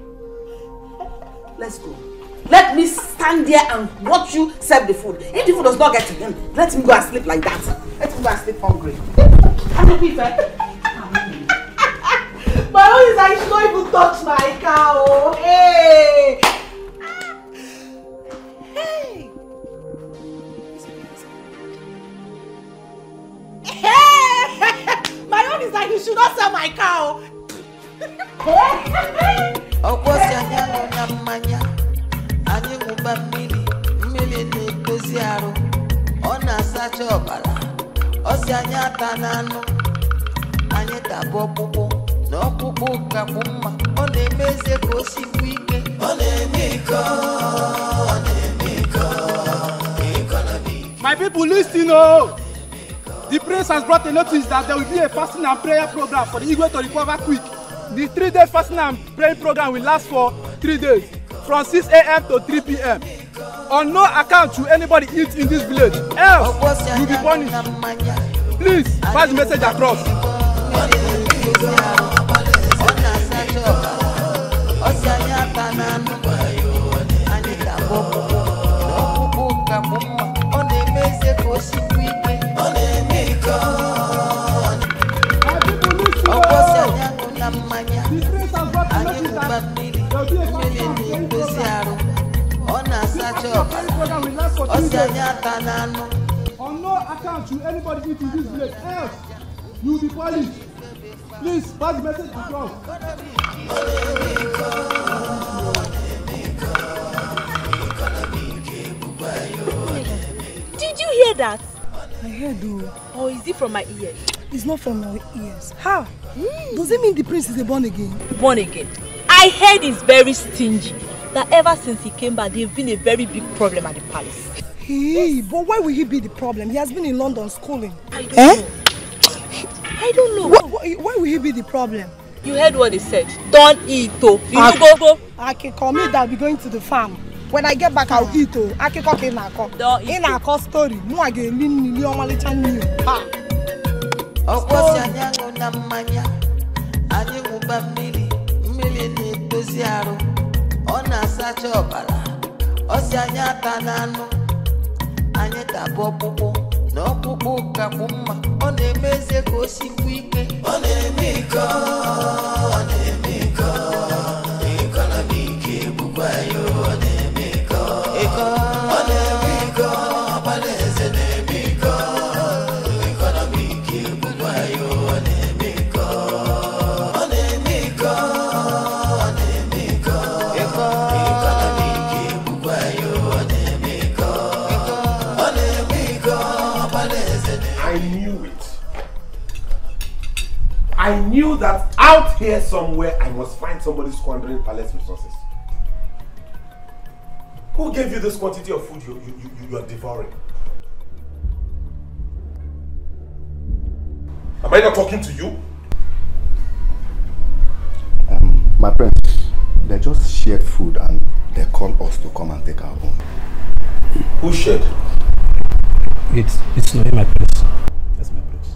Let's go. Let me stand there and watch you serve the food. If the food does not get to him, let him go and sleep like that. Let him go and sleep hungry. My own is I should not even touch my cow. Hey! Hey! Hey! My own is that you should not sell my cow. My people, listen, oh! The prince has brought a notice that there will be a fasting and prayer program for the Igwe to recover quick. The 3-day fasting and praying program will last for 3 days, from 6 a.m. to 3 p.m. On no account should anybody eat in this village, else you will be punished. Please pass the message across. Manya On no account should anybody eat in this village, else you will be punished. Please pass the message across. Did you hear that? I heard you. Or is it from my ears? It's not from my ears. How? Does it mean the prince is born again? Born again. I heard he's very stingy. That ever since he came back, they've been a very big problem at the palace. Hey, but why will he be the problem? He has been in London schooling. I don't know. I don't know. Why will he be the problem? You heard what they said. Don't eat, oh. You go. I can commit that I'll be going to the farm. When I get back, I'll eat, oh. I can cook in a cup. In a cup story. No, I get lean million new. Ona sacha ọbara osi anya ata n'anụ anyị tabụ ọkpụkpụ na ọkpụkpụ kakwu mma ọ na-eme eze ka o sikwu ike ọ na-eme iko iko na ike egbukwa ya ọ na-eme iko ọ na-eme iko ọbara eze na-eme iko iko na ike egbukwa ya ọ na-eme iko ọ na-eme iko I knew it. I knew that out here somewhere I must find somebody squandering palace resources. Who gave you this quantity of food you are devouring? Am I not talking to you? My friends, they just shared food and they called us to come and take our own. Who shared? It's not my place. That's my place.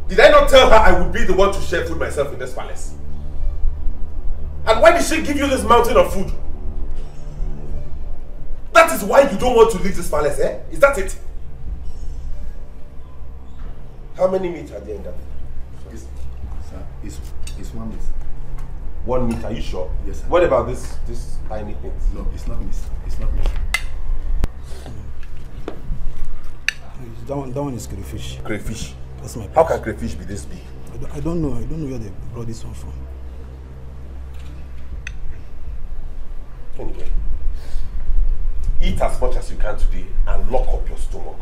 Did I not tell her I would be the one to share food myself in this palace? And why did she give you this mountain of food? That is why you don't want to leave this palace, eh? Is that it? How many meat are there in that? Sir, it's 1 meat. 1 meat, are you sure? Yes, sir. What about this tiny thing? No, it's not meat. It's not meat. That one is crayfish. Crayfish? That's my place. How can crayfish be this big? I don't know. I don't know where they brought this one from. Anyway, eat as much as you can today and lock up your stomach.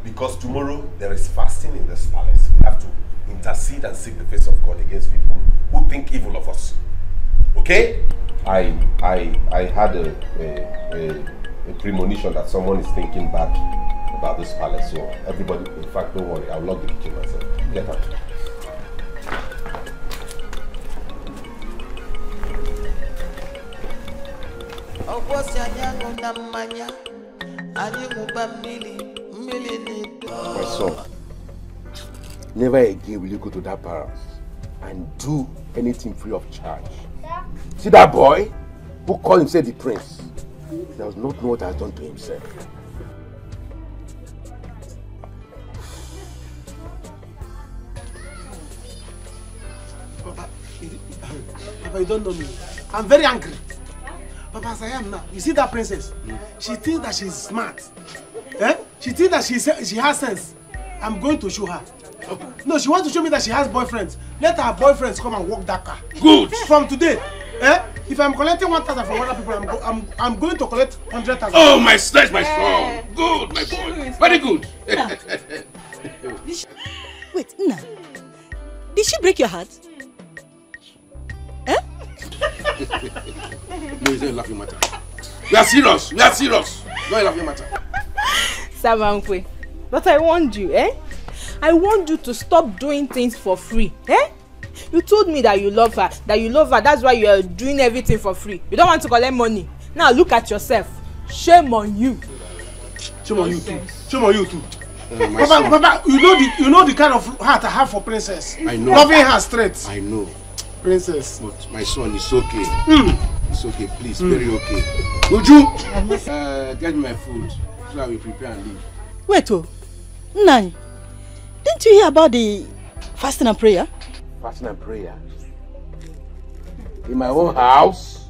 Because tomorrow there is fasting in this palace. We have to intercede and seek the face of God against people who think evil of us. Okay? I had a premonition that someone is thinking bad about this palace. So everybody, in fact, don't worry. I'll lock the kitchen myself. Get out. My son, never again will you go to that palace and do anything free of charge. See that boy who called himself the prince? He does not know what he has done to himself. Papa, you don't know me. I'm very angry. Papa, as I am now, you see that princess? She thinks that she's smart. Eh? She thinks that she has sense. I'm going to show her. No, she wants to show me that she has boyfriends. Let her boyfriends come and walk that car. Good. From today, if I'm collecting 1,000 from other people, I'm going to collect 100,000. Oh, my sledge, my son. Good, my boy. Very good. Wait, Nna. Did she break your heart? No, it's not a laughing matter. We are serious. We are serious. Not a laughing matter. Samankwe, but I warned you, I warned you to stop doing things for free, You told me that you love her, that's why you are doing everything for free. You don't want to collect money. Now look at yourself. Shame on you. Shame on you too. Shame on you too. Papa, you know the kind of heart I have for princess. I know. Loving her straight. I know. Princess. But my son, it's okay. It's okay, please. Very okay. Would you get me my food so I will prepare and leave? Wait, Nani, didn't you hear about the fasting and prayer? Fasting and prayer? In my own house?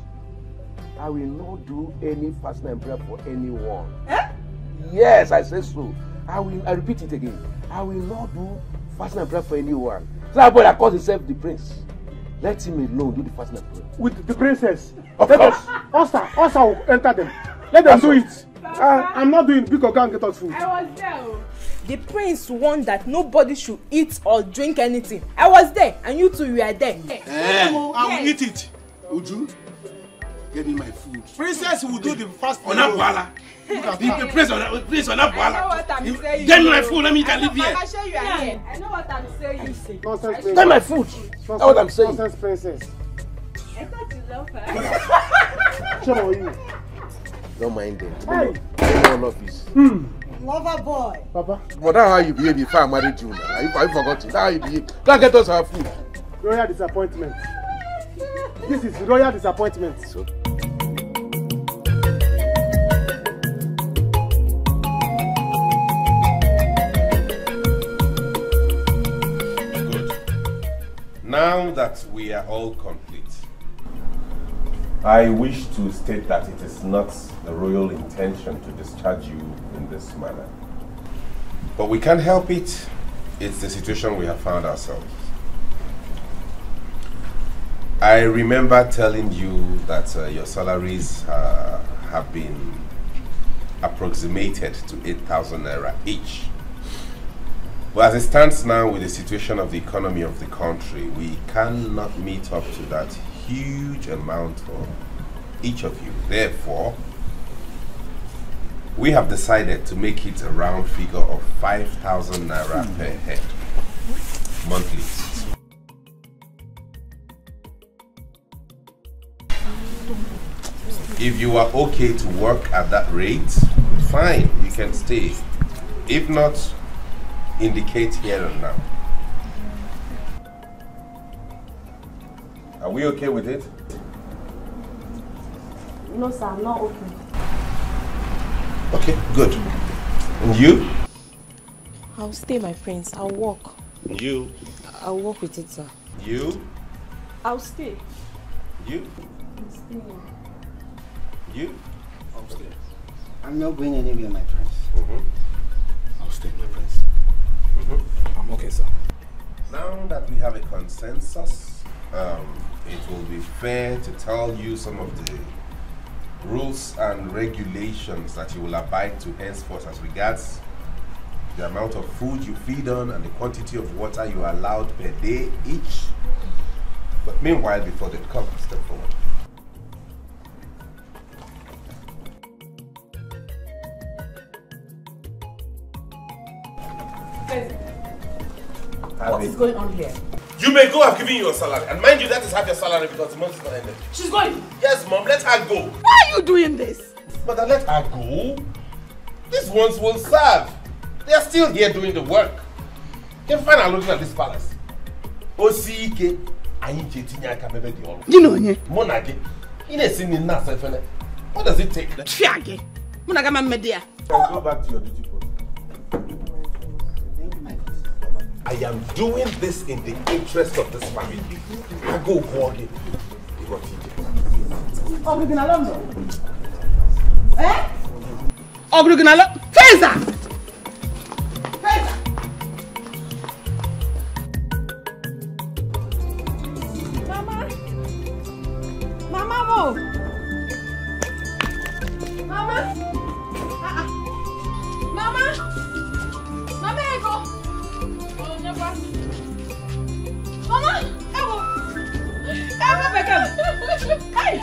I will not do any fasting and prayer for anyone. Eh? Yes, I say so. I repeat it again. I will not do fasting and prayer for anyone. So that boy that calls himself the prince, let him alone do the fasting and prayer. With the princess. Of course. Osa will enter them. Let them do it. I'm not doing it because I can't get us food. I was there. The prince warned that nobody should eat or drink anything. I was there, and you two were there. I will eat it. Uju, get me my food. Princess will do the fast. Onabwala. The prince on Onabwala. I know what I'm saying. Get me my food. Let me can live here. I'm sure you are here. I know what I'm saying. Nonsense Get my food. That's what I'm saying. Nonsense princess. I thought you love her. Shut up, you. Don't mind them. Hey. I don't love this. Lover boy. Papa. But that's how you behave before I married you now. Have you forgotten? That's how you behave. Can't get us our food. Royal disappointment. This is royal disappointment. So. Now that we are all complete, I wish to state that it is not the royal intention to discharge you in this manner. But we can't help it. It's the situation we have found ourselves. I remember telling you that your salaries have been approximated to 8,000 naira each. But as it stands now with the situation of the economy of the country, we cannot meet up to that huge amount for each of you. Therefore, we have decided to make it a round figure of 5,000 naira per head monthly. If you are okay to work at that rate, fine, you can stay. If not, indicate here and now. Are we okay with it? No, sir, I'm not okay. Okay, good. And you? I'll stay, my friends. I'll walk. You? I'll walk with it, sir. You? I'll stay. You? I'll stay. You? I'll stay. I'm not going anywhere, my friends. I'll stay, my friends. I'm okay, sir. Now that we have a consensus, it will be fair to tell you some of the rules and regulations that you will abide to henceforth as regards the amount of food you feed on and the quantity of water you are allowed per day each. But meanwhile, before they come, step forward. What is going on here? You may go, I've given you your salary. And mind you, that is half your salary because the month is not ended. She's going. Yes, Mom, let her go. Why are you doing this? But I let her go. These ones will serve. They are still here doing the work. Can find her looking at this palace. Osike, Chinenye. Monage. What does it take? Fiage. Monagama media. Go back to your duty post. I am doing this in the interest of this family. I go again. Obriginalombo. Eh? Obriginalombo. Feza! Feza! Mama! Mama mo! Mama! Mama! Mama ego! Mama! Ewo! Ewo Beckham! Hey!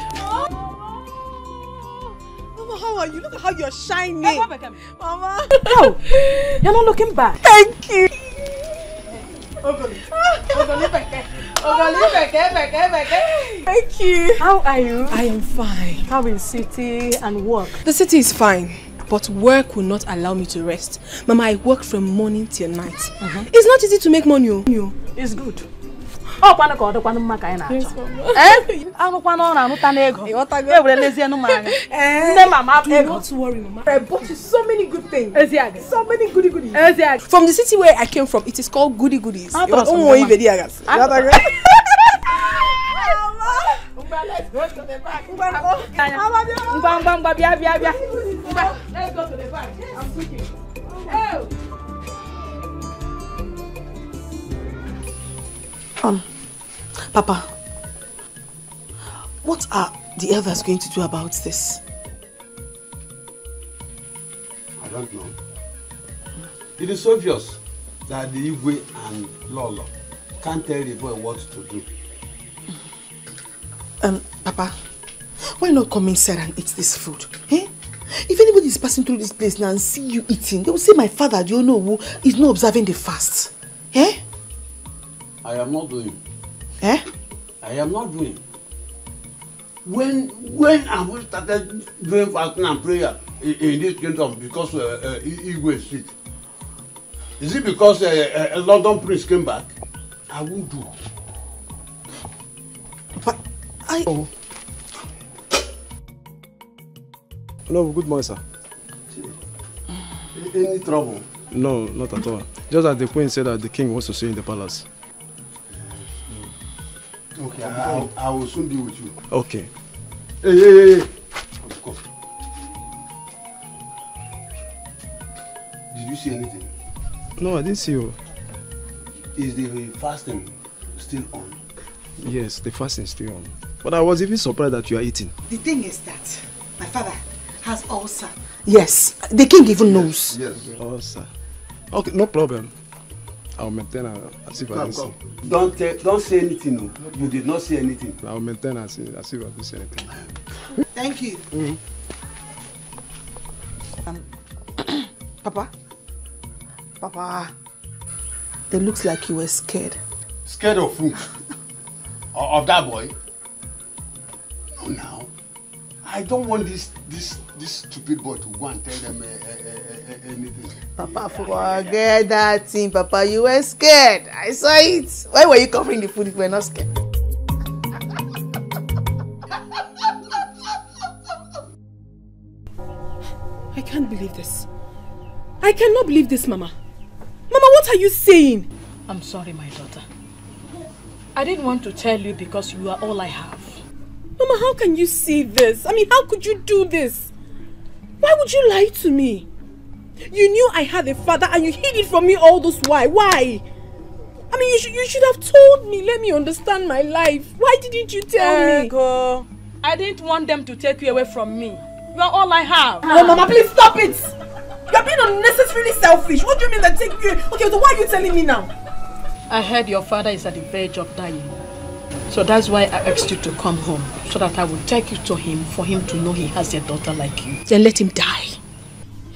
Mama, how are you? Look at how you're shining. Mama! No! You're not looking back. Thank you! Thank you! How are you? I am fine. How is city and work? The city is fine, but work will not allow me to rest. Mama, I work from morning till night. It's not easy to make money. It's good. Oh, kwano ko do kwano maka ina acho. Eh? Anu kwano na anuta na ego. E were lezi anu manga. Nne mama ego. Not to worry, Mama. I bought you so many good things. So many goody goodies. From the city where I came from, it is called Goody Goodies. Let's Go to the back. Let's go to the back. I'm cooking. Oh. Papa, what are the elders going to do about this? I don't know. It is obvious that the Igwe and Lolo can't tell the boy what to do. Papa, why not come inside and eat this food? Eh? If anybody is passing through this place now and see you eating, they will say my father, do you know who is not observing the fast? Eh? I am not doing. Eh? I am not doing. When have we started doing fasting and prayer in this kingdom because Igwe is sick? Is it because a London prince came back? I won't do. But Oh. No, good morning, sir. Any trouble? No, not at all. Just that the queen said that the king wants to see you in the palace. Okay, I will soon be with you. Okay. Hey. Come. Did you see anything? No, I didn't see you. Is the fasting still on? Yes, the fasting is still on. But I was even surprised that you are eating. The thing is that my father has ulcer. Yes, the king even knows. Yes. Ulcer. Okay, no problem. I'll maintain as if I didn't see. Don't say anything. No. You did not say anything. I'll maintain as if I didn't say anything. Thank you. Papa, it looks like you were scared. Scared of who? Of that boy? No, now. I don't want this stupid boy to go and tell them anything. Papa, forget that thing. Papa, you were scared. I saw it. Why were you covering the food if you were not scared? I can't believe this. I cannot believe this, Mama. Mama, what are you saying? I'm sorry, my daughter. I didn't want to tell you because you are all I have. Mama, how can you see this? I mean, how could you do this? Why would you lie to me? You knew I had a father and you hid it from me all this while. Why? I mean, you should have told me. Let me understand my life. Why didn't you tell me? Etiko, I didn't want them to take you away from me. You are all I have. Oh, Mama, please stop it. You're being unnecessarily selfish. What do you mean that take you? Okay, so why are you telling me now? I heard your father is at the verge of dying. So that's why I asked you to come home, so that I will take you to him for him to know he has a daughter like you. Then let him die.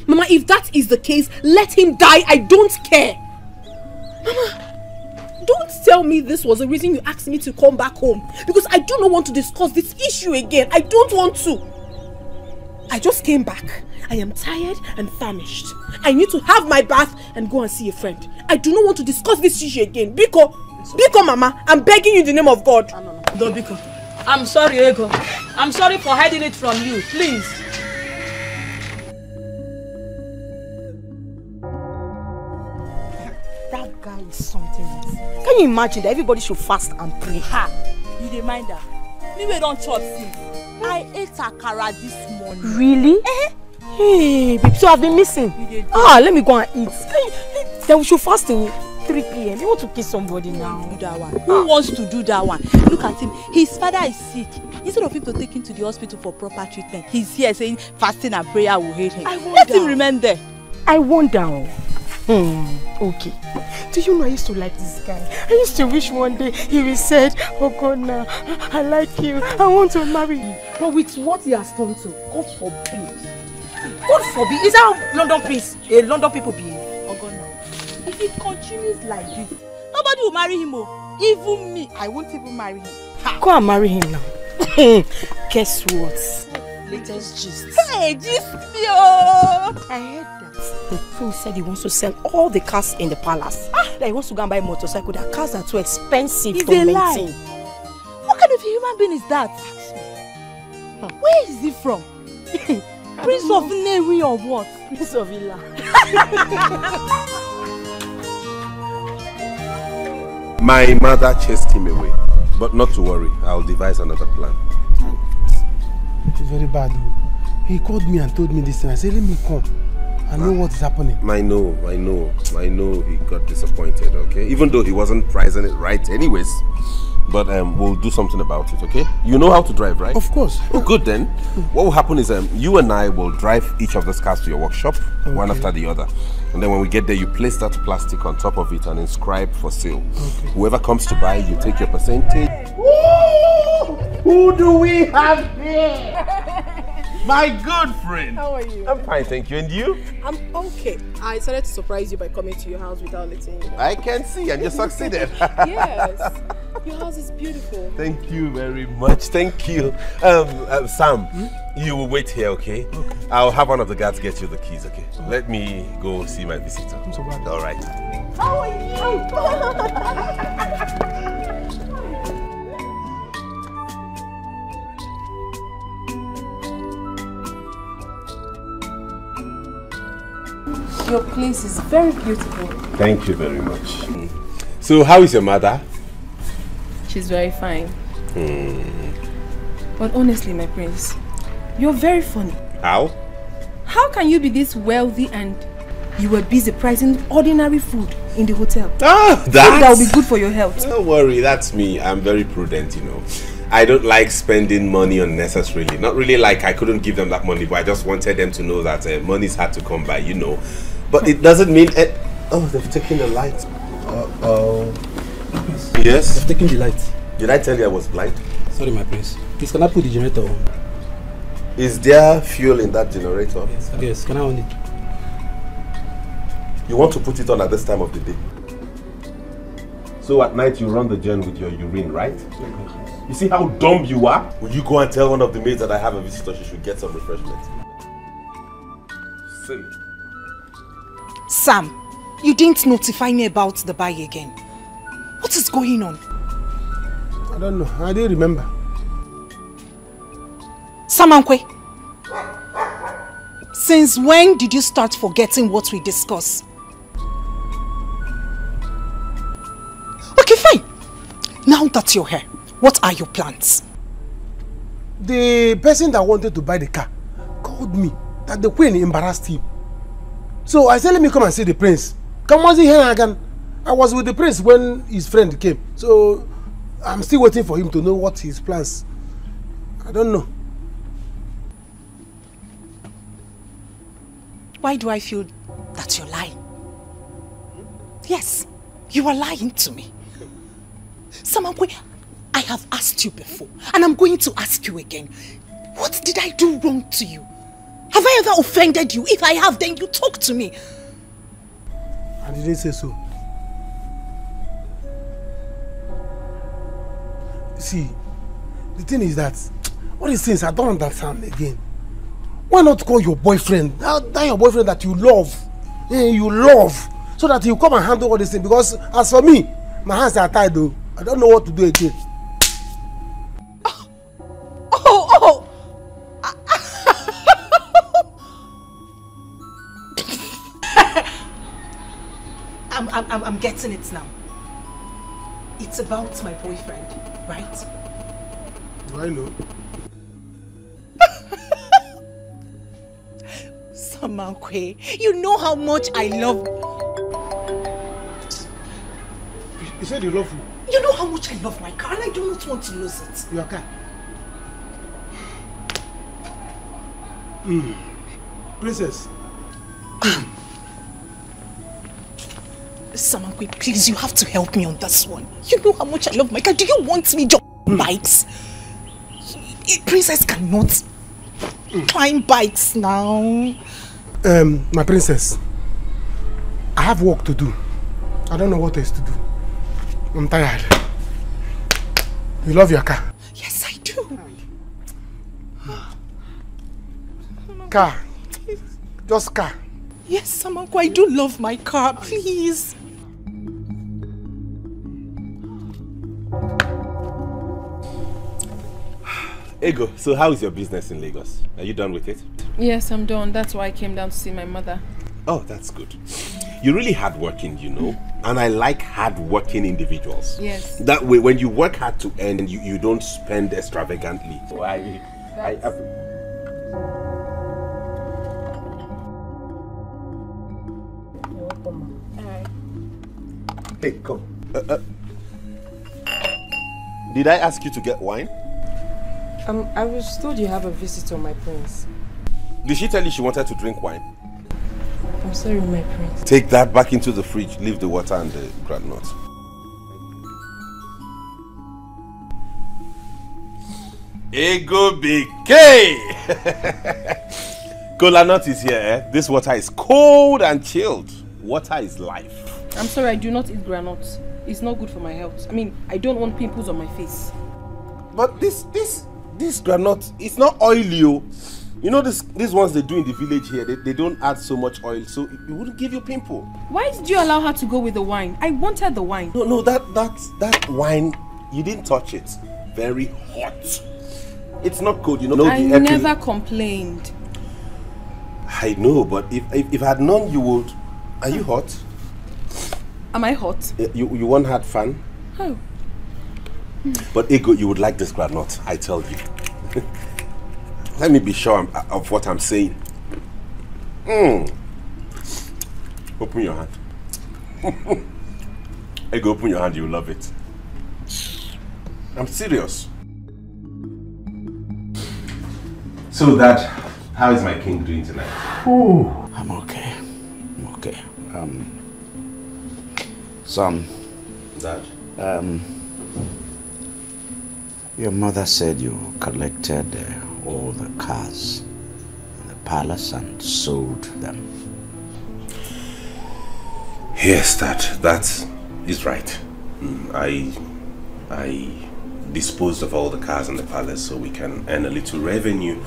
Mama, if that is the case, let him die. I don't care. Mama, don't tell me this was the reason you asked me to come back home. Because I do not want to discuss this issue again. I don't want to. I just came back. I am tired and famished. I need to have my bath and go and see a friend. I do not want to discuss this issue again. Biko, Mama, I'm begging you in the name of God. No, Biko. I'm sorry, Ego. I'm sorry for hiding it from you. Please. That guy is something else. Can you imagine that everybody should fast and pray? Ha! You dey mind that? Me we don't chop since. I ate akara this morning. Really? Hey, babe, so I've been missing. Let me go and eat. Then we should fast till 3 p.m. You want to kiss somebody now? Do that one. Who wants to do that one? Look at him. His father is sick. Instead of him to take him to the hospital for proper treatment, he's here saying fasting and prayer will heal him. Let him remain there. I wonder. Okay. Do you know I used to like this guy? I used to wish one day he will say, oh God, now I like you. I want to marry you. But with what he has done to, God forbid. God forbid. Is that London Prince? London people behave. Oh God, now. If he continues like this, nobody will marry him. Even me, I won't even marry him. Go and marry him now. Guess what? Latest gist. Hey, gist me. I heard that. The prince said he wants to sell all the cars in the palace. That he wants to go and buy a motorcycle. That cars are too expensive to maintain. Lie. What kind of a human being is that? Where is he from? Prince of Newi or what? Prince of Ila. My mother chased him away, but not to worry, I'll devise another plan. It's very bad. He called me and told me this thing. I said, let me come. I know what is happening. I know he got disappointed, okay? Even though he wasn't pricing it right anyways. But we'll do something about it, okay? You know how to drive, right? Of course. Oh, good then. What will happen is you and I will drive each of those cars to your workshop, one after the other. And then when we get there, you place that plastic on top of it and inscribe for sale. Okay. Whoever comes to buy, you take your percentage. Ooh, who do we have here? My good friend. How are you? I'm fine, thank you. And you? I'm okay. I decided to surprise you by coming to your house without letting you know. I can see, and you succeeded. Yes. Your house is beautiful. Thank you very much. Thank you. Sam, you will wait here, okay? I'll have one of the guards get you the keys, okay? Let me go see my visitor. All right. How are you? Your place is very beautiful. Thank you very much. So, how is your mother? She's very fine. But honestly, my prince, you're very funny. How? How can you be this wealthy and you were busy pricing ordinary food in the hotel? Ah, that will be good for your health. Don't worry, that's me. I'm very prudent, you know. I don't like spending money unnecessarily. Not really like I couldn't give them that money, but I just wanted them to know that money's hard to come by, you know. But it doesn't mean... Oh, they've taken the light. Yes? They've taken the light. Did I tell you I was blind? Sorry, my prince. Please, can I put the generator on? Is there fuel in that generator? Yes, can I on it? You want to put it on at this time of the day? So at night you run the gen with your urine, right? You see how dumb you are? Will you go and tell one of the maids that I have a visitor, she should get some refreshment? Silly. Sam, you didn't notify me about the buy again. What is going on? I don't know. I didn't remember. Samankwe, since when did you start forgetting what we discussed? Okay, fine. Now that you're here, what are your plans? The person that wanted to buy the car called me that the queen embarrassed him. So I said, let me come and see the prince. Come on, see here again. I was with the prince when his friend came. So I'm still waiting for him to know what his plans. I don't know. Why do I feel that you're lying? Yes, you are lying to me. Samankwe, I have asked you before, and I'm going to ask you again. What did I do wrong to you? Have I ever offended you? If I have, then you talk to me. I didn't say so. See, the thing is that all these things I don't understand again. Why not call your boyfriend? That your boyfriend that you love. Yeah, you love. So that he'll come and handle all these things. Because as for me, my hands are tied though. I don't know what to do again. I'm getting it now. It's about my boyfriend, right? Do I know? Samankwe, you know how much I love... You said you love me? You know how much I love my car and I do not want to lose it. Your car? Princess. Samankwe, please, you have to help me on this one. You know how much I love my car. Do you want me just bikes? Princess cannot climb bikes now. My princess, I have work to do. I don't know what else to do. I'm tired. You love your car? Yes, I do. Car. Just car. Yes, Samankwe, I do love my car. Please. Ego, so how is your business in Lagos? Are you done with it? Yes, I'm done. That's why I came down to see my mother. Oh, that's good. You're really hardworking, you know. And I like hardworking individuals. Yes. That way, when you work hard to earn, you don't spend extravagantly. So I Hey, come. Did I ask you to get wine? I was told you have a visitor, my prince. Did she tell you she wanted to drink wine? I'm sorry, my prince. Take that back into the fridge. Leave the water and the groundnut. Ego BK! Cola nut is here, eh? This water is cold and chilled. Water is life. I'm sorry, I do not eat granuts. It's not good for my health. I mean, I don't want pimples on my face. But this granite, it's not oily. You know these ones they do in the village here, they don't add so much oil, so it wouldn't give you pimple. Why did you allow her to go with the wine? I wanted the wine. No, that wine, you didn't touch it. Very hot. It's not cold, you know. I never complained. I know, but if I had known you would. Are you hot? Am I hot? You won't have fun? Oh. But Ego, you would like this granite, I tell you. Let me be sure of what I'm saying. Open your hand. Ego, open your hand, you'll love it. I'm serious. So Dad, how is my king doing tonight? I'm okay. I'm okay. Son. Dad? Your mother said you collected all the cars in the palace and sold them. Yes, that is right. I disposed of all the cars in the palace so we can earn a little revenue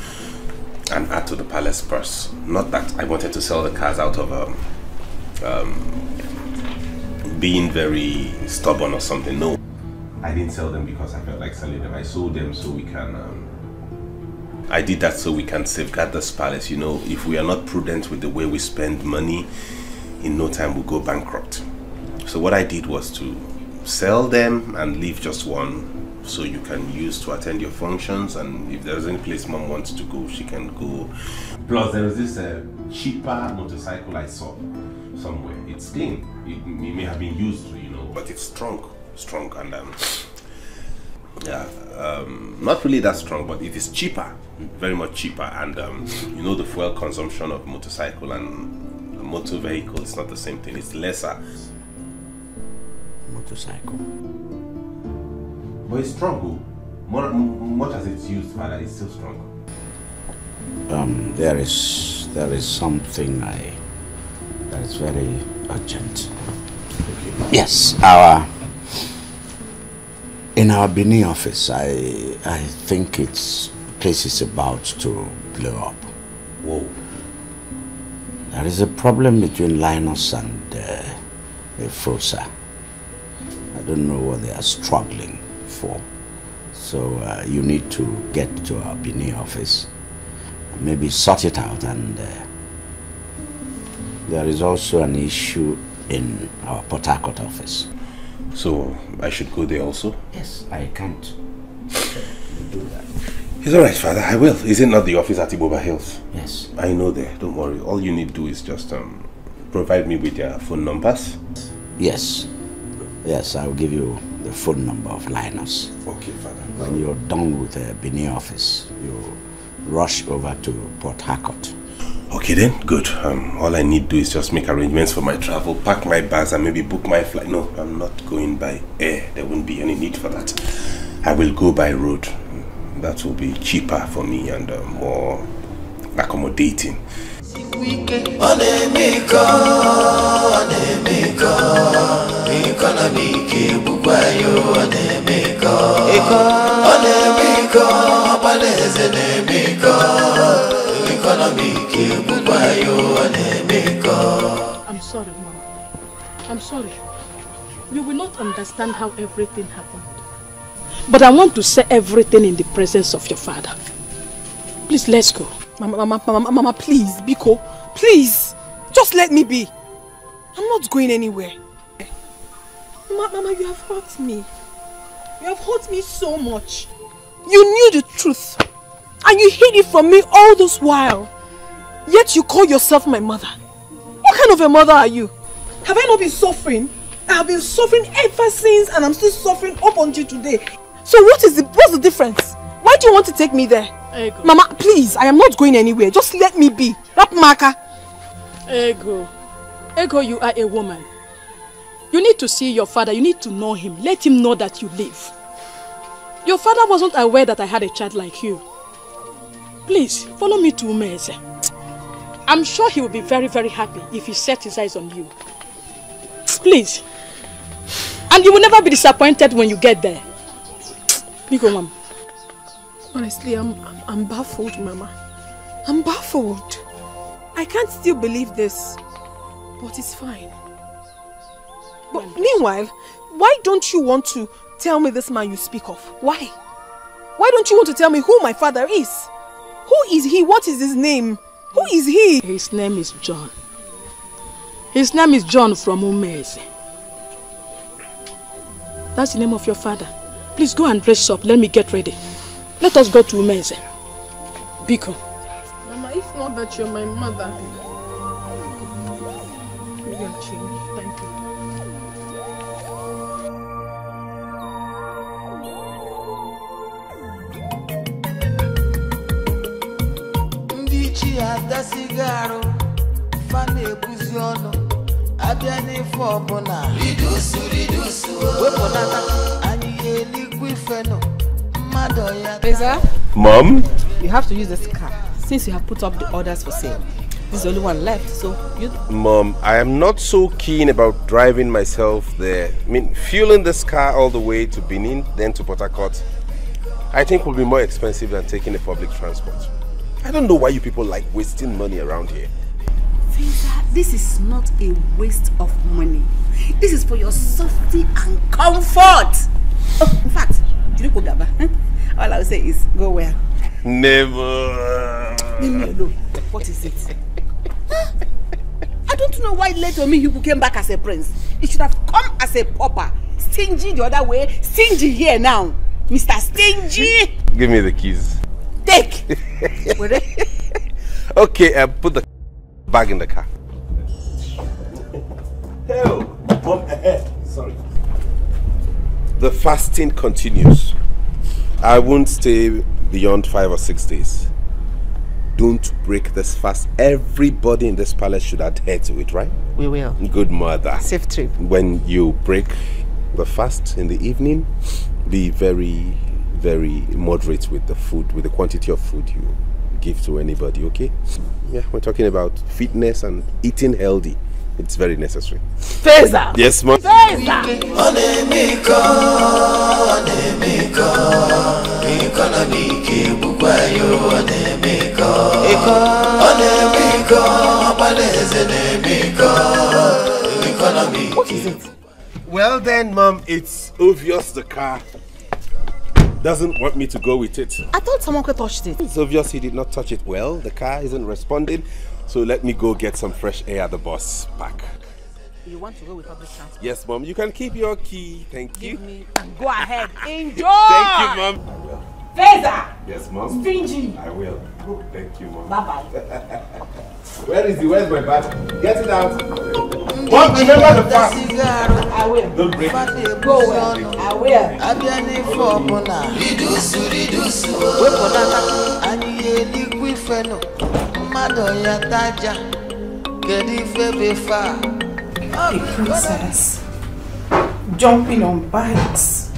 and add to the palace purse. Not that I wanted to sell the cars out of being very stubborn or something. No, I didn't sell them because I felt like selling them. I sold them so we can I did that so we can safeguard this palace. You know, if we are not prudent with the way we spend money, in no time we'll go bankrupt. So what I did was to sell them and leave just one so you can use to attend your functions, and if there's any place Mom wants to go, she can go. Plus there was this cheaper motorcycle I saw somewhere. It's clean. It may have been used, you know, but it's strong and not really that strong, but it is cheaper, very much cheaper, and you know the fuel consumption of motorcycle and a motor vehicle is not the same thing. It's lesser. Motorcycle. But it's strong. Much as it's used, Father, it's still strong. There is something that is very urgent. Yes, in our Benin office, I think the place is about to blow up. Whoa. There is a problem between Linus and Frosa. I don't know what they are struggling for. So you need to get to our Benin office, maybe sort it out, and there is also an issue in our Port Harcourt office. So I should go there also? Yes, I can't do that. It's alright, Father, I will. Is it not the office at Iboba Hills? Yes. I know there, don't worry. All you need to do is just provide me with your phone numbers. Yes. Yes, I'll give you the phone number of Linus. Okay, Father. When you're done with the Benin office, you rush over to Port Harcourt. Okay then, good. All I need to do is just make arrangements for my travel, pack my bags and maybe book my flight. No, I'm not going by air. There won't be any need for that. I will go by road. That will be cheaper for me and more accommodating. I'm sorry, Mama. I'm sorry. You will not understand how everything happened. But I want to say everything in the presence of your father. Please, let's go. Mama, please, Biko, please. Just let me be. I'm not going anywhere. Mama, you have hurt me. You have hurt me so much. You knew the truth. I And you hid it from me all this while. Yet you call yourself my mother. What kind of a mother are you? Have I not been suffering? I have been suffering ever since, and I'm still suffering up until today. So what's the difference? Why do you want to take me there? Ego. Mama, please, I am not going anywhere. Just let me be. Rapmaka. Ego. Ego, you are a woman. You need to see your father. You need to know him. Let him know that you live. Your father wasn't aware that I had a child like you. Please, follow me to Umeze. I'm sure he will be very, very happy if he sets his eyes on you. Please. And you will never be disappointed when you get there. Big Mom. Honestly, I'm baffled, Mama. I'm baffled. I can't still believe this. But it's fine. But meanwhile, why don't you want to tell me this man you speak of? Why? Why don't you want to tell me who my father is? Who is he? What is his name? Who is he? His name is John. His name is John from Umeze. That's the name of your father. Please go and dress up. Let me get ready. Let us go to Umeze. Biko. Mama, if not that you're my mother, maybe I'll change. Thank you. Ndichi adasigaro, fane buziono, abiani fobona. Ridusu, weponata, aniyeli kwifeno, madoya. Reza? Mom? You have to use this car since you have put up the orders for sale. This is the only one left, so you... Mom, I am not so keen about driving myself there. I mean, fueling this car all the way to Benin, then to Port Harcourt, I think will be more expensive than taking a public transport. I don't know why you people like wasting money around here. This is not a waste of money. This is for your safety and comfort. Oh, in fact, all I will say is go where? Never. Leave me alone. What is it? I don't know why later me you came back as a prince. You should have come as a pauper. Stingy the other way, stingy here now. Mr. Stingy. Give me the keys. Take. Okay, put the bag in the car. Hell, Mom, ahead. Sorry. The fasting continues. I won't stay beyond 5 or 6 days. Don't break this fast. Everybody in this palace should adhere to it, right? We will. Good mother. Safe trip. When you break the fast in the evening, be very, very moderate with the food, with the quantity of food you give to anybody, okay? Yeah, we're talking about fitness and eating healthy. It's very necessary. Feza! Yes, Mom. What is it? Well then, Mom, it's obvious the car doesn't want me to go with it. I thought someone could touch it. It's obvious he did not touch it well. The car isn't responding. So let me go get some fresh air at the bus park. You want to go with public transport? Yes, Mom. You can keep your key. Thank you. Give me and go ahead. Enjoy! Thank you, Mom. I will. Feza! Yes, Mom. Stingy! I will. Thank you, Mom. Bye-bye. Where's my bag? Get it out. Mom, remember the fast. I will. Don't break it. Go well. I will. Abiani fobona. Ridusu. Weponata, aniyeli kwifeno, madoya taja, kedi febefa. A princess jumping on bikes.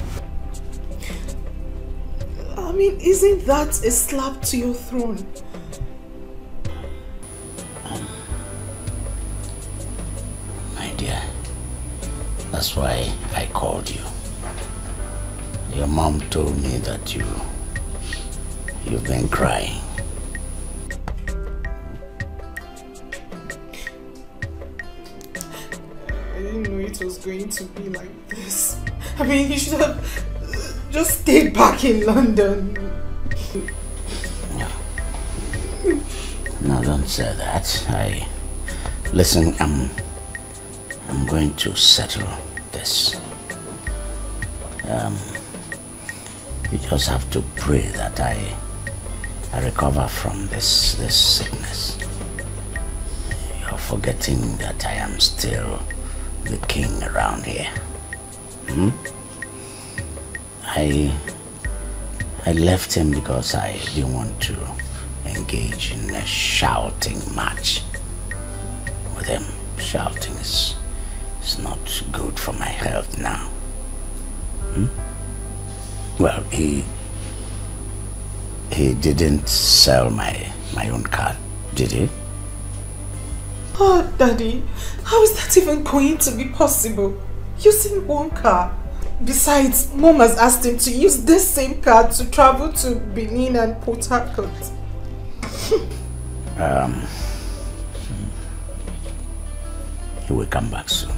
I mean, isn't that a slap to your throne? My dear, that's why I called you. Your mom told me that you've been crying. I didn't know it was going to be like this. I mean, you should have just stayed back in London. No, don't say that. Listen, I'm going to settle this. You just have to pray that recover from this sickness. You're forgetting that I am still the king around here. I left him because I didn't want to engage in a shouting match with him. Shouting is not good for my health now. Well, he didn't sell my own car, did he? Oh, Daddy, how is that even going to be possible? Using one car. Besides, Mom has asked him to use this same car to travel to Benin and Port Harcourt. He will come back soon.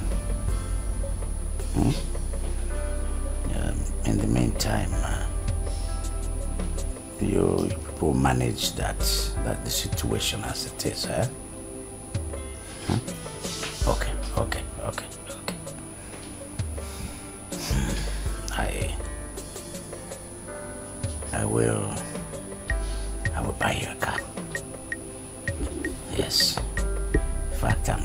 In the meantime, you people manage the situation as it is, eh? Okay. I will buy you a car. Yes. In fact, I'm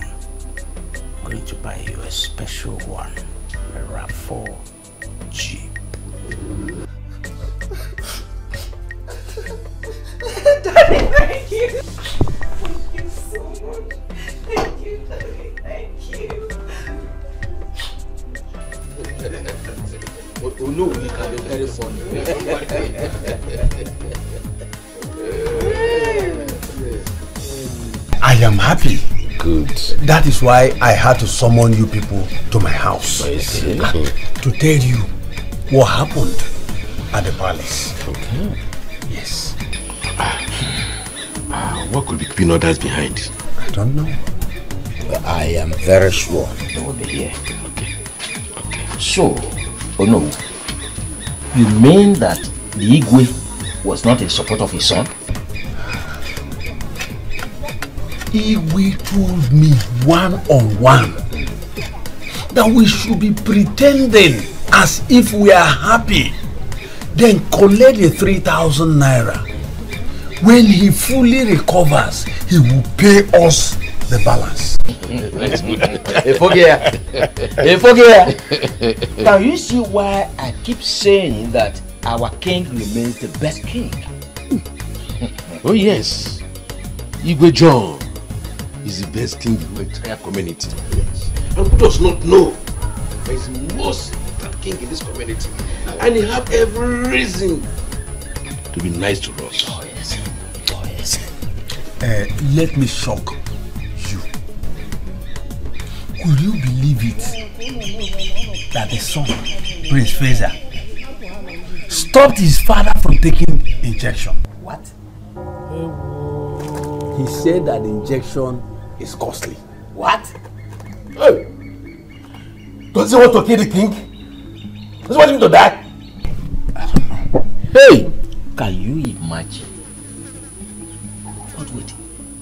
going to buy you a special one, a RAV4 Jeep. Daddy, thank you. Thank you so much. Thank you, Daddy. Thank you. Oh no, we can be very funny. I am happy. Good. That is why I had to summon you people to my house to tell you what happened at the palace. Okay. Yes. What could be keeping others behind? I don't know. But I am very sure they will be here. Okay. So, oh no, you mean that the Igwe was not in support of his son? Igwe told me one-on-one that we should be pretending as if we are happy, then collect the 3,000 naira. When he fully recovers, he will pay us the balance. That's good. Now you see why I keep saying that our king remains the best king. Oh yes, Igwe John is the best king in the entire community. Yes. And who does not know that he's the most important king in this community? And he have every reason to be nice to us. Oh yes. Oh yes. Let me shock you. Could you believe it that the son, Prince Fraser, stopped his father from taking injection? What? He said that the injection is costly. What? Hey! Does he want to kill the king? Does he want him to die? I don't know. Hey! Can you imagine? But wait,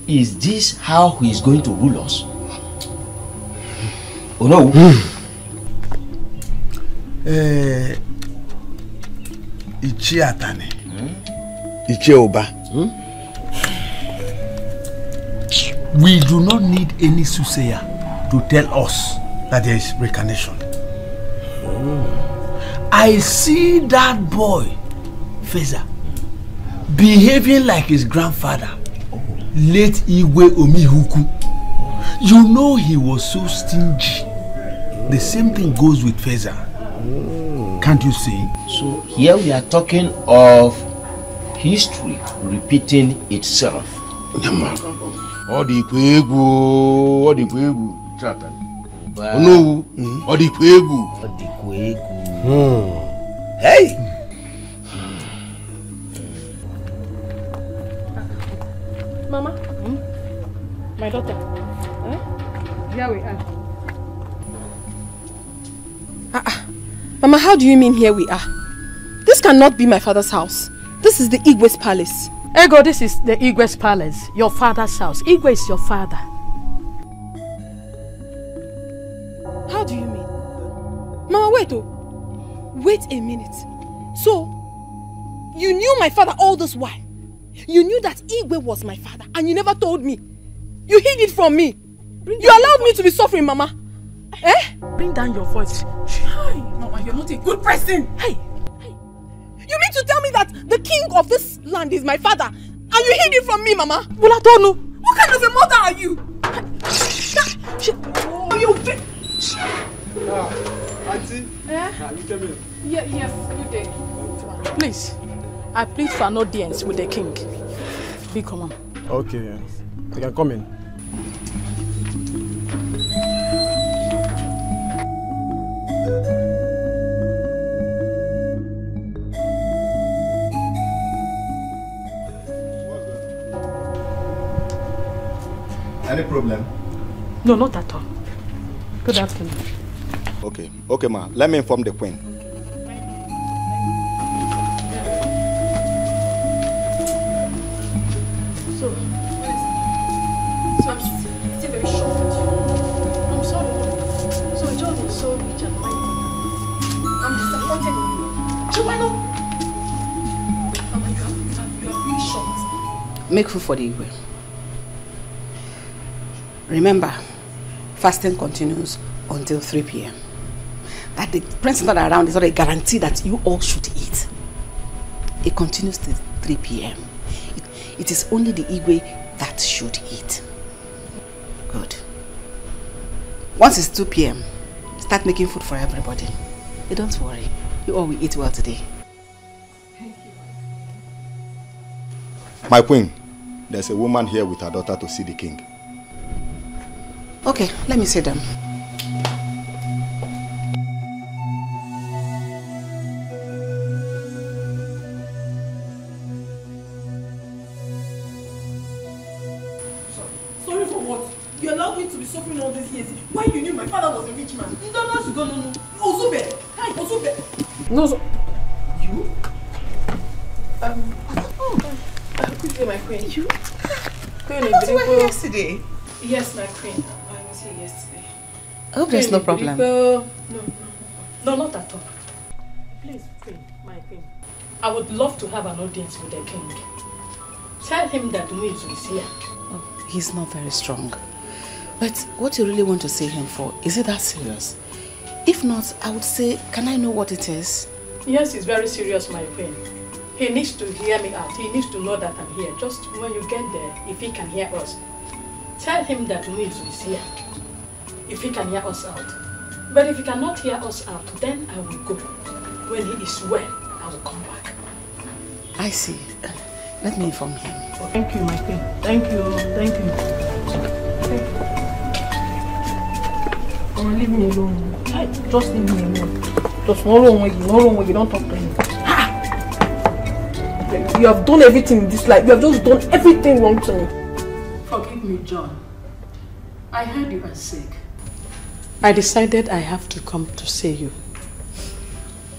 is this how he is going to rule us? Oh no! Ichi Atane. Ichi Oba. We do not need any soothsayer to tell us that there is reincarnation. I see that boy, Feza, behaving like his grandfather, late Igwe Omihuku. You know he was so stingy. The same thing goes with Feza. Can't you see? So here we are talking of history repeating itself. All the Kwegu, Chatan. No, all the Kwegu. Hey! Mama, my daughter. Here we are. Mama, how do you mean here we are? This cannot be my father's house. This is the Igwe's palace. Ego, this is the Igwe's palace, your father's house. Igwe is your father. How do you mean? Mama, wait oh. Wait a minute. So, you knew my father all this while? You knew that Igwe was my father and you never told me. You hid it from me. You allowed me to be suffering, Mama. Eh? Bring down your voice. Hi, Mama, you're not a good person. Hey. You mean to tell me that the king of this land is my father and you hid it from me, Mama? Well, I don't know. What kind of a mother are you? Oh, you bitch! Auntie, you came in. Yes, good day. Please, I plead for an audience with the king. Be common. Okay, you can come in. Any problem? No, not at all. Good afternoon. Okay, ma. Let me inform the queen. So I'm still very shocked. I'm sorry. So John is so rich and mighty. I'm disappointed in you. Chiwano! You are really shocked. Make food for the Igwe. Remember, fasting continues until 3 p.m. That the prince is not around is not a guarantee that you all should eat. It continues till 3 p.m. It is only the Igwe that should eat. Good. Once it's 2 p.m., start making food for everybody. Hey, don't worry. You all will eat well today. My queen, there's a woman here with her daughter to see the king. Okay, let me see them. Sorry for what? You allowed me to be suffering all these years. Why you knew my father was a rich man? You don't know to go, no. Ozube! Hi, Ozube! No, so You? Good day, my queen. You? Queen, I was here yesterday. Yes, my queen. I was here yesterday. I hope there's no problem. No, not at all. Please, queen, my queen. I would love to have an audience with the king. Tell him that Muizu is here. Oh, he's not very strong. But what you really want to see him for, is it that serious? If not, I would say, can I know what it is? Yes, it's very serious, my queen. He needs to hear me out. He needs to know that I'm here. Just when you get there, if he can hear us, tell him that Muizu is here. If he can hear us out. But if he cannot hear us out, then I will go. When he is well, I will come back. I see. Let me inform him. Thank you, my queen. Thank you. Thank you. Oh, leave me alone. Just leave me alone. Just no wrong with you. Don't talk to him. You have done everything in this life. You have just done everything wrong to me. Forgive me, John. I heard you are sick. I decided I have to come to see you.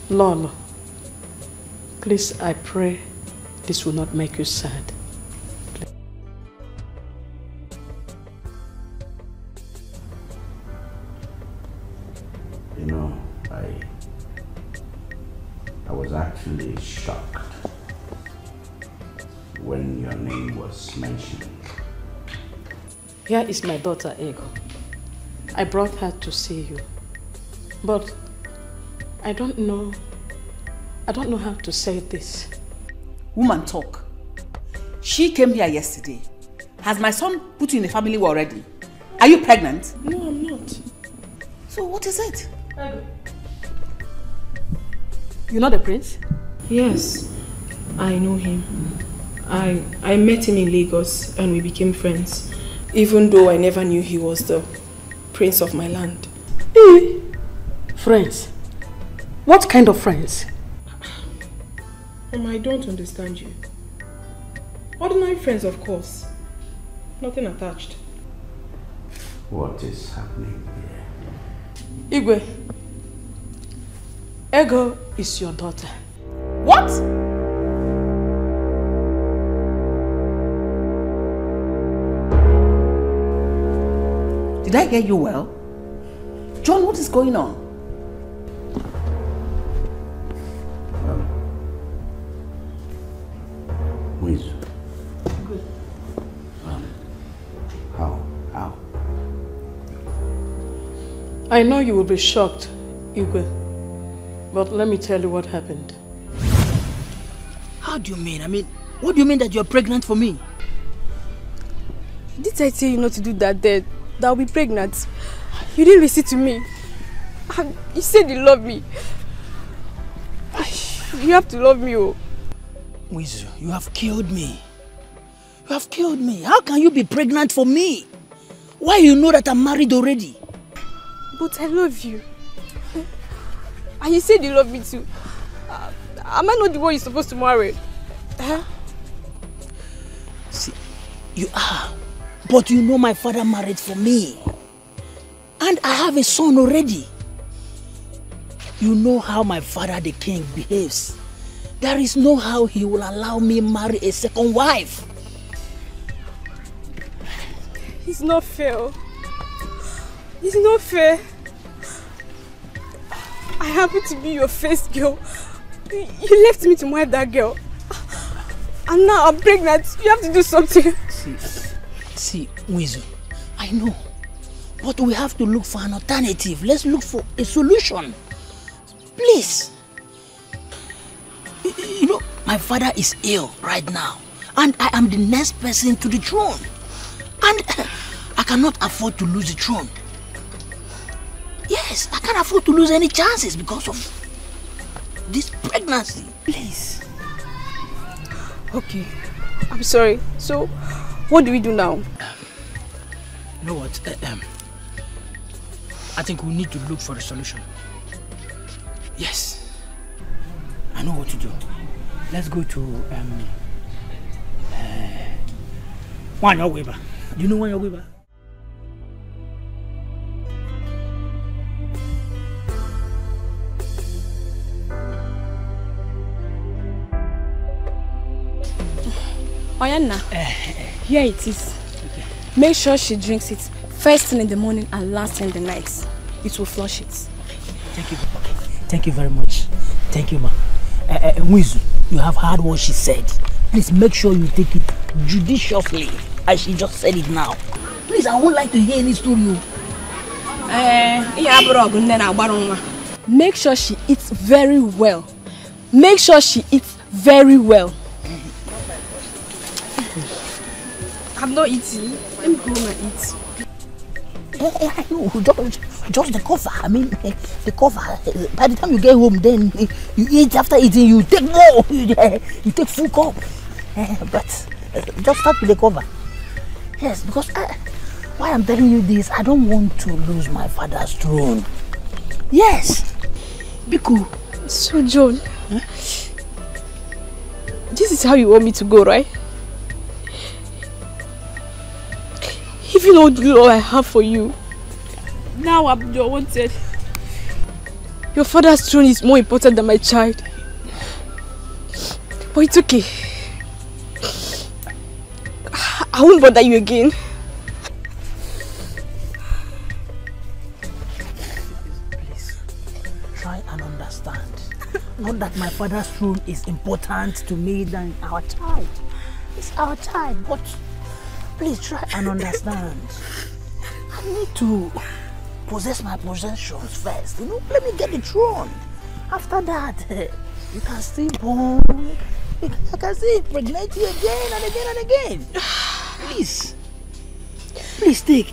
Lolo, please, I pray this will not make you sad. You know, I was actually shocked when your name was mentioned. Here is my daughter, Ego. I brought her to see you. But I don't know how to say this. Woman, talk. She came here yesterday. Has my son put you in a family already? Are you pregnant? No, I'm not. So what is it? You know the prince? Yes, I know him. I met him in Lagos and we became friends, even though I never knew he was the prince of my land. Friends? What kind of friends? I don't understand you. Ordinary friends, of course. Nothing attached. What is happening here? Igwe, Ego is your daughter. What? Did I hear you well? John, what is going on? Muizu, I know you will be shocked, Igwe. But let me tell you what happened. How do you mean? I mean, what do you mean that you're pregnant for me? Did I tell you not to do that then? That I'll be pregnant. You didn't listen to me. And you said you love me. You have to love me, oh. Wizu, you have killed me. You have killed me. How can you be pregnant for me? Why you know that I'm married already? But I love you. And you said you love me too. Am I not the one you're supposed to marry? Huh? See, you are. But you know my father married for me. And I have a son already. You know how my father the king behaves. There is no how he will allow me marry a second wife. It's not fair. It's not fair. I happen to be your first girl. You left me to marry that girl. And now I'm pregnant. You have to do something. See, Wizu, I know. But we have to look for an alternative. Let's look for a solution. Please. You know, my father is ill right now. And I am the next person to the throne. And I cannot afford to lose the throne. Yes, I can't afford to lose any chances because of this pregnancy. Please. Okay. I'm sorry. So, what do we do now? You know what? I think we need to look for a solution. Yes. I know what to do. Let's go to Wanya Weber. Do you know Wanya Weber? Oyanna, here it is. Okay. Make sure she drinks it first thing in the morning and last thing in the night. It will flush it. Thank you. Okay. Thank you very much. Thank you, ma. Wizu, you have heard what she said. Please make sure you take it judiciously, as she just said it now. Please, I would like to hear any story. Make sure she eats very well. Make sure she eats very well. I'm not eating. Let me go home and eat. Just the cover. I mean, the cover. By the time you get home, then you eat. After eating, you take more. You take full cup. But just start with the cover. Yes, because why I'm telling you this, I don't want to lose my father's throne. Yes. Be cool. So, John, this is how you want me to go, right? Even all the love I have for you, now I'm your wanted. Your father's throne is more important than my child. But it's okay. I won't bother you again. Please, try and understand. Not that my father's throne is important to me than our child. It's our child, but please try and understand. I need to possess my possessions first. You know, let me get the throne. After that, you can still born. I can still impregnate you again and again and again. Please. Please take.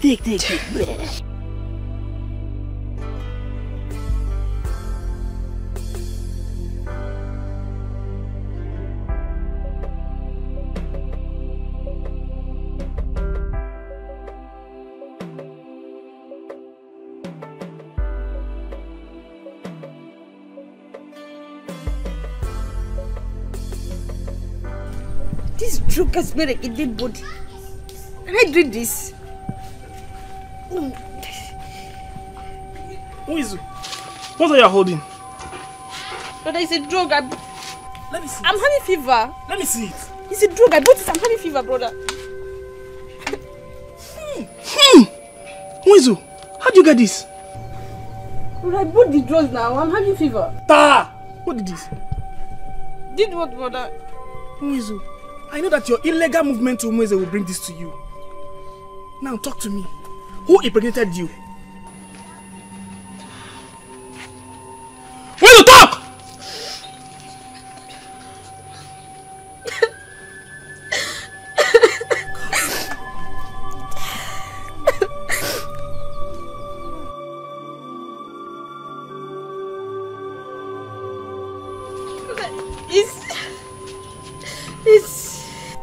This drug has made a dead body. And I drink this. Who is it? What are you holding? But it's a drug. Let me see. I'm having fever. Let me see it. It's a drug. I bought it. I'm having fever, brother. Who is it? How do you get this? But I bought the drugs now. I'm having fever. Ta! What did this? Did what, brother? Who is it? I know that your illegal movement to Umweze will bring this to you. Now talk to me. Who impregnated you?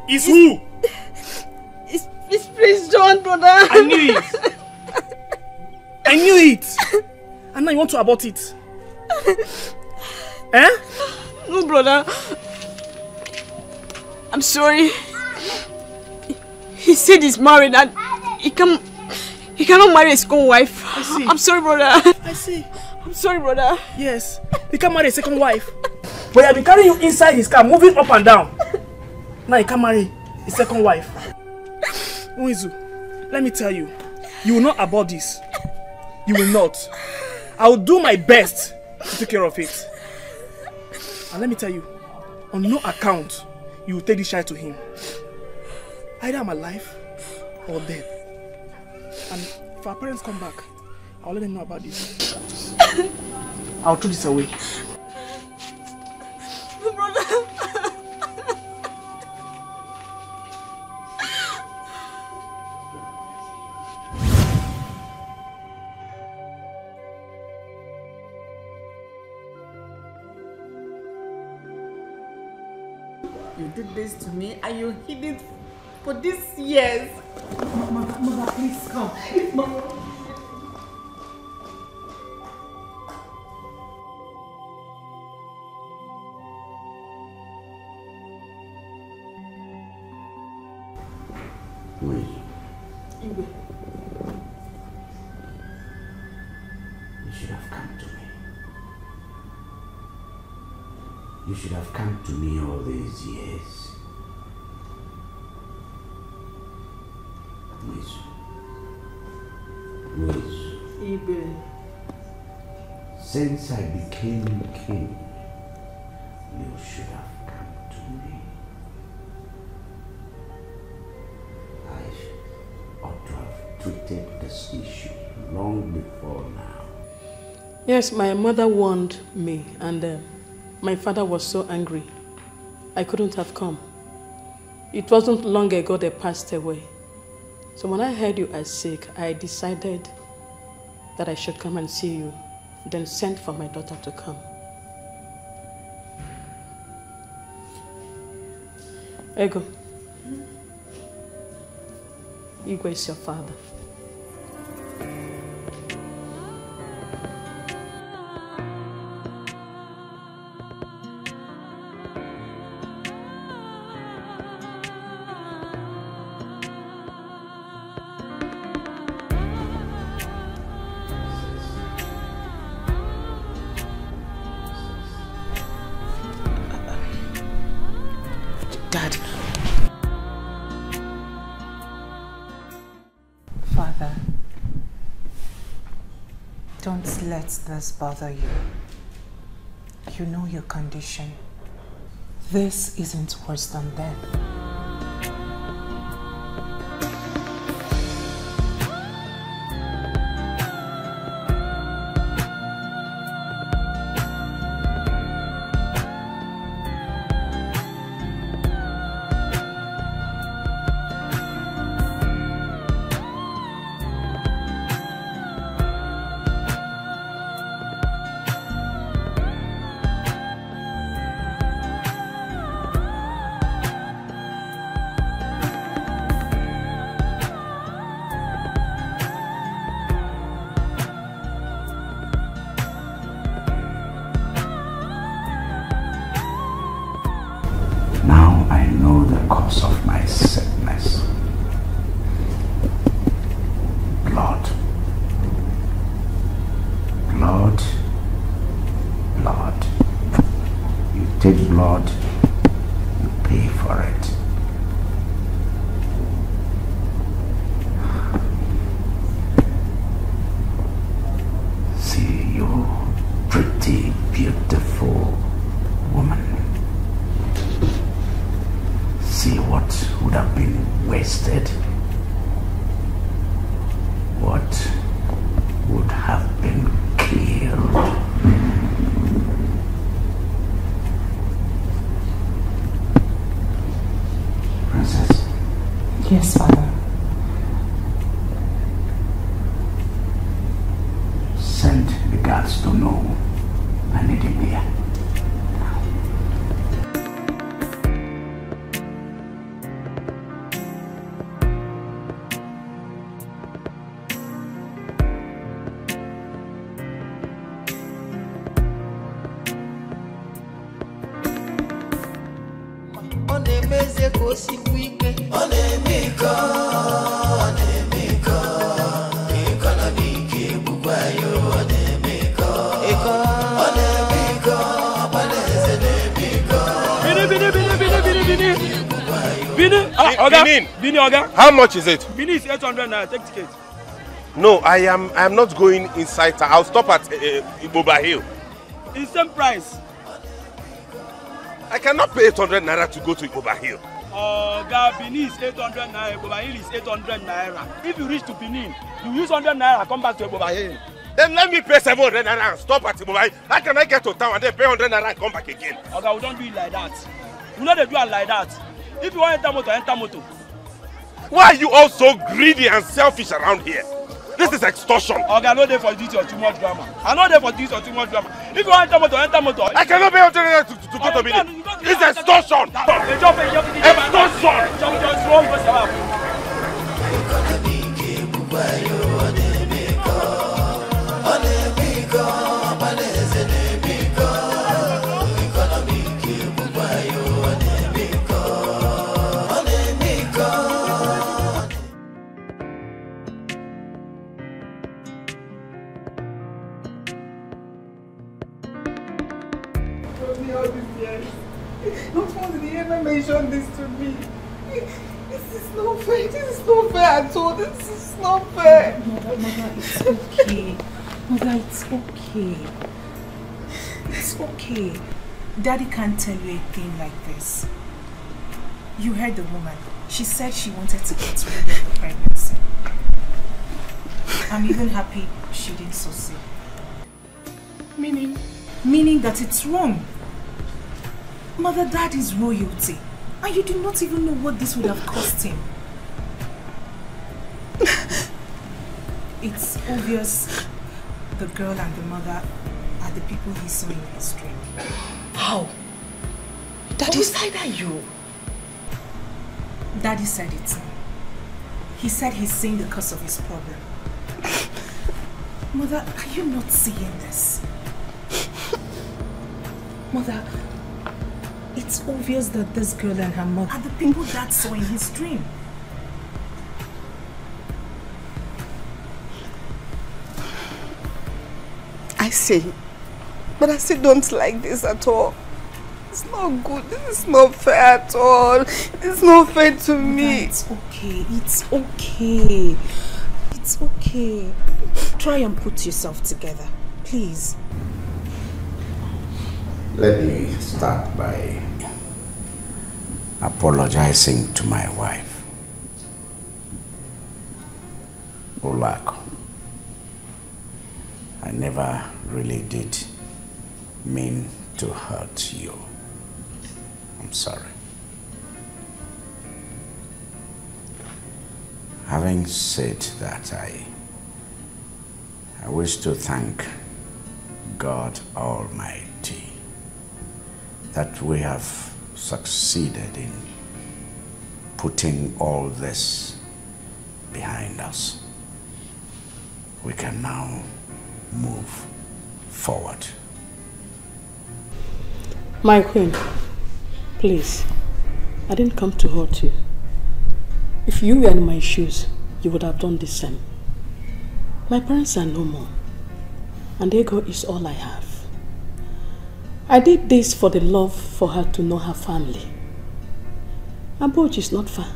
It's who? It's Prince John, brother. I knew it. I knew it. And now you want to abort it? Eh? No, brother. I'm sorry. He said he's married and he cannot marry his own wife. I see. I'm sorry, brother. I see. I'm sorry, brother. Yes. He can't marry a second wife. But he has been carrying you inside his car, moving up and down. Now he can't marry his second wife. Nwizu, let me tell you, you will not abort this. You will not. I will do my best to take care of it. And let me tell you, on no account, you will take this child to him. Either I'm alive or dead. And if our parents come back, I'll let them know about this. I'll throw this away. You did this to me and you hid it for these years. Mother, please come. Wait. Igwe. You should have come to me. You should have come to me all these years. Igwe. Since I became king, you should have come to me. I ought to have treated this issue long before now. Yes, my mother warned me and my father was so angry. I couldn't have come. It wasn't long ago they passed away. So when I heard you are sick, I decided that I should come and see you, then sent for my daughter to come. Ego. Igwe is your father. Dad. Father, don't let this bother you. You know your condition. This isn't worse than death. Now I know the cause of my sickness. Blood. Blood. Blood. You take blood, you pay for it. See you, pretty, beautiful woman. See what would have been wasted. What would have been killed. Princess. Yes, Father. Send the guards to know I need him here. Bini, Oga. How much is it? Bini is 800 naira. Take ticket. No, I am not going inside. I'll stop at Iboba Hill. It's same price. I cannot pay 800 naira to go to Iboba Hill. Oga, Bini is 800 naira. Iboba Hill is 800 naira. If you reach to Benin, you use 100 naira, come back to Iboba Hill. Then let me pay 700 naira and stop at Iboba Hill. How can I get to town and then pay 100 naira and come back again? Oga, we don't do it like that. We know they do it like that. If you want enter motor, enter motor. Why are you all so greedy and selfish around here? This is extortion. Okay, I know they for this or too much drama. I know they for this or too much drama. If you want enter motor. I cannot pay 100 naira to go to Benin. It's extortion. Not once did he ever mention this to me. This is not fair. This is not fair at all. This is not fair. Mother, it's okay. Mother, it's okay. It's okay. Daddy can't tell you a thing like this. You heard the woman. She said she wanted to get rid of the pregnancy. I'm even happy she didn't succeed. Meaning? Meaning that it's wrong. Mother, Dad is royalty. And you do not even know what this would have cost him. It's obvious the girl and the mother are the people he saw in his dream. How? Daddy said that you. Daddy said it. He said he's seeing the cause of his problem. Mother, are you not seeing this? Mother, it's obvious that this girl and her mother are the people Dad saw in his dream. I see. But I still don't like this at all. It's not good. This is not fair at all. It's not fair to me. It's okay. It's okay. It's okay. Try and put yourself together. Please. Let me start by apologizing to my wife, Olako. I never really did mean to hurt you. I'm sorry. Having said that, I wish to thank God Almighty that we have succeeded in putting all this behind us. We can now move forward. My queen, please, I didn't come to hurt you. If you were in my shoes, you would have done the same. My parents are no more, and ego is all I have. I did this for the love for her to know her family. Abuja is not far.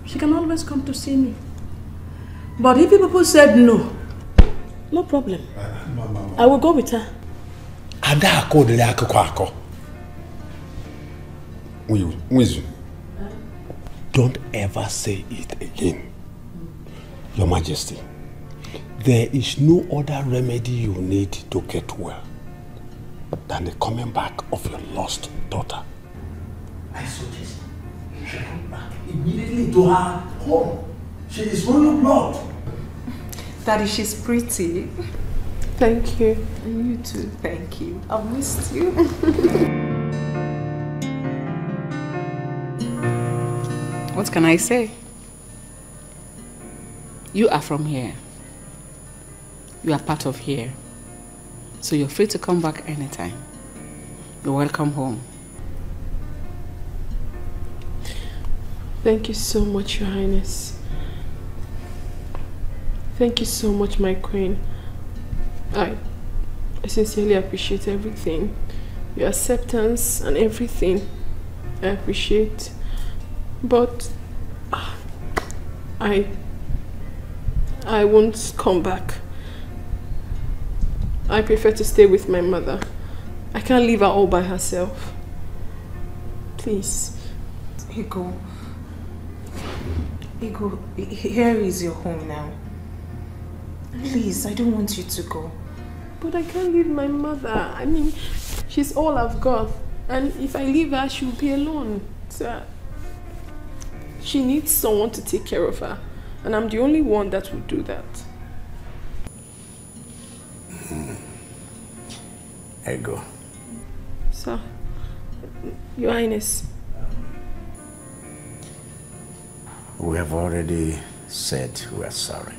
She can always come to see me. But if people said no, no problem. I will go with her. Don't ever say it again. Your Majesty, there is no other remedy you need to get well than the coming back of your lost daughter. I suggest you should come back immediately to her home. She is royal blood. Daddy, she's pretty. Thank you. And you too. Thank you. I've missed you. What can I say? You are from here. You are part of here. So you're free to come back anytime. You're welcome home. Thank you so much, Your Highness. Thank you so much, my queen. I sincerely appreciate everything. Your acceptance and everything. I appreciate. But I won't come back. I prefer to stay with my mother. I can't leave her all by herself. Please. Ego, here is your home now. Please, I don't want you to go. But I can't leave my mother. I mean, she's all I've got. And if I leave her, she'll be alone. So she needs someone to take care of her. And I'm the only one that will do that. Ego. Sir, Your Highness. We have already said we are sorry.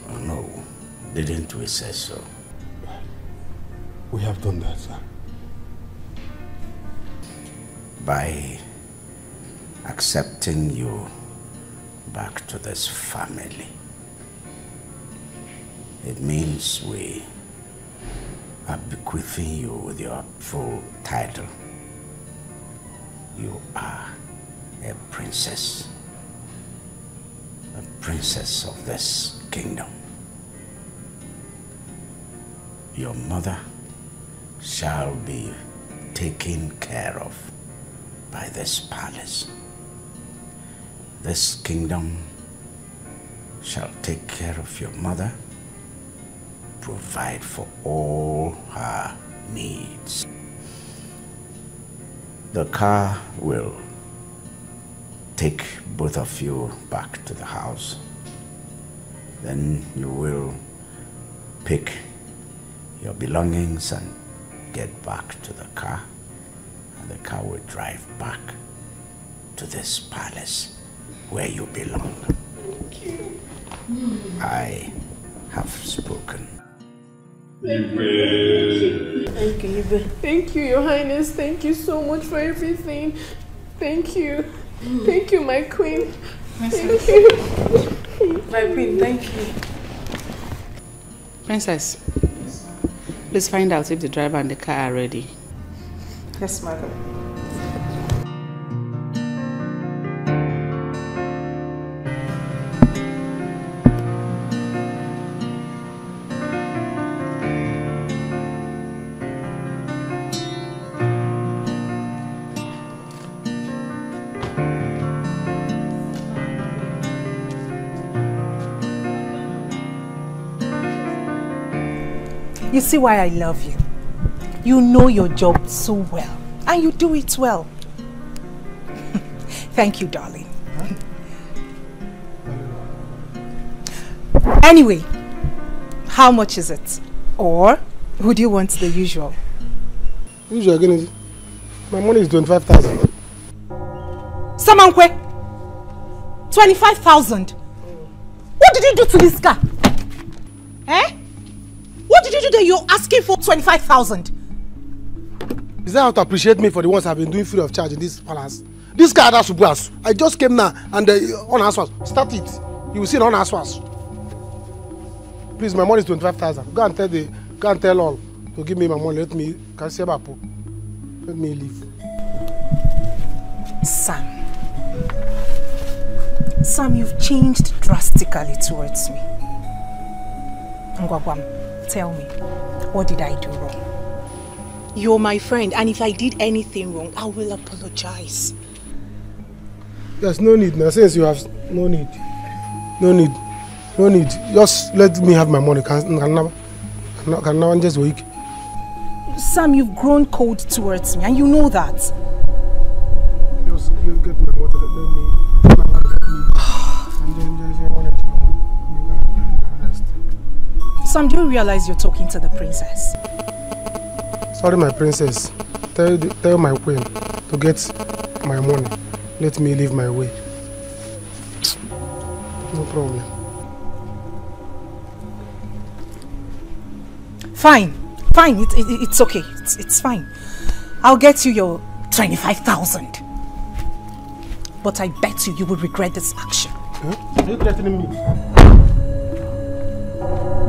Oh, no, didn't we say so? We have done that, sir. By accepting you back to this family, it means we are bequeathing you with your full title. You are a princess of this kingdom. Your mother shall be taken care of by this palace. This kingdom shall take care of your mother, provide for all her needs. The car will take both of you back to the house. Then you will pick your belongings and get back to the car, and the car will drive back to this palace where you belong. Thank you. I have spoken. Thank you. Thank you, Your Highness. Thank you so much for everything. Thank you. Thank you, my queen. Thank you. My queen, thank you. Princess, please find out if the driver and the car are ready. Yes, madam. You see why I love you. You know your job so well, and you do it well. Thank you, darling. Anyway, how much is it? Or would you want the usual? Usual again, my money is 25,000. Samankwe, 25,000. What did you do to this car? Eh? What did you do that you're asking for 25,000? Is that how to appreciate me for the ones I've been doing free of charge in this palace? This car has Subuas. I just came now and on Aswas. Start it. You will see it on Aswas. Please, my money is 25,000. Go and tell all to give me my money. Let me leave. Sam, you've changed drastically towards me. Ngwagwam, tell me, what did I do wrong? You're my friend, and if I did anything wrong, I will apologize. Yes, no need. Now, since you have no need. Just let me have my money. Can now just wait. Sam, you've grown cold towards me, and you know that. Just get my money. Sam, do you realize you're talking to the princess? Sorry, my princess. Tell my queen to get my money. Let me leave my way. No problem. Fine. It's okay. It's fine. I'll get you your 25,000. But I bet you will regret this action. Huh? Are you threatening me?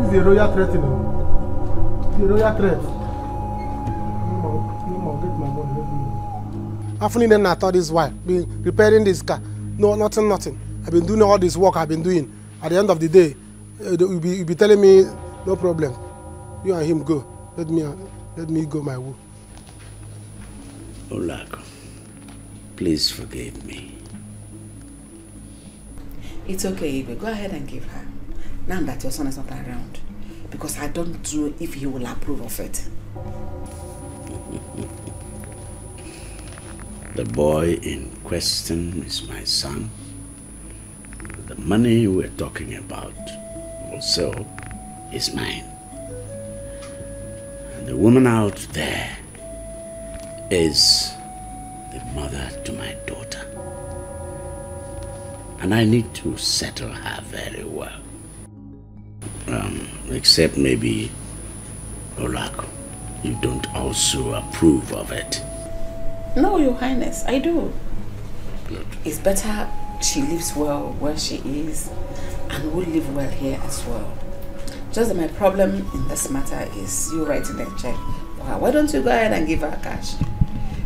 This is a royal threat, you know. The royal threat. No more, get my money, let me know. I've only then I thought this why. Been repairing this car. No, nothing. I've been doing all this work I've been doing. At the end of the day, you'll be telling me, no problem. You and him go. Let me go my way. Olako, please forgive me. It's okay, Ibe. Go ahead and give her. Now that your son is not around. Because I don't know if he will approve of it. The boy in question is my son. The money we're talking about also is mine. And the woman out there is the mother to my daughter. And I need to settle her very well. Except maybe, Olako, you don't also approve of it. No, Your Highness, I do. Good. It's better she lives well where she is and will live well here as well. Just that my problem in this matter is you writing a check. Why don't you go ahead and give her cash?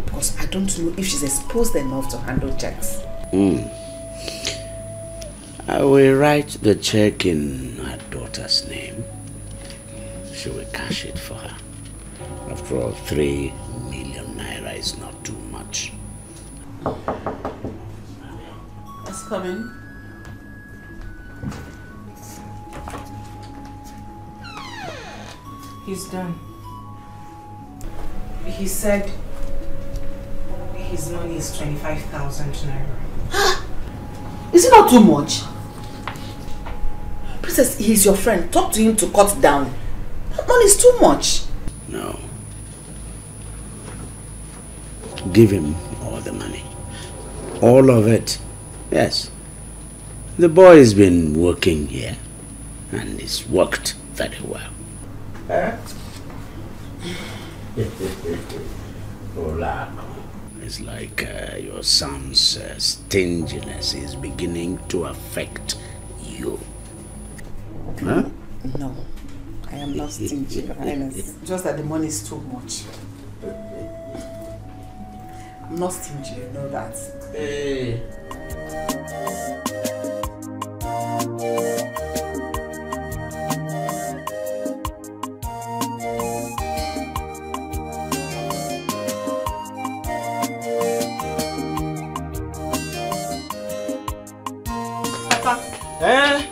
Because I don't know if she's exposed enough to handle checks. I will write the check in her daughter's name. She will cash it for her. After all, 3 million naira is not too much. Let's come in. He's done. He said his money is 25,000 naira. Is it not too much? Princess, he's your friend. Talk to him to cut down. That money is too much. No. Give him all the money. All of it. Yes. The boy has been working here and it's worked very well. It's like your son's stinginess is beginning to affect you. Huh? No, I am not stingy, Your Highness. Just that the money is too much. I'm not stingy, you know that. Hey.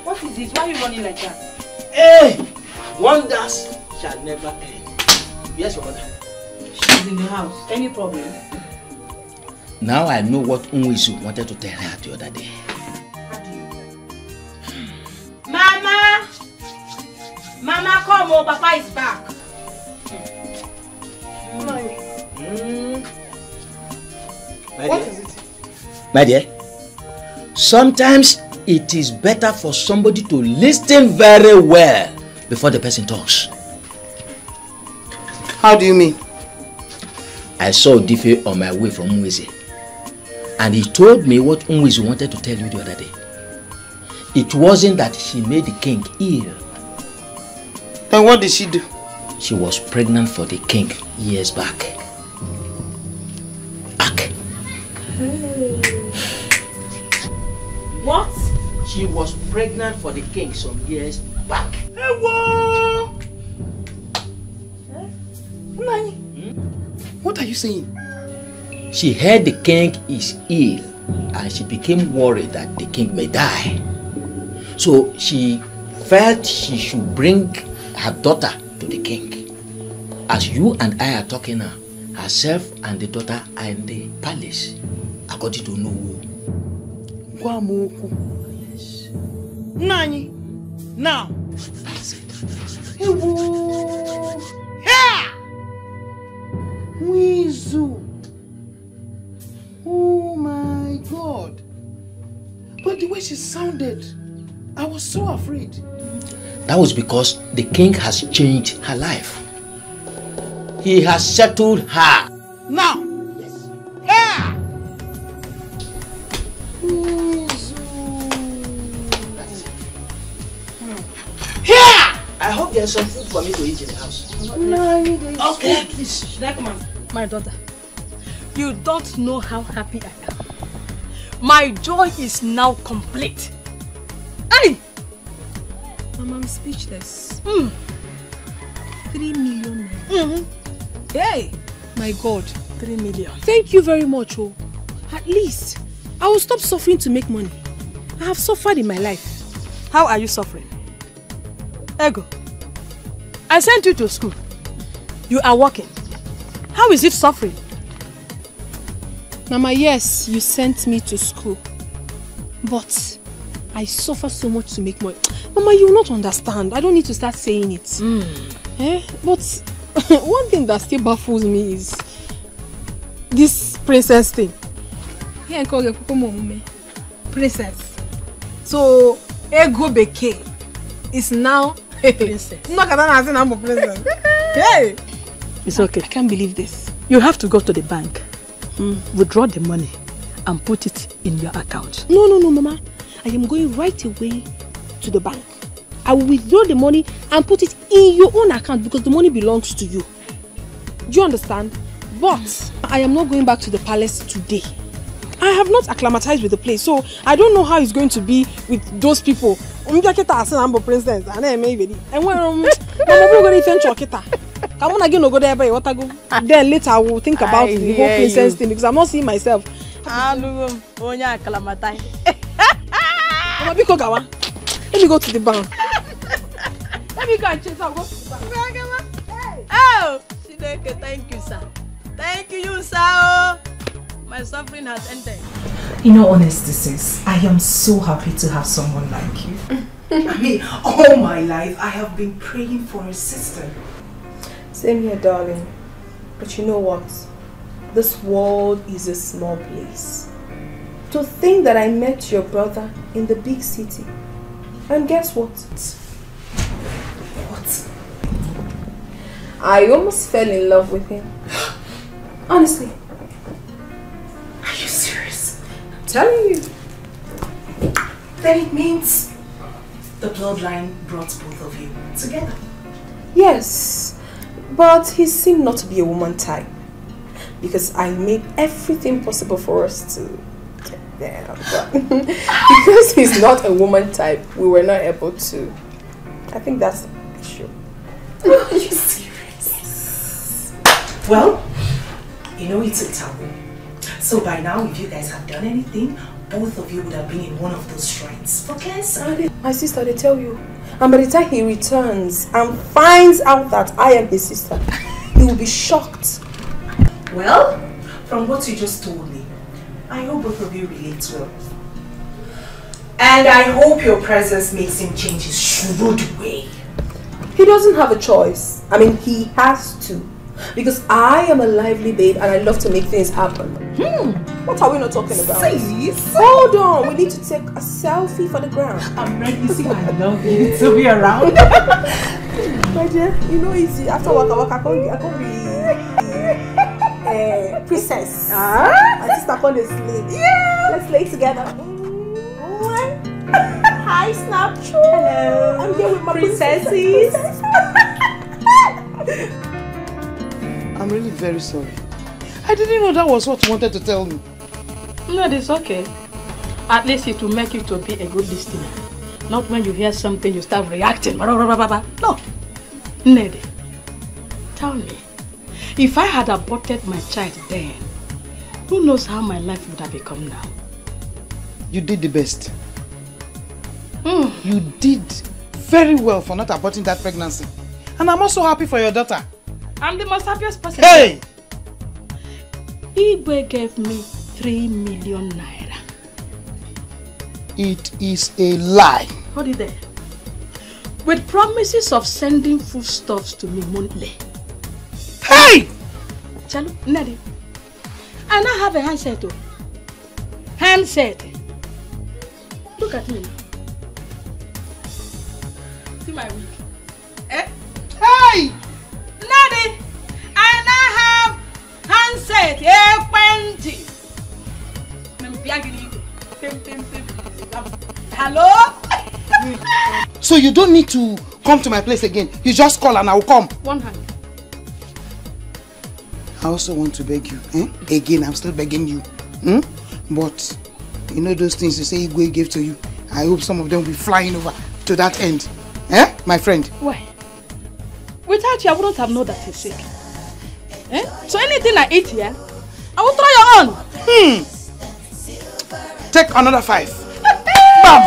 What is this? Why are you running like that? Hey! Wonders shall never end. Yes, your mother. She's in the house. Any problem? Now I know what Unwisu wanted to tell her the other day. Mama! Mama, come on. Papa is back. What is it? My dear, sometimes it is better for somebody to listen very well before the person talks. How do you mean? I saw Dife on my way from Mweze, and he told me what Mweze wanted to tell you the other day. It wasn't that she made the king ill. Then what did she do? She was pregnant for the king years back. What? She was pregnant for the king some years back. Hey, whoa! What are you saying? She heard the king is ill and she became worried that the king may die. So she felt she should bring her daughter to the king. As you and I are talking now, herself and the daughter are in the palace, according to Nollywood. Yes. Nani? Now. That's it. Yeah! Wizu. Oh my God. But the way she sounded, I was so afraid. That was because the king has changed her life. He has settled her. Now. Yes. Yeah! hope there's some food for me to eat in the house. No, okay, please. Should I come on? My daughter, you don't know how happy I am. My joy is now complete. Hey! Mama, I'm speechless. 3 million. Hey! My God, 3 million. Thank you very much, oh. At least, I will stop suffering to make money. I have suffered in my life. How are you suffering? Ego, I sent you to school. You are working. How is it suffering? Mama, yes, you sent me to school. But I suffer so much to make money. Mama, you will not understand. I don't need to start saying it. But one thing that still baffles me is this princess thing. Princess. So, Ego Beke is now a princess. Hey! It's okay. I can't believe this. You have to go to the bank, withdraw the money, and put it in your account. No, Mama. I am going right away to the bank. I will withdraw the money and put it in your own account because the money belongs to you. Do you understand? But I am not going back to the palace today. I have not acclimatized with the place, so I don't know how it's going to be with those people. Princess. And then later I will think about the whole princess thing because I'm not seeing myself. Let me go to the bank. Let me go and chase. I'll go to the bank. Oh, thank you, sir. Thank you, sir. My suffering has ended. In all honesty, sis, I am so happy to have someone like you. I mean, all my life I have been praying for a sister. Same here, darling. But you know what? This world is a small place. To think that I met your brother in the big city. And guess what? What? I almost fell in love with him. Honestly. Are you serious? I'm telling you. Then it means the bloodline brought both of you together. Yes, but he seemed not to be a woman type. Because I made everything possible for us to get there. But because he's not a woman type, we were not able to. I think that's the issue. Are you serious? Well, you know it's a taboo. So by now, if you guys have done anything, both of you would have been in one of those shrines for cancer. My sister, they tell you. And by the time he returns and finds out that I am his sister, he will be shocked. Well, from what you just told me, I hope both of you relate well. And I hope your presence makes him change his shrewd way. He doesn't have a choice. I mean, he has to. Because I am a lively babe and I love to make things happen. What are we not talking about? Sis. Hold on, we need to take a selfie for the ground. I'm ready. You see, I love you to be around. My dear, you know easy. After waka waka, I can't be princess. My sister called a slave. Yeah. Let's lay together. Hi, Snapchat. Hello. I'm here with my princesses. I'm really very sorry. I didn't know that was what you wanted to tell me. No, it's okay. At least it will make you to be a good listener. Not when you hear something you start reacting. No. Nede, tell me, if I had aborted my child then, who knows how my life would have become now? You did the best. You did very well for not aborting that pregnancy. And I'm also happy for your daughter. I'm the most happiest person. Hey! Igwe gave me 3 million naira. It is a lie. Hold it there. With promises of sending foodstuffs to me monthly. Hey! Chalu, Nadi. I now have a handset too. Handset. Look at me now. See my wig. Eh? Hey! Nadi, I now have handset. Hello? So you don't need to come to my place again. You just call and I will come. One hand. I also want to beg you. Again, I'm still begging you. But, you know those things you say Igwe gave to you? I hope some of them will be flying over to that end. My friend? Why? Without you, I wouldn't have known that he's sick. So anything I eat here, I will throw you on. Take another 5. Bam!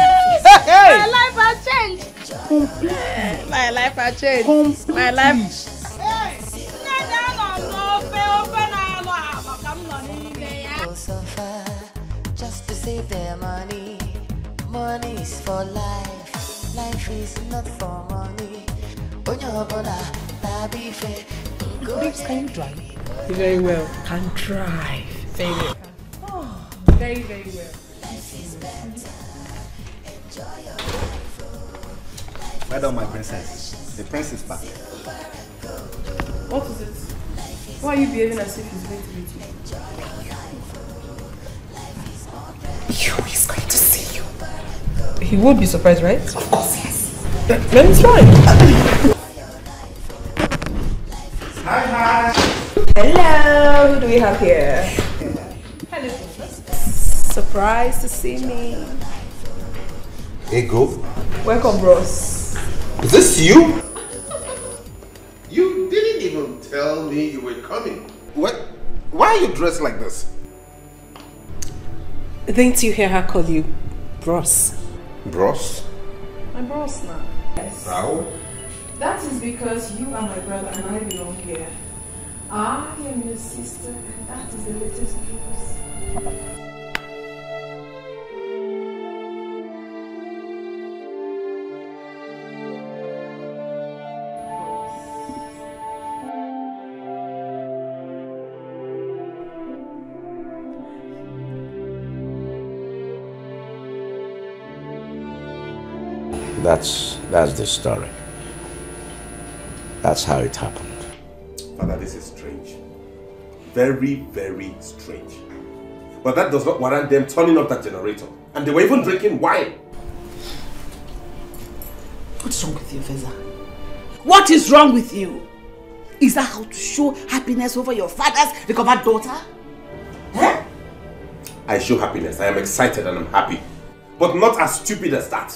Hey! My life has changed. My life has changed. My life. Just to save their money. Money is for life. Life is not for money. Babes, can you drive? Very well. Can drive. Very well. Oh, very, very well. Well done, my princess. The prince is back. What is it? Why are you behaving as if he's going to meet you? He's going to see you. He would be surprised, right? Of course, yes. Then it's fine. Hi. Hello, who do we have here? Hello. Surprised to see me. Ego? Welcome, bros. Is this you? You didn't even tell me you were coming. What? Why are you dressed like this? Didn't you hear her call you bros? Bros? I'm bros now. Yes. How? That is because you are my brother and I belong here. I am your sister and that is the latest news. That's the story. That's how it happened. Father, this is strange. Very, very strange. But that does not warrant them turning off that generator. And they were even drinking wine. What's wrong with you, Feza? What is wrong with you? Is that how to show happiness over your father's recovered daughter? I show happiness. I am excited and I'm happy. But not as stupid as that.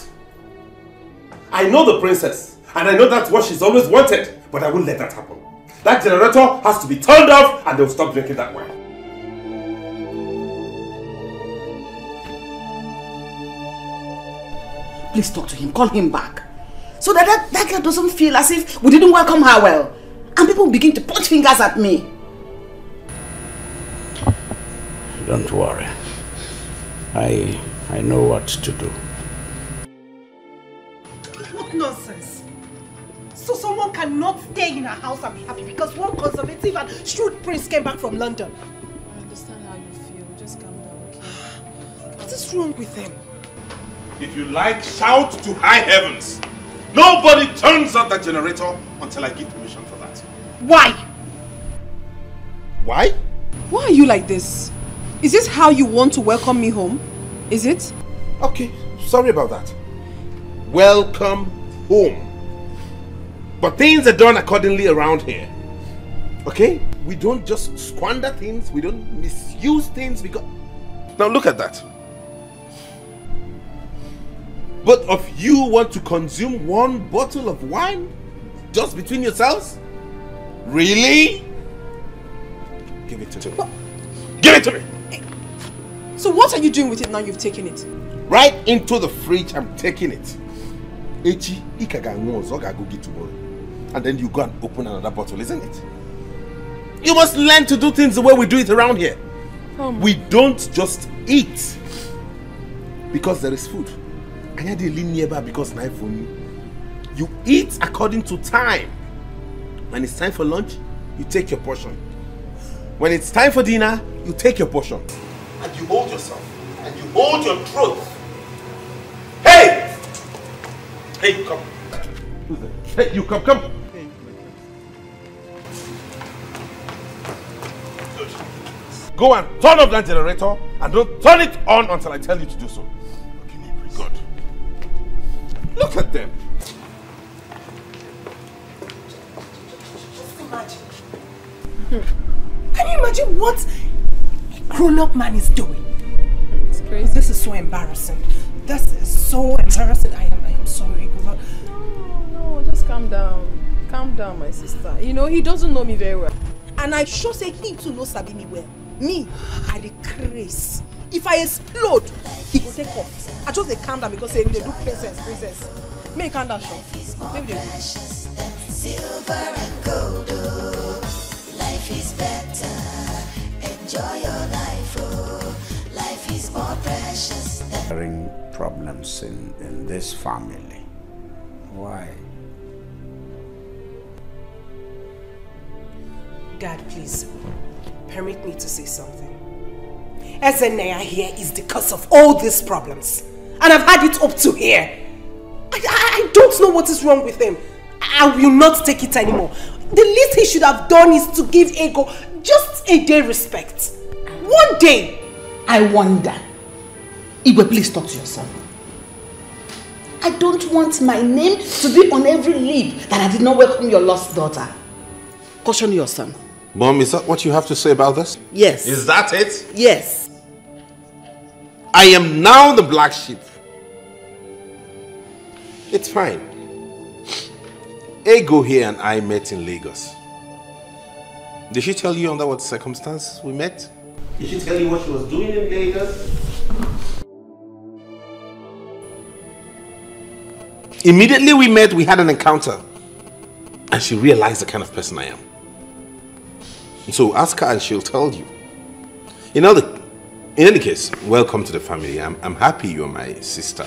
I know the princess. And I know that's what she's always wanted. But I won't let that happen. That generator has to be turned off and they'll stop drinking that wine. Please talk to him. Call him back. So that girl doesn't feel as if we didn't welcome her well. And people begin to point fingers at me. Don't worry. I know what to do. What nonsense! So someone cannot stay in her house and be happy because one conservative and shrewd prince came back from London. I understand how you feel. Just calm down, okay? What is wrong with them? If you like, shout to high heavens. Nobody turns off that generator until I give permission for that. Why? Why? Why are you like this? Is this how you want to welcome me home? Is it? Okay, sorry about that. Welcome home. But things are done accordingly around here. Okay? We don't just squander things. We don't misuse things because... Now look at that. Both of you want to consume one bottle of wine? Just between yourselves? Really? Give it to me. Give it to me! So what are you doing with it now you've taken it? Right into the fridge, I'm taking it. Echi, ikaga nwozo ga go get tomorrow. And then you go and open another bottle, isn't it? You must learn to do things the way we do it around here. We don't just eat because there is food. Because you eat according to time. When it's time for lunch, you take your portion. When it's time for dinner, you take your portion. And you hold yourself. And you hold your throat. Hey! Hey, come. Hey, you come. Good. Go and turn off that generator and don't turn it on until I tell you to do so. Good. Look at them. Can you imagine what a grown-up man is doing? It's crazy. This is so embarrassing. This is so embarrassing. I am sorry. No, just calm down. Calm down, my sister. You know, he doesn't know me very well. And I sure say he too knows sabi me well. Me, I the craze. If I explode, he will take off. I just say calm down because they do princess. May calm down, sure. Maybe they do. Silver and gold, oh, life is better. Enjoy your life, oh, life is more precious than problems in this family. Why? Dad, please, permit me to say something. Chinenye here is the cause of all these problems. And I've had it up to here. I don't know what is wrong with him. I will not take it anymore. The least he should have done is to give Ego just a day respect. One day. I wonder. Igwe, please talk to your son. I don't want my name to be on every lip that I did not welcome your lost daughter. Caution your son. Mom, is that what you have to say about this? Yes. Is that it? Yes. I am now the black sheep. It's fine. Ego here and I met in Lagos. Did she tell you under what circumstance we met? Did she tell you what she was doing in Lagos? Immediately we met, we had an encounter. And she realized the kind of person I am. So ask her and she'll tell you. In any case, welcome to the family. I'm happy you're my sister.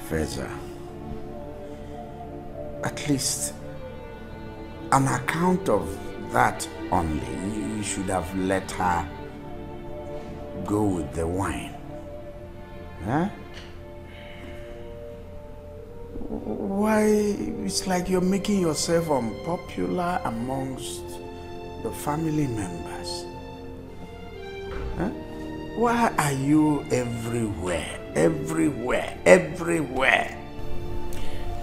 Feza, at least on account of that only, you should have let her go with the wine. Huh? Why, it's like you're making yourself unpopular amongst the family members. Huh? Why are you everywhere? Everywhere.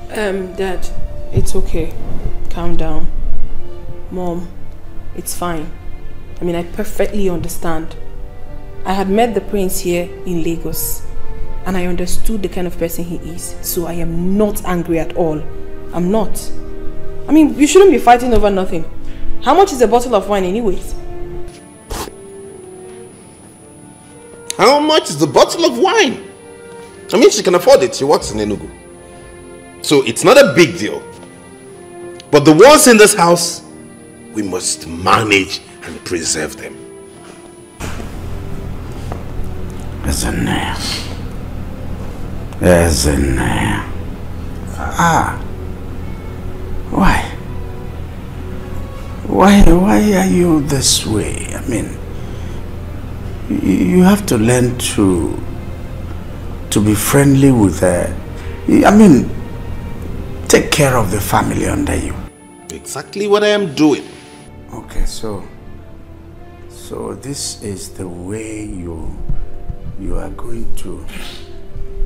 Dad, it's okay. Calm down. Mom, it's fine. I mean, I perfectly understand. I had met the prince here in Lagos and I understood the kind of person he is. So I am not angry at all. I'm not. I mean, you shouldn't be fighting over nothing. How much is a bottle of wine anyways? How much is the bottle of wine? I mean, she can afford it. She works in Enugu. So it's not a big deal. But the ones in this house, we must manage and preserve them. Chinenye. Why are you this way? I mean, you have to learn to be friendly with her. I mean, take care of the family under you. Exactly what I am doing. Okay, so this is the way you are going to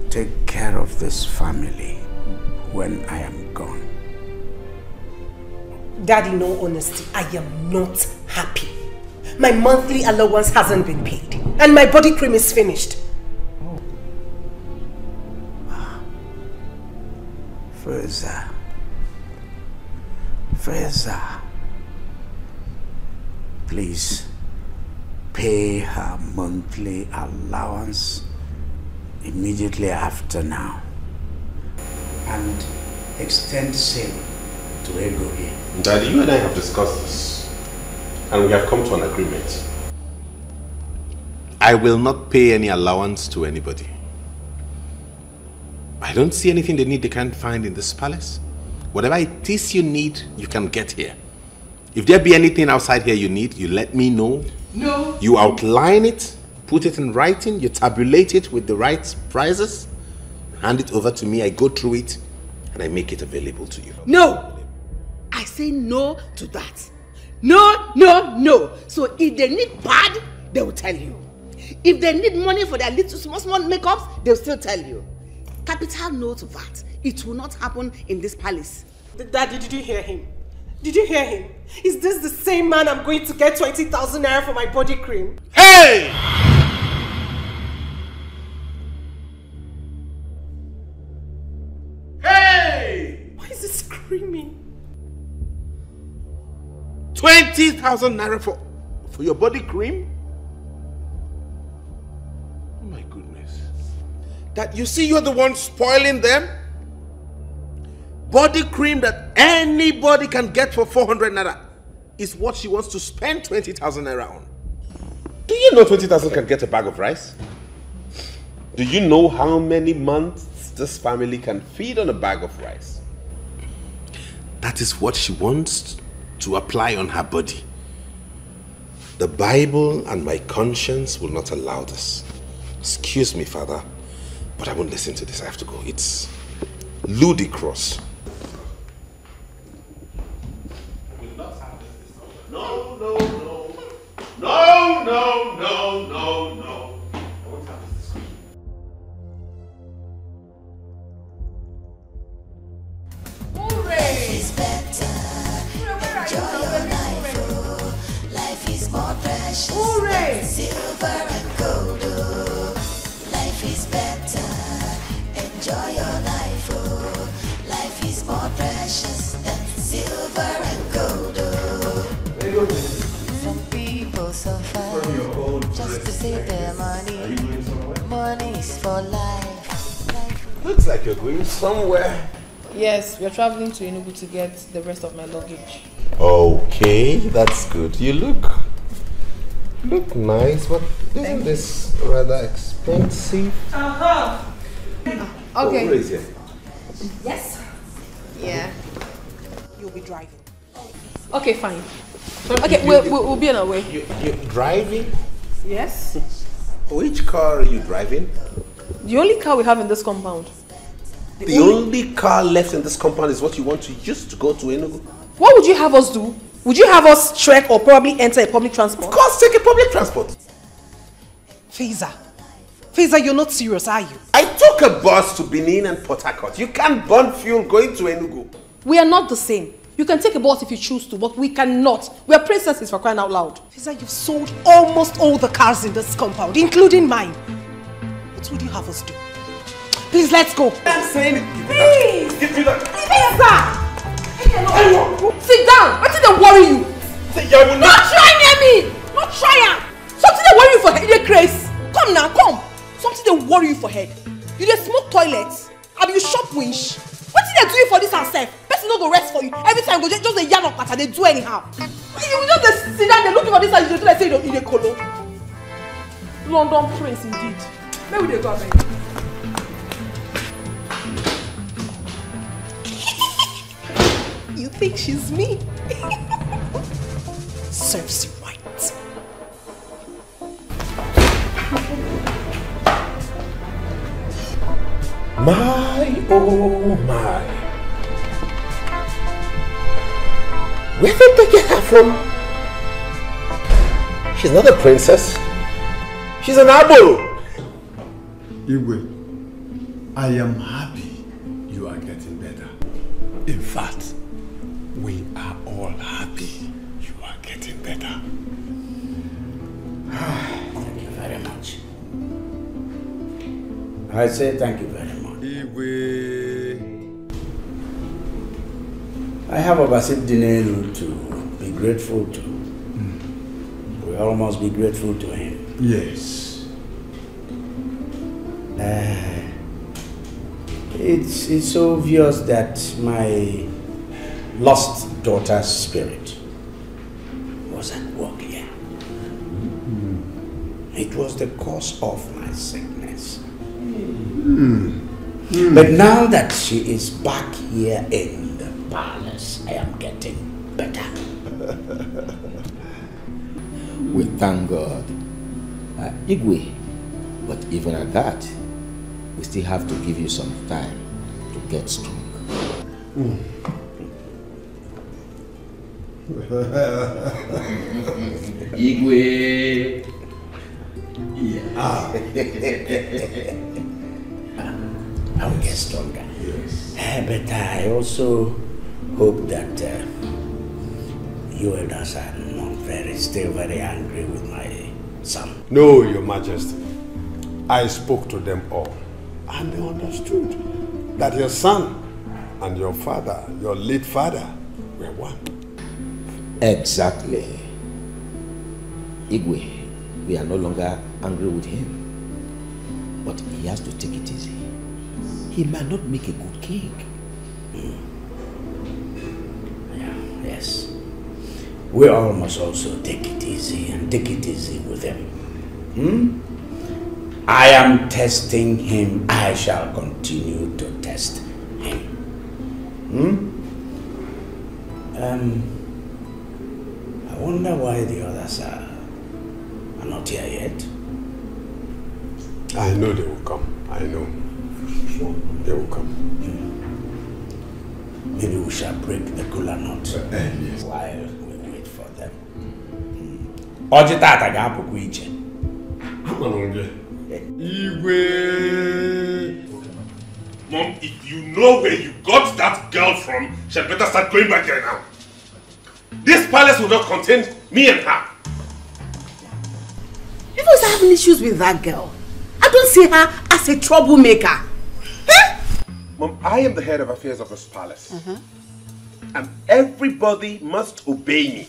take care of this family when I am gone. Daddy, in all honesty, I am not happy. My monthly allowance hasn't been paid and my body cream is finished. Feza, please pay her monthly allowance immediately after now and extend same to Ego here. Daddy, you and I have discussed this and we have come to an agreement. I will not pay any allowance to anybody. I don't see anything they need they can't find in this palace. Whatever it is you need, you can get here. If there be anything outside here you need, you let me know. No. You outline it, put it in writing, you tabulate it with the right prices, hand it over to me, I go through it, and I make it available to you. No! I say no to that. No. So if they need pad, they will tell you. If they need money for their little small makeups, they'll still tell you. Capital no to that. It will not happen in this palace. Daddy, did you hear him? Did you hear him? Is this the same man I'm going to get 20,000 naira for my body cream? Hey! Hey! Why is he screaming? 20,000 naira for your body cream? Oh my goodness. That you see you're the one spoiling them? Body cream that anybody can get for 400 naira is what she wants to spend 20,000 naira on. Do you know 20,000 can get a bag of rice? Do you know how many months this family can feed on a bag of rice? That is what she wants to apply on her body. The Bible and my conscience will not allow this. Excuse me, Father, but I won't listen to this. I have to go. It's ludicrous. No, no, no. No, no, no, no, no. I won't have this discussion. Life is better. Enjoy your life, oh. Life is more precious than silver and gold, oh. Life is better. Enjoy your life, oh. Life is more precious than silver and gold, oh. Some people suffer just to save their money. Money is for life. Looks like you're going somewhere. Yes, we're traveling to Enugu to get the rest of my luggage. Okay, that's good. You look nice, but isn't this rather expensive? Okay. Oh, where is it? Yes. Yeah. You'll be driving. Okay, fine. Okay, we'll be on our way. You're driving? Yes. Which car are you driving? The only car we have in this compound. The only car left in this compound is what you want to use to go to Enugu? What would you have us do? Would you have us trek or probably enter a public transport? Of course, take a public transport. Faiza, you're not serious, are you? I took a bus to Benin and Port Harcourt. You can't burn fuel going to Enugu. We are not the same. You can take a bus if you choose to, but we cannot. We are princesses, for crying out loud. Faiza, you've sold almost all the cars in this compound, including mine. What would you have us do? Please, let's go. I'm saying it. Please! Give me that. Faiza! Sit down! What did they worry you? Not try near me! Not try her! Something they worry you for head, they craze. Come now, come! Something they worry you for head. You dey smoke toilets? Abi you shop winch? What did they do you for this herself? Person no go rest for you. Every time go just a yarn of pattern, they do anyhow. You just sit down, they looking for this and you do like say you dey colo. London prince indeed. Where will they go abeg? You think she's me? Serves you right. My, oh my. Where did they get her from? She's not a princess. She's an abo. Igwe, I am happy you are getting better. In fact, we are all happy you are getting better. Thank you very much. I say thank you very much. I have Obasid Dinelu to be grateful to. We all must be grateful to him. Yes. It's obvious that my lost daughter's spirit was at work here. It was the cause of my sickness. But now that she is back here in the palace, I am getting better. We thank God. Igwe, but even at that, we still have to give you some time to get strong. Igwe. Yeah. I will get stronger. Yes. But I also hope that you elders are not still very angry with my son. No, Your Majesty. I spoke to them all, and they understood that your son and your father, your late father, were one. Exactly. Igwe, we are no longer angry with him. But he has to take it easy. He might not make a good king. Yeah, yes. We all must also take it easy and take it easy with him. I am testing him. I shall continue to test him. I wonder why the others are not here yet. I know they will come. I know. They will come. Maybe we shall break the kola nut yes. while we wait for them. Oji tata ga-apụkwa iche. Igwe. Mom, if you know where you got that girl from, she had better start going back there now. This palace will not contain me and her. You guys are having issues with that girl. I don't see her as a troublemaker. Huh? Mom, I am the head of affairs of this palace. And everybody must obey me.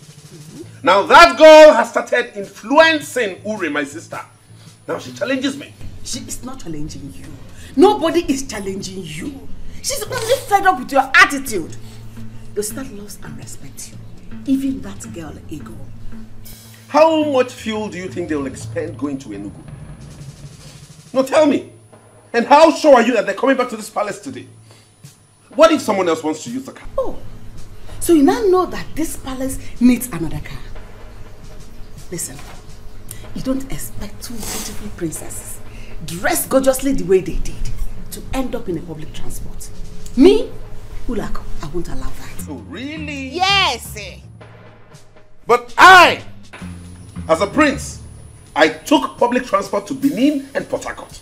Now that girl has started influencing Uri, my sister. Now she challenges me. She is not challenging you. Nobody is challenging you. She's only fed up with your attitude. Your sister loves and respects you. Even that girl, Ego. How much fuel do you think they will expend going to Enugu? No, tell me. And how sure are you that they're coming back to this palace today? What if someone else wants to use the car? Oh, so you now know that this palace needs another car. Listen, you don't expect two beautiful princesses, dressed gorgeously the way they did, to end up in a public transport. Me, Ulako, I won't allow that. Oh, really? Yes! But I, as a prince, I took public transport to Benin and Port Harcourt.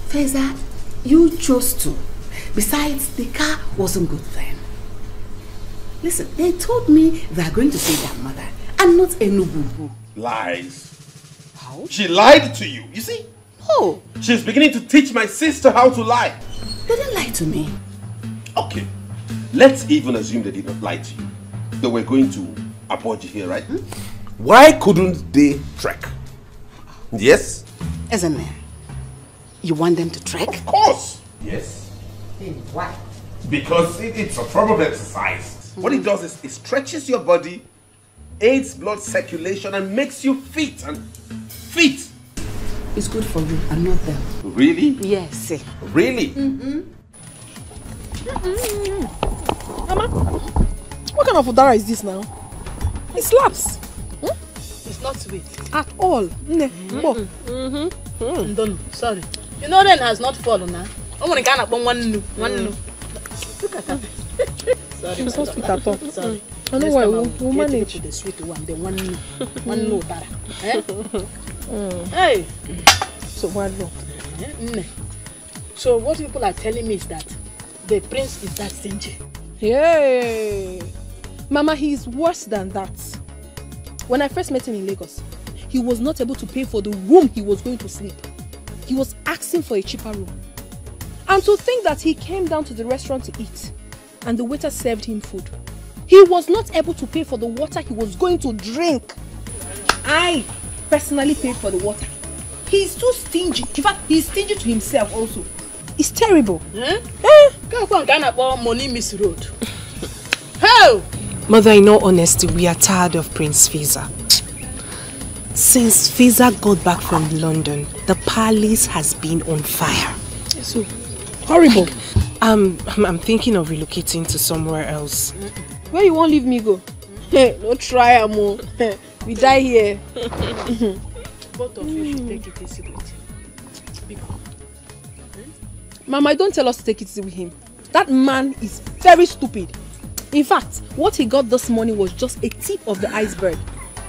Feza, you chose to. Besides, the car wasn't good then. Listen, they told me they are going to see their mother and not Enugu. Lies. How? She lied to you, you see? Oh. She's beginning to teach my sister how to lie. They didn't lie to me. Okay, let's even assume they did not lie to you. They were going to Abuja here, right? Why couldn't they trek? Yes? Isn't it? You want them to trek? Of course. Yes. Why? Because it's a form of exercise. What it does is it stretches your body, aids blood circulation, and makes you fit. It's good for you and not them. Really? Yes. Really? Mama, what kind of udara is this now? It slaps. It's not sweet. At all. Sorry. You know rain has not fallen now. I'm going to go one new. Look at that. Sorry. It's not sweet at all. Sorry. I know why we'll manage. The sweet one, the one new udara. Hey. So what? So what people are telling me is that the prince is that stingy. Yay! Mama, he is worse than that. When I first met him in Lagos, he was not able to pay for the room he was going to sleep. He was asking for a cheaper room. And to think that he came down to the restaurant to eat and the waiter served him food. He was not able to pay for the water he was going to drink. I personally paid for the water. He's too stingy. In fact, he's stingy to himself also. It's terrible. Money misroad. How? Mother, in all honesty, we are tired of Prince Fiza. Since Fiza got back from London, the palace has been on fire. So horrible. I'm thinking of relocating to somewhere else. Where you won't leave me go? Hey, no try, Amo. We die here. Both of you should take it easy with him. Mama, don't tell us to take it easy with him. That man is very stupid. In fact, what he got this morning was just a tip of the iceberg.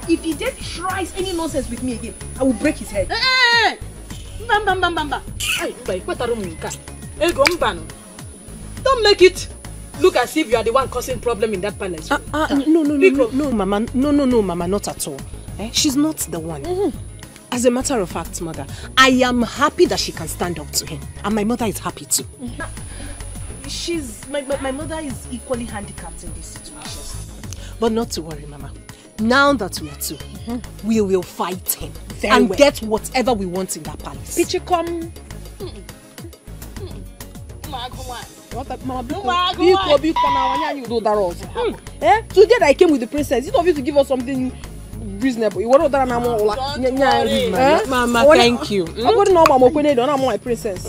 If he just tries any nonsense with me again, I will break his head. Hey! Don't make it. look as if you are the one causing problem in that palace. No, Mama. No, Mama, not at all. She's not the one. As a matter of fact, Mother, I am happy that she can stand up to him. And my mother is happy too. My mother is equally handicapped in this situation. But not to worry, Mama. Now that we are two, we will fight him and get whatever we want in that palace. Pichikom. Today I came with the princess. You don't have to give us something reasonable. Mama, thank you. I'm my princess.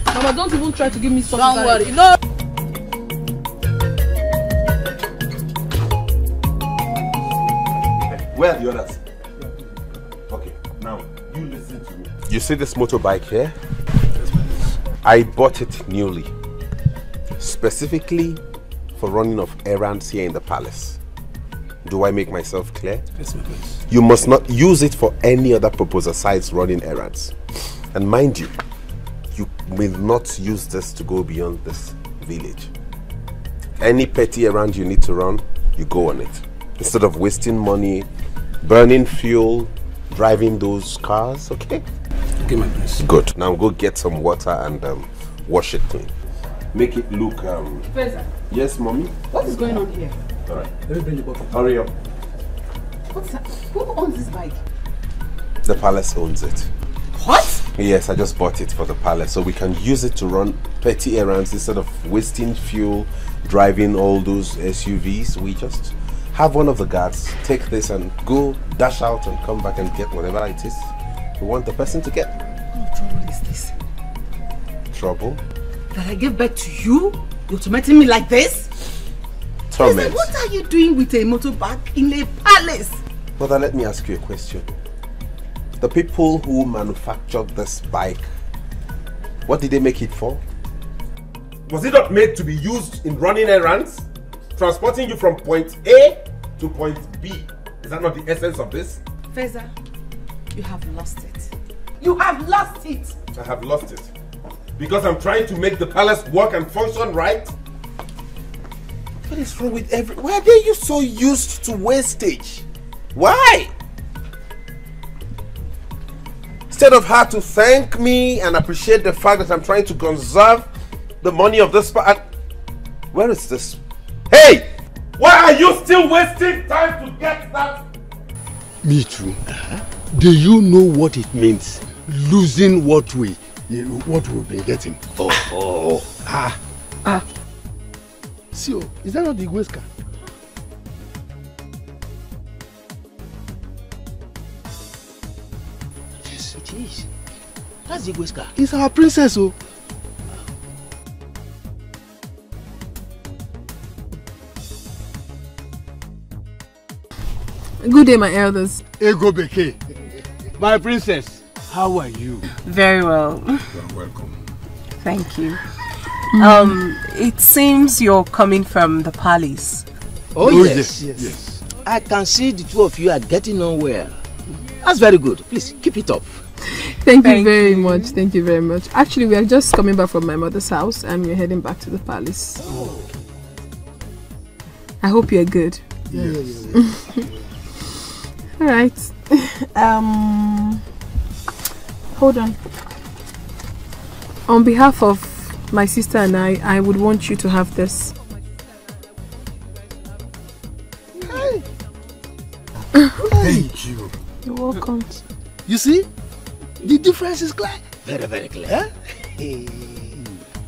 Mama, don't even try to give me something. Don't worry. No. Where are the others? Okay, now you listen to me. You see this motorbike here? I bought it newly, specifically for running of errands here in the palace. Do I make myself clear? Yes, please. You must not use it for any other purpose aside running errands. And mind you, you will not use this to go beyond this village. Any petty errand you need to run, you go on it. Instead of wasting money, burning fuel, driving those cars, okay? Okay, my prince. Good. Now go get some water and wash it clean. Make it look... Professor. Yes, mommy? What is going on here? Alright. Let me bring the bottle. Hurry up. What's that? Who owns this bike? The palace owns it. What? Yes, I just bought it for the palace so we can use it to run petty errands instead of wasting fuel, driving all those SUVs. We just have one of the guards take this and go dash out and come back and get whatever it is we want the person to get. What trouble is this? Trouble? That I gave birth to you? You're tormenting me like this? Torment. What are you doing with a motorbike in a palace? Mother, let me ask you a question. The people who manufactured this bike, what did they make it for? Was it not made to be used in running errands? Transporting you from point A to point B. Is that not the essence of this? Feza, you have lost it. You have lost it! I have lost it. Because I'm trying to make the palace work and function right? What is wrong with why are you so used to wastage? Why? Instead of her to thank me and appreciate the fact that I'm trying to conserve the money of this where is this? Hey! Why are you still wasting time to get that? Me too. Do you know what it means? Losing what we've been getting. See, is that not the Igwe's car? Yes, it is. That's the Igwe's car. It's our princess, oh. Good day, my elders. Ego Beke, my princess, how are you? Very well. You're welcome. Thank you. It seems you're coming from the palace. Oh yes. I can see the two of you are getting on well. That's very good. Please keep it up. Thank you very much. Thank you very much. Actually, we are just coming back from my mother's house and we're heading back to the palace. Oh. I hope you're good. Yes. All right. Hold on. On behalf of my sister and I would want you to have this. Hey. Thank you. You're welcome. You see? The difference is clear. Very, very clear. Huh?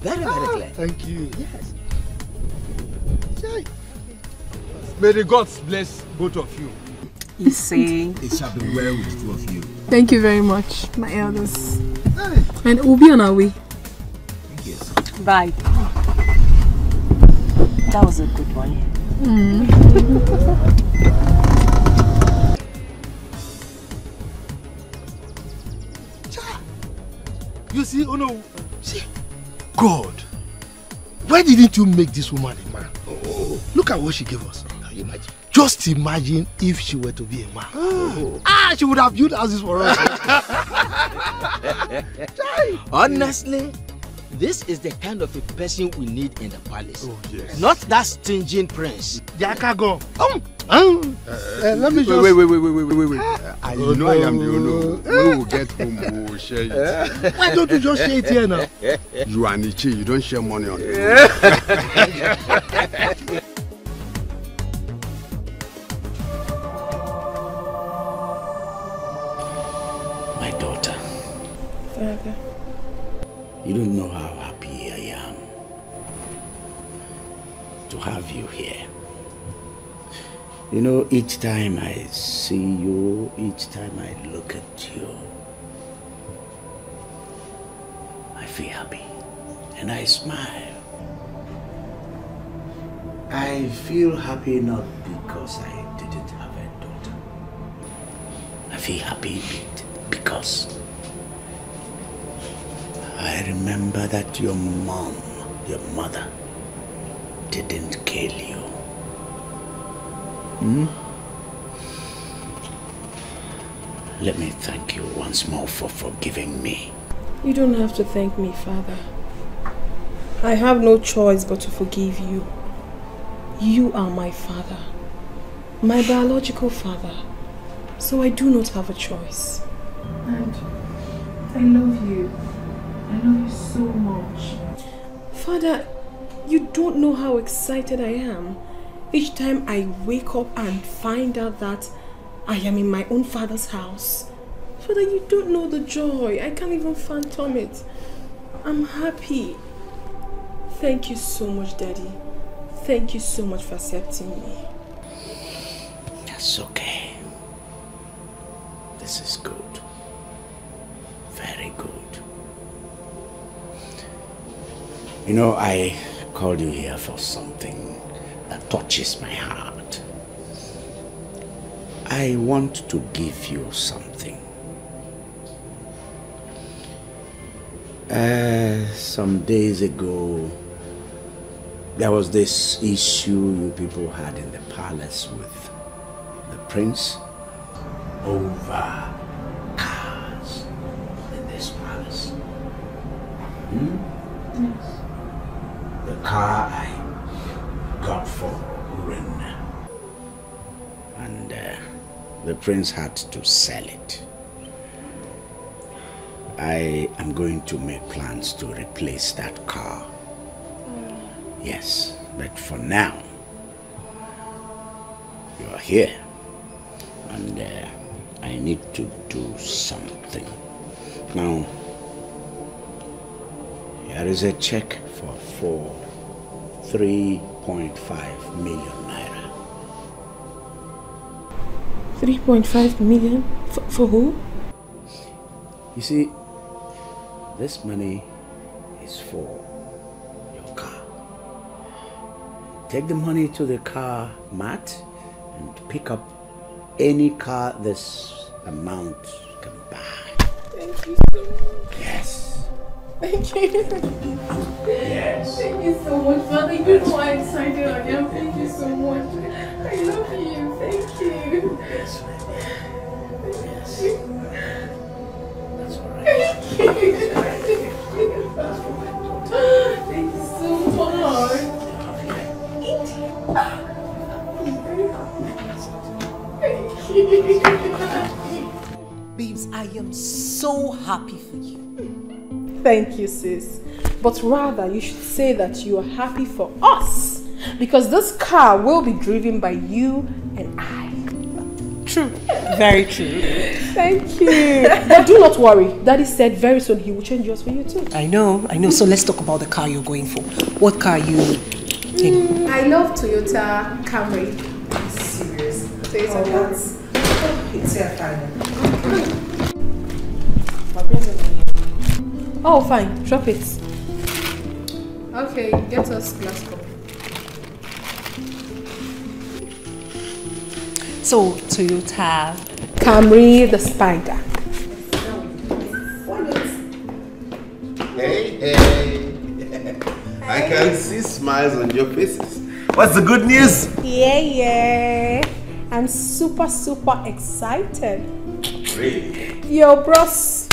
Very, very clear. Thank you. Yes. May the gods bless both of you. You see? It shall be well with the two of you. Thank you very much, my elders. And we'll be on our way. Yes. Bye. That was a good one. You see, oh no, see, God, why didn't you make this woman a man? Oh, look at what she gave us. Imagine. Just imagine if she were to be a man. She would have built houses for us. Honestly, this is the kind of a person we need in the palace. Oh, yes. Not that stingy prince. Yakago. Let me just... Wait. I know I am the owner. When we will get home, we will share it. Why don't you just share it here now? You are Nichi, you don't share money on it. My daughter. Father. You don't know how happy I am to have you here. You know, each time I see you, each time I look at you, I feel happy and I smile. I feel happy not because I didn't have a daughter. I feel happy because I remember that your mom, your mother, didn't kill you. Let me thank you once more for forgiving me. You don't have to thank me, Father. I have no choice but to forgive you. You are my father, my biological father, so I do not have a choice. And I love you. I love you so much. Father, you don't know how excited I am each time I wake up and find out that I am in my own father's house. Father, you don't know the joy. I can't even fathom it. I'm happy. Thank you so much, Daddy. Thank you so much for accepting me. That's okay. This is good. Very good. You know, I called you here for something that touches my heart. I want to give you something. Some days ago, there was this issue you people had in the palace with the prince over cars in this palace. Yes. The car I got for Uren. And the prince had to sell it. I am going to make plans to replace that car. Yes, but for now, you are here. And I need to do something. Now, here is a check for 3.5 million naira. 3.5 million? For who? You see, this money is for your car. Take the money to the car mat and pick up any car this amount can buy. Thank you so much. Yes. Thank you. Yes. Thank you so much, Father. You know how excited I am. Thank you so much. I love you. Thank you. Yes. Yes. That's all right. Thank you. Thank you so much. Babes, I am so happy for you. Thank you, sis. But rather, you should say that you are happy for us. Because this car will be driven by you and I. True. Very true. Thank you. But do not worry. Daddy said very soon he will change yours for you too. I know. So let's talk about the car you're going for. What car are you in? I love Toyota Camry. Serious? Toyota Camry. It's your final. Oh, fine. Drop it. Okay, get us glass cup. So, Toyota Camry the Spider. Hey. I can see smiles on your faces. What's the good news? Yeah. I'm super excited. Really? Yo, bros.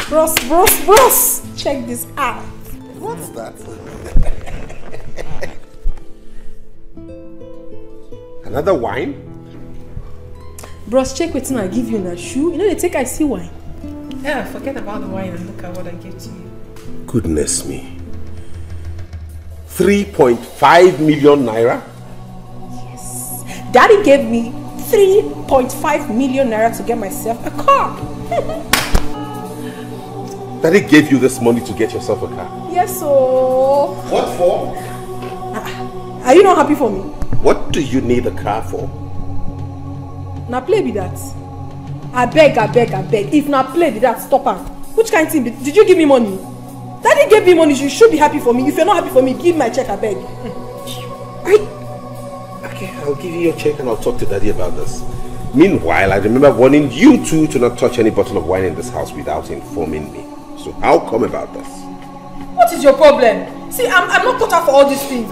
Check this out. What's that? Another wine? Bros, check wetin I give you in a shoe. You know they take I see wine. Yeah, forget about the wine and look at what I give to you. Goodness me. 3.5 million naira? Yes. Daddy gave me 3.5 million naira to get myself a car. Daddy gave you this money to get yourself a car? Yes, so... What for? Are you not happy for me? What do you need a car for? Now play with that. I beg. If not play with that, stop her. Which kind of thing? Did you give me money? Daddy gave me money, you should be happy for me. If you're not happy for me, give my check, I beg. Okay, I'll give you your check and I'll talk to Daddy about this. Meanwhile, I remember warning you two to not touch any bottle of wine in this house without informing me. So how come about this? What is your problem? See, I'm not cut out for all these things.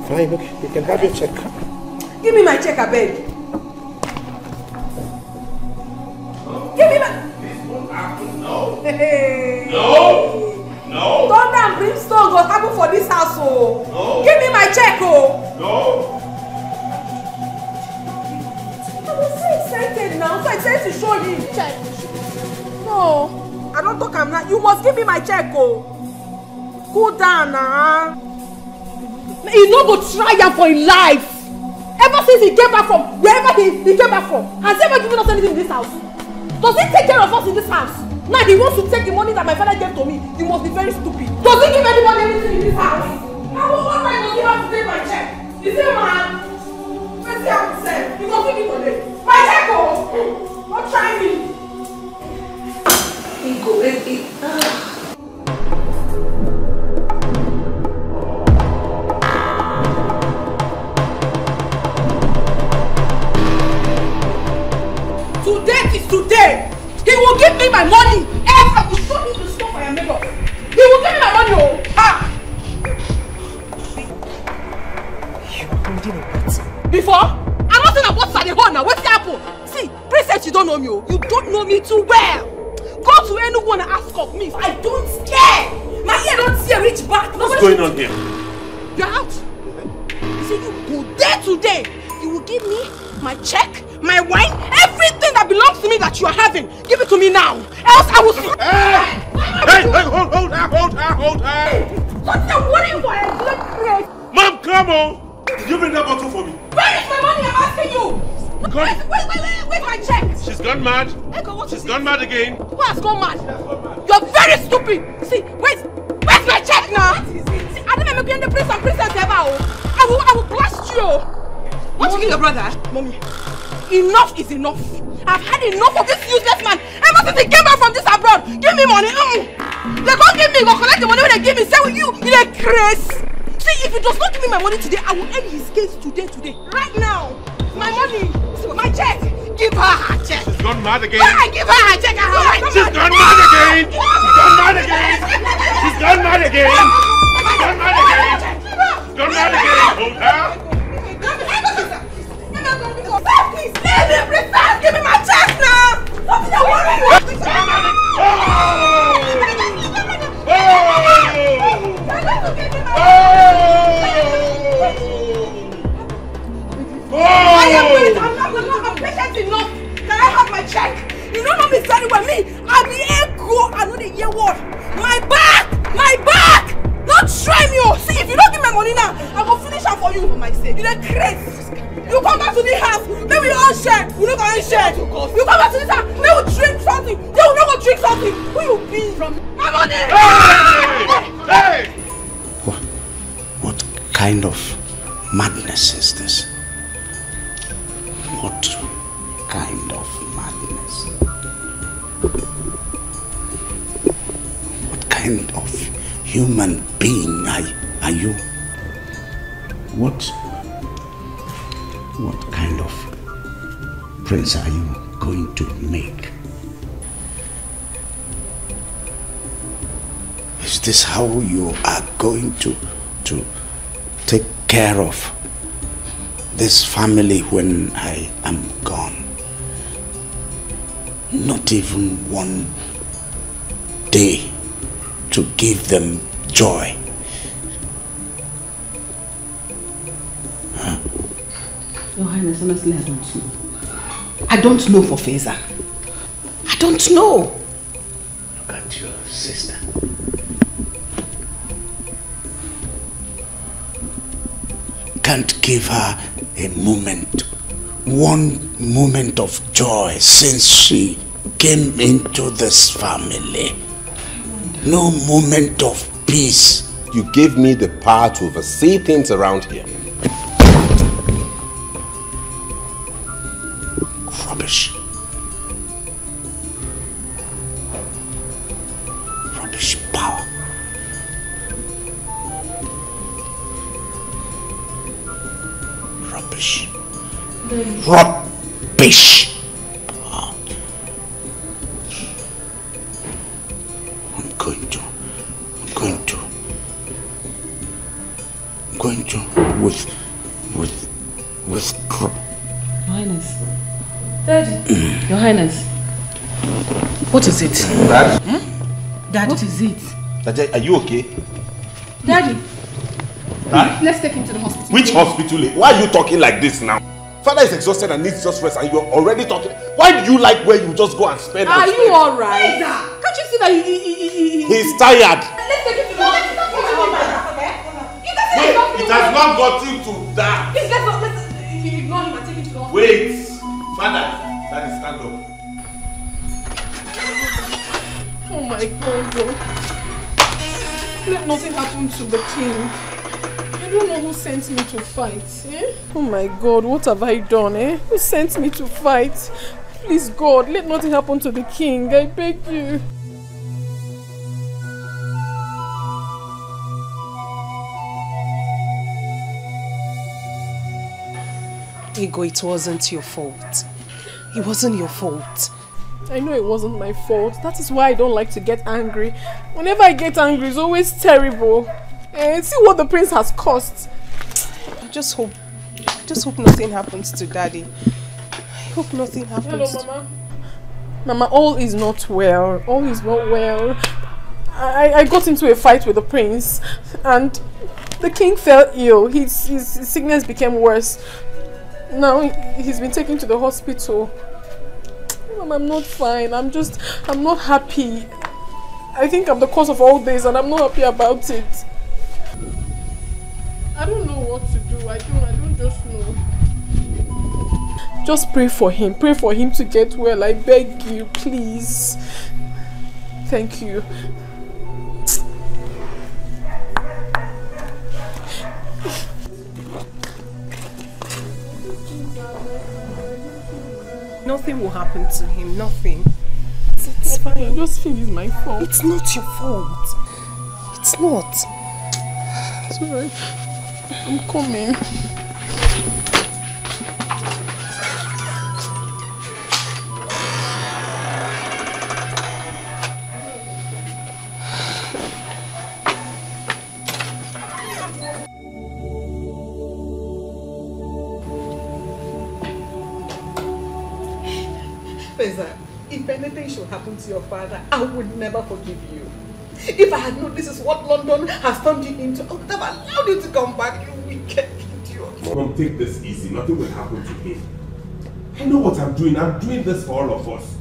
Fine, okay, you can have your check. Give me my check, I beg. Give me my... This won't happen, no. Hey. No. Thunder and brimstone will happen for this house, oh. No. Give me my check, oh. No. I was so excited now, so I said to show you the check. No. I don't talk, I'm not. You must give me my check, oh. Cool down now. He's not going to try him for his life. Ever since he came back from wherever he came back from, has he ever given us anything in this house? Does he take care of us in this house? Now he wants to take the money that my father gave to me. You must be very stupid. Does he give anybody anything in this house? What right does he have to take my check? Is he man? Where's he have to say? You must give me today. My check, oh! Don't try me. Ego, baby. Today is today. He will give me my money. Else I will show you the stuff I am made of. He will give me my money, oh. Ah. You are holding a bet. Before? I'm not saying about at the hole now. What's the apple? See, princess, you don't know me, oh. You don't know me too well. Go to anyone and ask of me. I don't care. My ear don't see a rich back. What's going on here? You're out. You see, you go there today. You will give me my check, my wine, everything that belongs to me that you are having. Give it to me now. Else I will... Hey, hold her. What's the worry for a blood crate? Mom, come on. Did you bring that bottle for me? Where is my money? I'm asking you. Where's my check? She's gone mad. She's gone mad again. Who has gone mad? You're very stupid. See, where's my check now? See, I don't make the prince and princess ever. I will blast you. What you give your brother? Mommy, enough is enough. I've had enough of this useless man. Ever since he came back from this abroad, give me money. They go give me, go collect the money when they give me. Say with you a craze. See, if he does not give me my money today, I will end his case today. Right now. My money, my check. Give her check. She's gone mad again. Why? Give her her check. She's gone mad again. She's gone mad again. She's gone mad again. She's gone mad again. She's gone mad again. Hold her. Please, please, give me my check now! What is I'm patient enough. Can I have my check? You don't know me very well. Me, I'm the ego. I know the year what. My back! Don't try me, oh! See, if you don't give me money now, I will finish up for you for my sake. You're crazy. You come back to the house, maybe we all share. We don't go share. You come back to this house, maybe we drink something. They will not go drink something. Who you be from? My money! Hey! What kind of madness is this? What kind of madness? What kind of human being are you? What kind of prince are you going to make? Is this how you are going to take care of this family when I am gone? Not even one day to give them joy. Your Highness, honestly, I don't know. I don't know for Feza. I don't know. Look at your sister. Can't give her a moment, one moment of joy since she came into this family. No moment of peace. You gave me the power to oversee things around here. Rubbish. Rubbish power. Rubbish. Rubbish. I'm going to with Your Highness. Daddy. Your Highness. What is it? Dad? Dad, what is it? Dad, are you okay? Daddy. Dad? Let's take him to the hospital. Which hospital? Why are you talking like this now? Father is exhausted and needs just rest and you're already talking. Why do you like where you just go and spend? Are you alright? Can't you see that he's tired. Let's take him to the hospital. It has not gotten to that. Please, let's ignore him and take him to the hospital. Wait. Father, Daddy, stand up. Oh my God. Let nothing happen to the king. I don't know who sent me to fight. Oh my God, what have I done? Who sent me to fight? Please God, let nothing happen to the king. I beg you. Ego, it wasn't your fault. It wasn't your fault. I know it wasn't my fault. That is why I don't like to get angry. Whenever I get angry, it's always terrible. See what the prince has cost. I just hope nothing happens to Daddy. I hope nothing happens. Hello, Mama. Mama, all is not well. All is not well. I got into a fight with the prince and the king fell ill. His sickness became worse. Now he's been taken to the hospital. Mama, I'm not fine. I'm not happy. I think I'm the cause of all this and I'm not happy about it. I don't know what to do. I don't just know. Just pray for him. Pray for him to get well. I beg you, please. Thank you. Nothing will happen to him. Nothing. It's fine. I just feel it's my fault. It's not your fault. It's not. It's alright. I'm coming. If anything should happen to your father, I would never forgive you. If I had known this is what London has turned you into, I would have allowed you to come back, you wicked idiot. Mom, take this easy. Nothing will happen to him. I know what I'm doing. I'm doing this for all of us.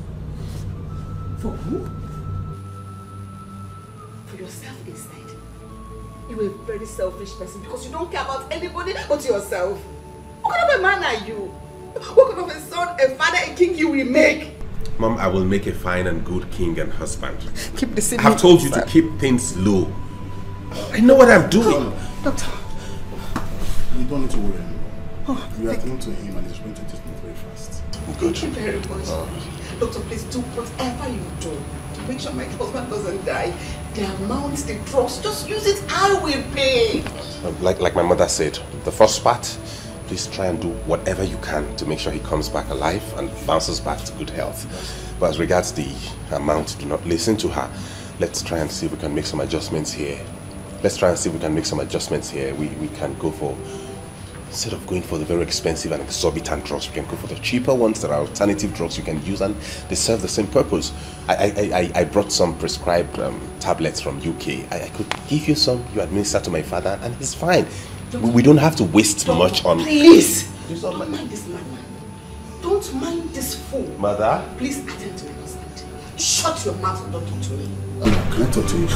For who? For yourself instead. You're a very selfish person because you don't care about anybody but yourself. What kind of a man are you? What kind of a son, a father, a king you will make? Mom, I will make a fine and good king and husband. Keep the I've told you to keep things low. I know what I'm doing. Doctor. You don't need to worry anymore. We are going to him and he's going to take me very fast. Good. Thank you very much. Doctor, please do whatever you do to make sure my husband doesn't die. The amount, the drugs, just use it, I will pay. Like my mother said, the first part, please try and do whatever you can to make sure he comes back alive and bounces back to good health. But as regards the amount, do not listen to her. Let's try and see if we can make some adjustments here. We can go for Instead of going for the very expensive and exorbitant drugs, we can go for the cheaper ones that are alternative drugs you can use, and they serve the same purpose. I brought some prescribed tablets from UK. I could give you some, you administer to my father, and he's fine. We don't have to waste much on... Please! Don't mind this man. Don't mind this fool. Mother? Please attend to my husband. Shut your mouth and don't talk to me. Can I talk to you?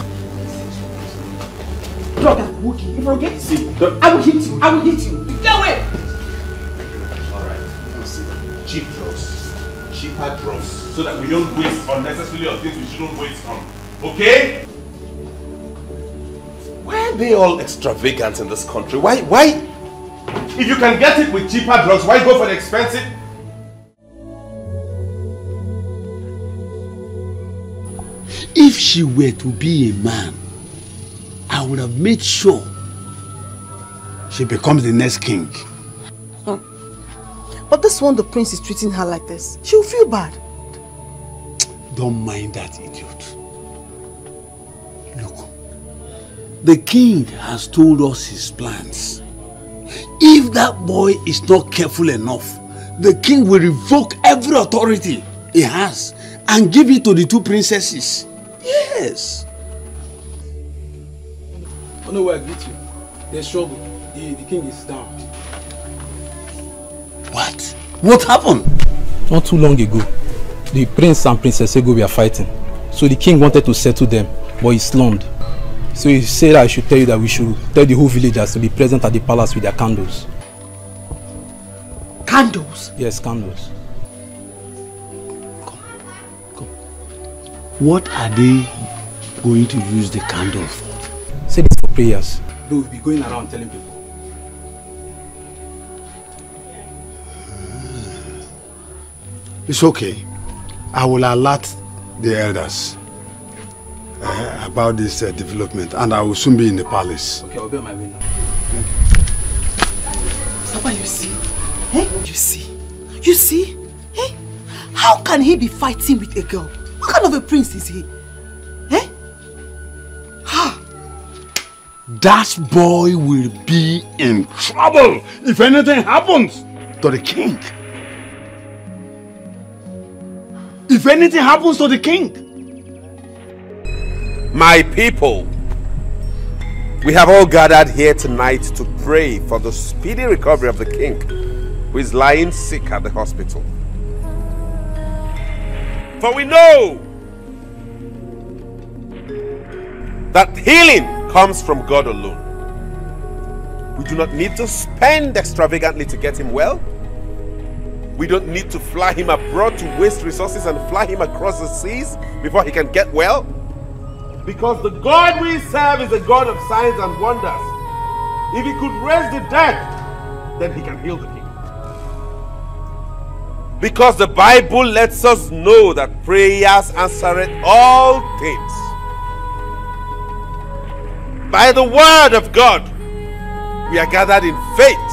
Brother, Wookie, if you forget, see, I will hit you. I will hit you. Get away! Alright, cheap drugs. Cheaper drugs. So that we don't waste unnecessarily on things we shouldn't waste on. Okay? Why are they all extravagant in this country? Why? If you can get it with cheaper drugs, why go for the expensive? If she were to be a man, I would have made sure she becomes the next king. But this one, the prince is treating her like this. She'll feel bad. Don't mind that idiot. Look, the king has told us his plans. If that boy is not careful enough, the king will revoke every authority he has and give it to the two princesses. Yes. Oh no, I greet you. There's trouble. The king is down. What? What happened? Not too long ago, the prince and princess Ego were fighting. So the king wanted to settle them, but he slummed. So he said I should tell you that we should tell the whole villagers to be present at the palace with their candles. Candles? Yes, candles. What are they going to use the candle for? Say this for prayers. They will be going around telling people. It's okay. I will alert the elders about this development, and I will soon be in the palace. Okay, I'll be on my way now. Papa, you see? Eh? You see? You see? Eh? How can he be fighting with a girl? What kind of a prince is he? Eh? Ha! That boy will be in trouble if anything happens to the king. If anything happens to the king. My people, we have all gathered here tonight to pray for the speedy recovery of the king who is lying sick at the hospital. For we know that healing comes from God alone. We do not need to spend extravagantly to get him well. We don't need to fly him abroad to waste resources and fly him across the seas before he can get well. Because the God we serve is a God of signs and wonders. If he could raise the dead, then he can heal the king. Because the Bible lets us know that prayers answer all things. By the word of God, we are gathered in faith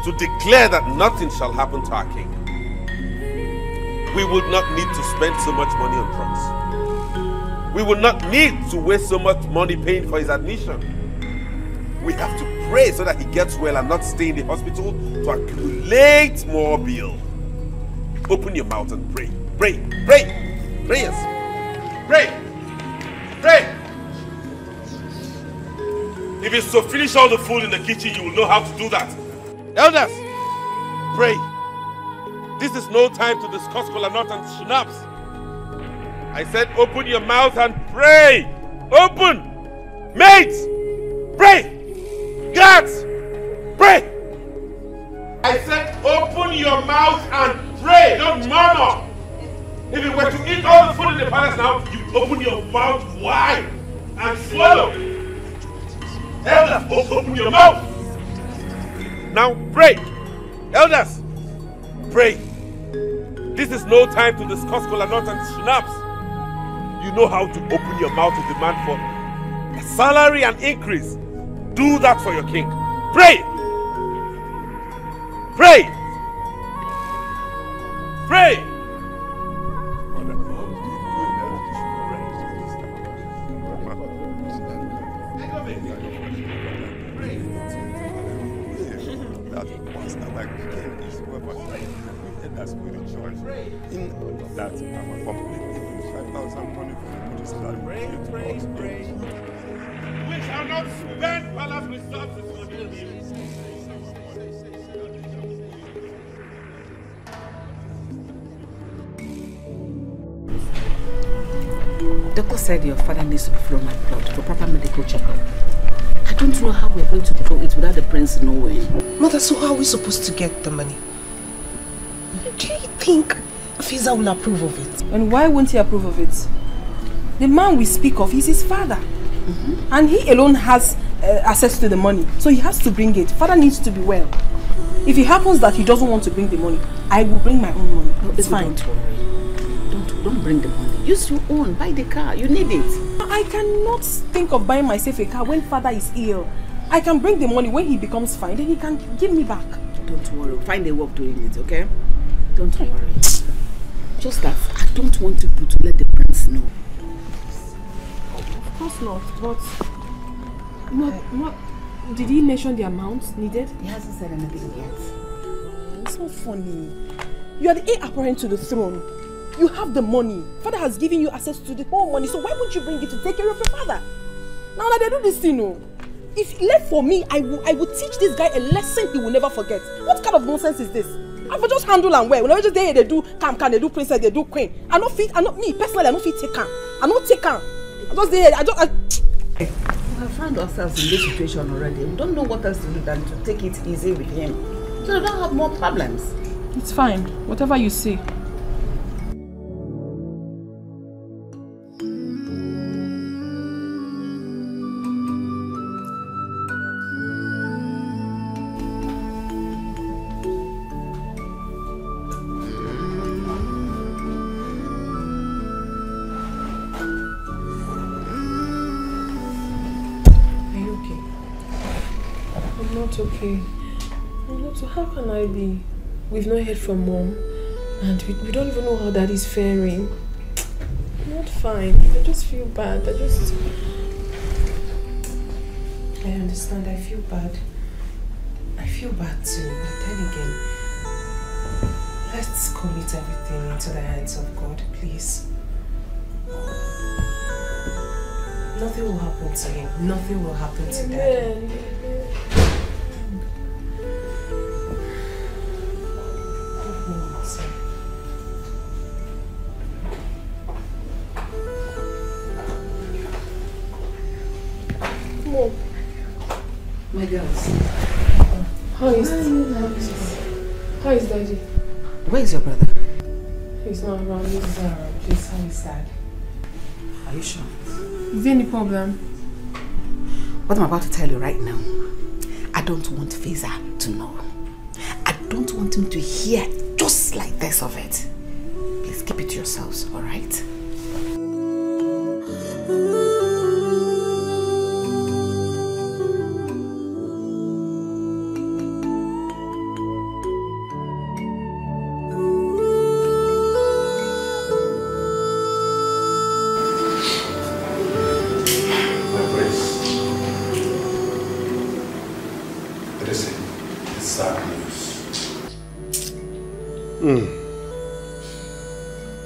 to declare that nothing shall happen to our king. We would not need to spend so much money on drugs. We would not need to waste so much money paying for his admission. We have to pray so that he gets well and not stay in the hospital to accumulate more bill. Open your mouth and pray. Pray. Pray. Prayers. Pray. Pray. If it's to finish all the food in the kitchen, you will know how to do that. Elders, pray. This is no time to discuss kola nut and schnapps. I said open your mouth and pray. Open. Mates, pray. Guards, pray. I said open your mouth and pray. Don't murmur. If you were to eat all the food in the palace now, you open your mouth wide and swallow. Elders, open your mouth. Now pray. Elders, pray. This is no time to discuss kola nut and schnapps. You know how to open your mouth to demand for a salary and increase. Do that for your king. Pray. Pray. Pray. as we rejoice in that our company given 5,000 money for the British pray. We shall not spend palace resources for this. Doctor said your father needs to be flown abroad for proper medical checkup. I don't know how we're going to do it without the prince knowing. Mother, so how are we supposed to get the money? Do you think Fiza will approve of it? And why won't he approve of it? The man we speak of is his father. And he alone has access to the money. So he has to bring it. Father needs to be well. If it happens that he doesn't want to bring the money, I will bring my own money. No, it's fine. Don't worry. Don't bring the money. Use your own. Buy the car. You need it. I cannot think of buying myself a car when father is ill. I can bring the money when he becomes fine. Then he can give me back. Don't worry. Find a way of doing it, okay? Don't worry. Just that I don't want people to let the prince know. Of course not. But what did he mention the amount needed? He hasn't said anything yet. It's not funny. You are the heir apparent to the throne. You have the money. Father has given you access to the whole money. So why won't you bring it to take care of your father? Now that they do this thing, no. If left for me, I will teach this guy a lesson he will never forget. What kind of nonsense is this? I will just handle and wear. Whenever they do can they do princess, they do queen. I don't me personally, I don't fit take her. I don't take her. We have found ourselves in this situation already. We don't know what else to do than to take it easy with him. So we don't have more problems. It's fine. Whatever you say. Okay. So how can I be? We've not heard from mom and we don't even know how daddy's faring. I'm not fine. I just feel bad. I understand. I feel bad. I feel bad too. But then again, let's commit everything into the hands of God, please. Nothing will happen to him. Nothing will happen to Daddy. My girls. How is Daddy? Where is your brother? He's not around. He's around. Please, how is Dad? Are you sure? Is there any problem? What I'm about to tell you right now, I don't want Fiza to know. I don't want him to hear just like this of it. Please keep it to yourselves, alright?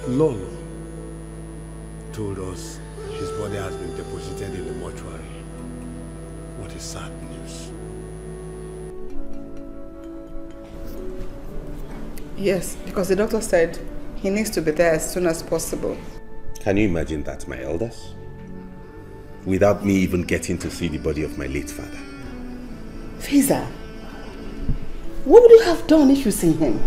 Lolo told us his body has been deposited in the mortuary. What is sad news? Yes, because the doctor said he needs to be there as soon as possible. Can you imagine that, my elders? Without me even getting to see the body of my late father. Fiza, what would you have done if you seen him?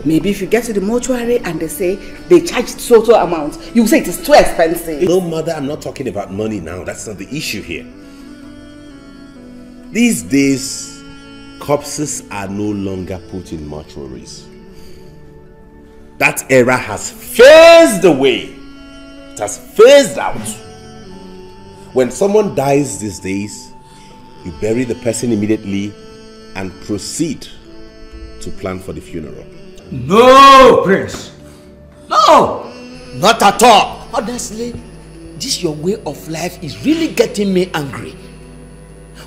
Maybe if you get to the mortuary and they say they charge so amount, you say it is too expensive. No, mother, I'm not talking about money now. That's not the issue here. These days, corpses are no longer put in mortuaries. That era has phased away. It has phased out. When someone dies these days, you bury the person immediately and proceed to plan for the funeral. No, Prince. No, not at all. Honestly, this your way of life is really getting me angry.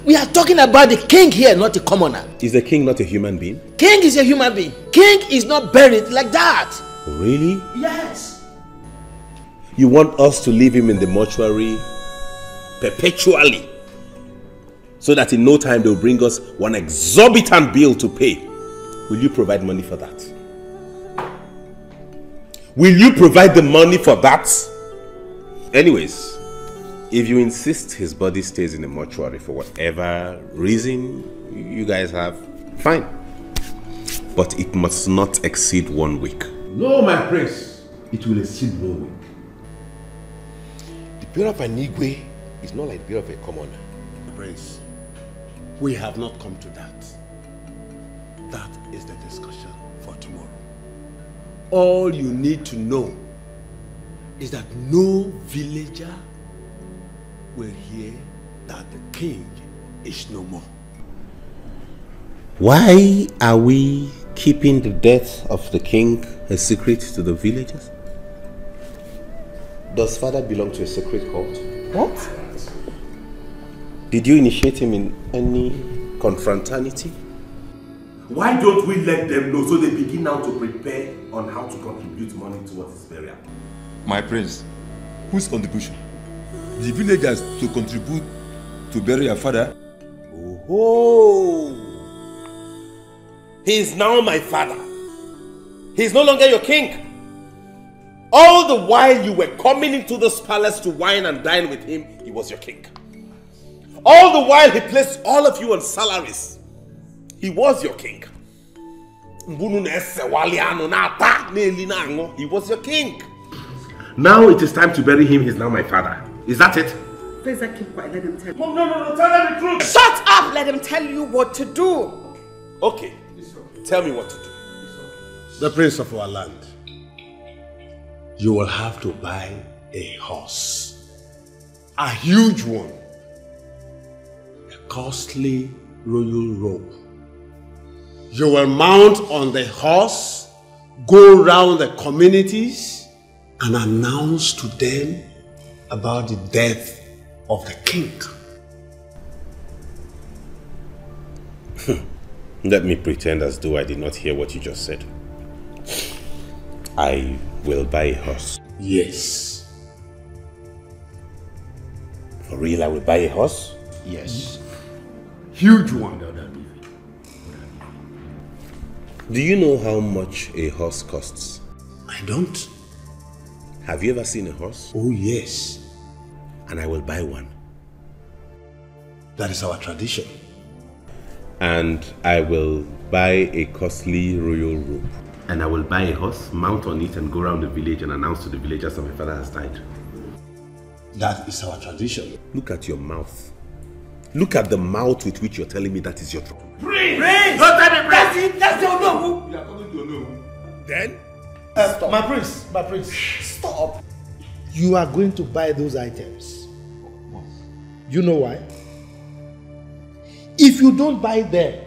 We are talking about the king here, not the commoner. Is the king not a human being? King is a human being. King is not buried like that. Really? Yes. You want us to leave him in the mortuary perpetually, so that in no time they'll bring us one exorbitant bill to pay? Will you provide money for that? Will you provide the money for that? Anyways, if you insist his body stays in the mortuary for whatever reason you guys have, fine. But it must not exceed 1 week. No, my prince. It will exceed 1 week. The burial of an Igwe is not like the burial of a commoner. Prince, we have not come to that. That is the discussion for tomorrow. All you need to know is that no villager will hear that the king is no more. Why are we keeping the death of the king a secret to the villagers? Does father belong to a secret cult? What? Did you initiate him in any confraternity? Why don't we let them know so they begin now to prepare on how to contribute money towards his burial? My prince, who's on the bush? The villagers to contribute to bury your father? Oh, he is now my father. He is no longer your king. All the while you were coming into this palace to wine and dine with him, he was your king. All the while he placed all of you on salaries, he was your king. He was your king. Now it is time to bury him. He's now my father. Is that it? Please, keep quiet. Let him tell you. No, tell them the truth. Shut up! Let him tell you what to do. Okay, tell me what to do. The prince of our land, you will have to buy a horse. A huge one. A costly royal robe. You will mount on the horse, go round the communities and announce to them about the death of the king. Let me pretend as though I did not hear what you just said. I will buy a horse. Yes. For real, I will buy a horse? Yes. Huge one. Do you know how much a horse costs? I don't. Have you ever seen a horse? Oh, yes. And I will buy one. That is our tradition. And I will buy a costly royal robe. And I will buy a horse, mount on it, and go around the village and announce to the villagers that my father has died. That is our tradition. Look at your mouth. Look at the mouth with which you're telling me that is your trouble. Prince! Prince! Don't tell me That's it! That's the Onowu! You are coming to Onowu. Then? My prince, stop. You are going to buy those items. You know why? If you don't buy them,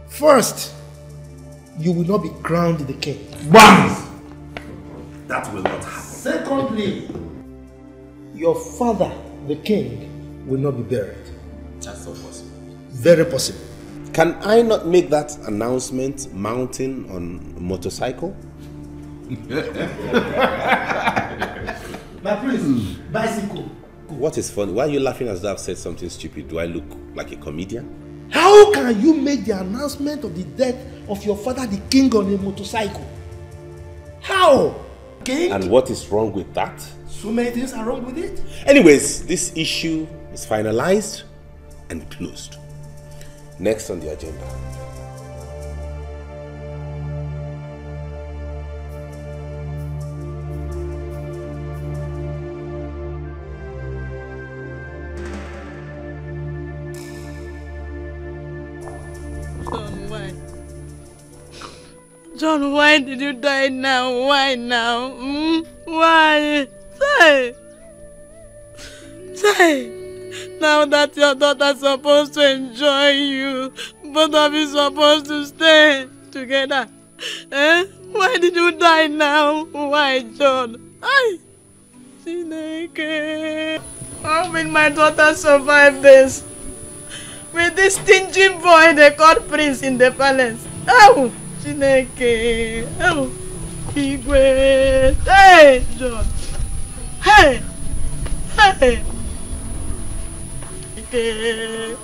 first, you will not be crowned the king. BAM! That will not happen. Secondly, your father, the king, will not be buried. That's not possible. Very possible. Can I not make that announcement mounting on a motorcycle? My prince, bicycle. What is funny? Why are you laughing as though I've said something stupid? Do I look like a comedian? How can you make the announcement of the death of your father, the king, on a motorcycle? How? King? And what is wrong with that? So many things are wrong with it. Anyways, this issue is finalized and closed. Next on the agenda. John, why did you die now? Why now? Why? Say. Now that your daughter's supposed to enjoy you, both of you supposed to stay together. Why did you die now? Why, John? Chinenye. How will my daughter survive this? with this stingy boy they call Prince in the palace. Oh, Chineke. Oh, Igwe. Hey, John. Hey. Hey. Hey.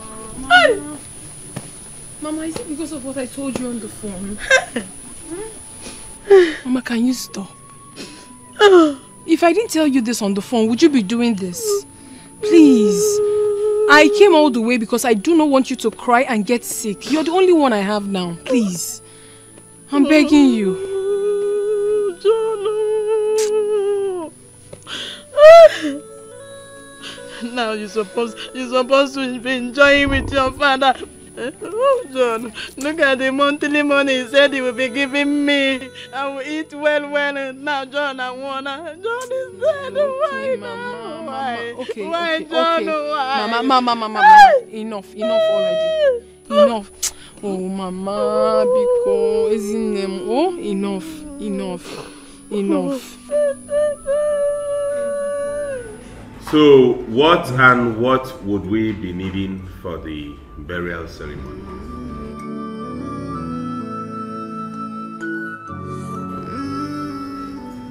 Mama, is it because of what I told you on the phone? Mama, can you stop? If I didn't tell you this on the phone, would you be doing this? Please. I came all the way because I do not want you to cry and get sick. You're the only one I have now. Please. I'm begging you. Now you're supposed to be enjoying with your father. Oh, John, look at the monthly money he said he will be giving me. I will eat well, and now, John, I wanna. John is dead. Why, Mama? Why? Okay, why, John? Why? Mama. Enough already. Enough. Oh, Mama, because isn't them? Oh, enough. So, what would we be needing for the burial ceremony?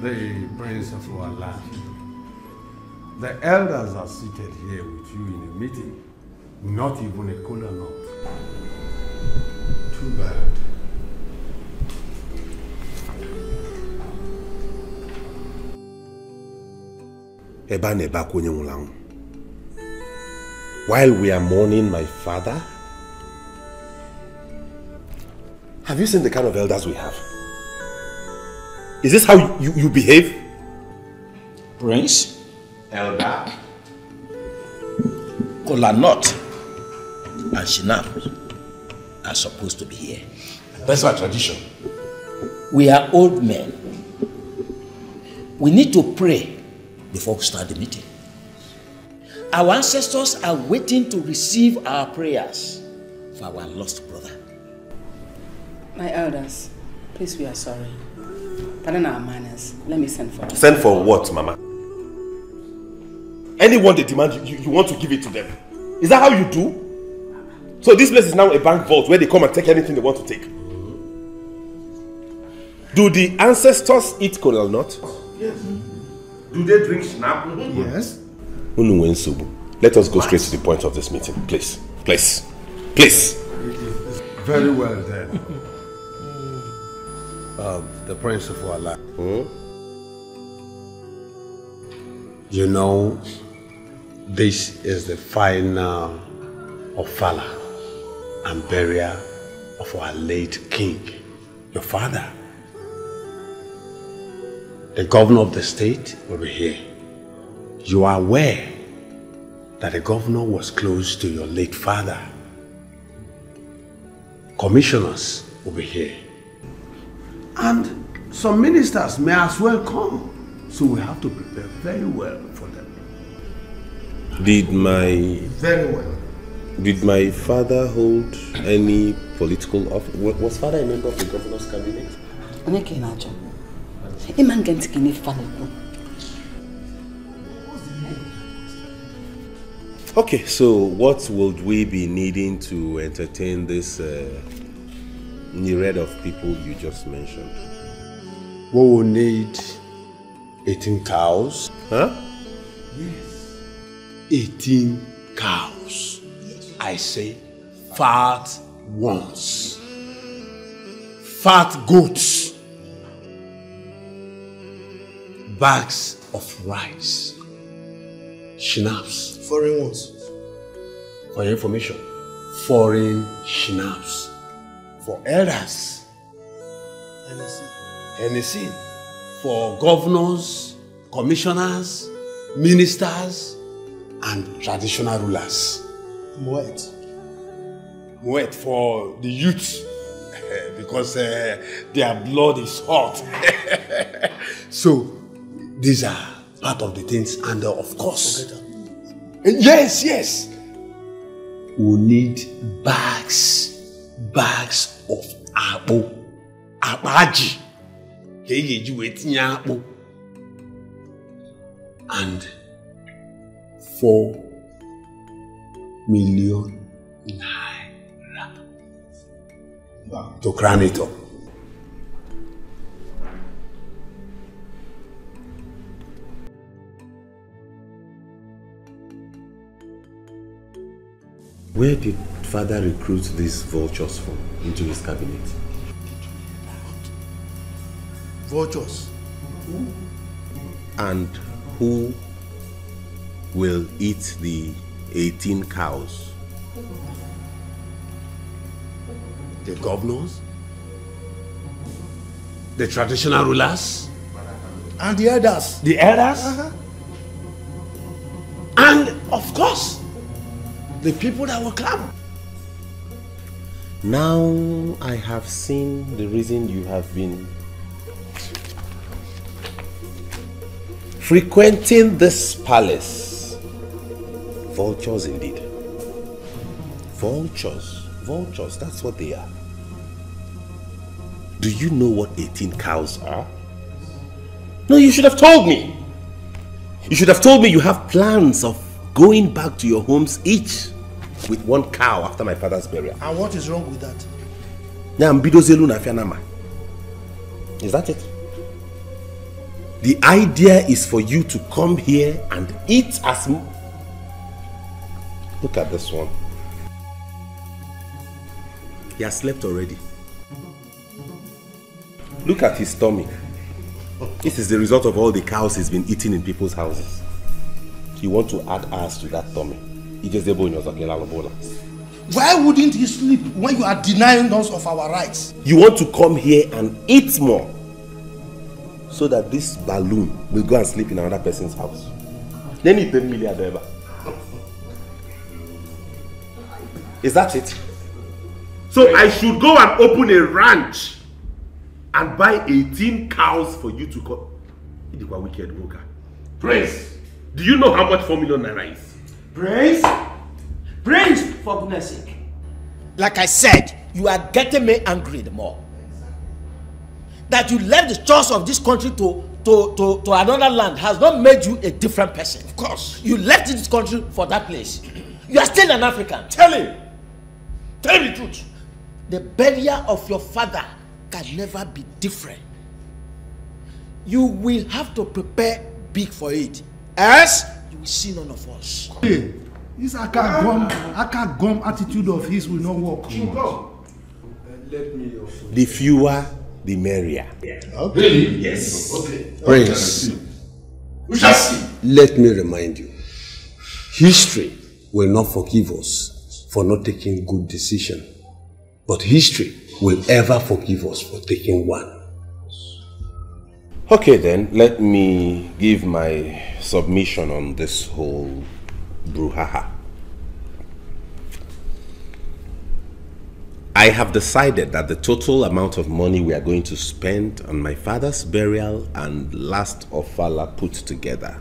The Prince of our land. The elders are seated here with you in a meeting. Not even a cola nut. Too bad. While we are mourning my father, have you seen the kind of elders we have? Is this how you behave? Prince? Elder? Kola Nut and Shinap are supposed to be here. That's our tradition. We are old men. We need to pray before we start the meeting. Our ancestors are waiting to receive our prayers for our lost brother. My elders, please, we are sorry. Pardon our manners. Let me send for them. Send for what, Mama? Anyone they demand, you want to give it to them. Is that how you do? So this place is now a bank vault where they come and take anything they want to take. Do the ancestors eat coral nut? Yes. Do they drink snap? Yes. Let us go straight to the point of this meeting, please. Please. Very well then. The Prince of Wala. You know, this is the final ofala and burial of our late king, your father. The governor of the state will be here. You are aware that the governor was close to your late father. Commissioners will be here. And some ministers may as well come. So we have to prepare very well for them. Did my father hold any political office? Was father a member of the governor's cabinet? Okay, so what would we be needing to entertain this myriad of people you just mentioned? We will need 18 cows. Huh? Yes. 18 cows. I say fat ones. Fat goats. Bags of rice. Schnapps. Foreign ones. For your information, foreign schnapps. For elders. Hennessy. For governors, commissioners, ministers, and traditional rulers. Moet for the youth, because their blood is hot. So, these are part of the things, and of course, yes, we need bags of apple, abaji. And 4 million Naira. To crown it up. Where did father recruit these vultures from into his cabinet? Vultures. And who will eat the 18 cows? The governors? The traditional rulers? And the elders. The elders? And of course, the people that will come. Now I have seen the reason you have been frequenting this palace. Vultures indeed. Vultures. Vultures, that's what they are. Do you know what 18 cows are? No, you should have told me. You should have told me you have plans of going back to your homes each with one cow after my father's burial. And what is wrong with that? Is that it? The idea is for you to come here and eat as much. Look at this one. He has slept already. Look at his tummy. This is the result of all the cows he's been eating in people's houses. You want to add ours to that tummy. Why wouldn't he sleep when you are denying us of our rights? You want to come here and eat more so that this balloon will go and sleep in another person's house. Then he 10 million ever. Is that it? So I should go and open a ranch and buy 18 cows for you to come. It's a wicked worker. Prince, do you know how much 4 million naira is? Prince? Prince, for goodness sake. Like I said, you are getting me angry the more. That you left the chores of this country to another land has not made you a different person. Of course. You left this country for that place. You are still an African. Tell him. Tell him the truth. The burial of your father can never be different. You will have to prepare big for it. Else, you will see none of us. Hey, this aka gum attitude of his will not work. The fewer, the merrier. Okay. Yes. Okay. Prince, We shall see. let me remind you, history will not forgive us for not taking good decision, but history will ever forgive us for taking one. Okay then, let me give my submission on this whole brouhaha. I have decided that the total amount of money we are going to spend on my father's burial and last ofala put together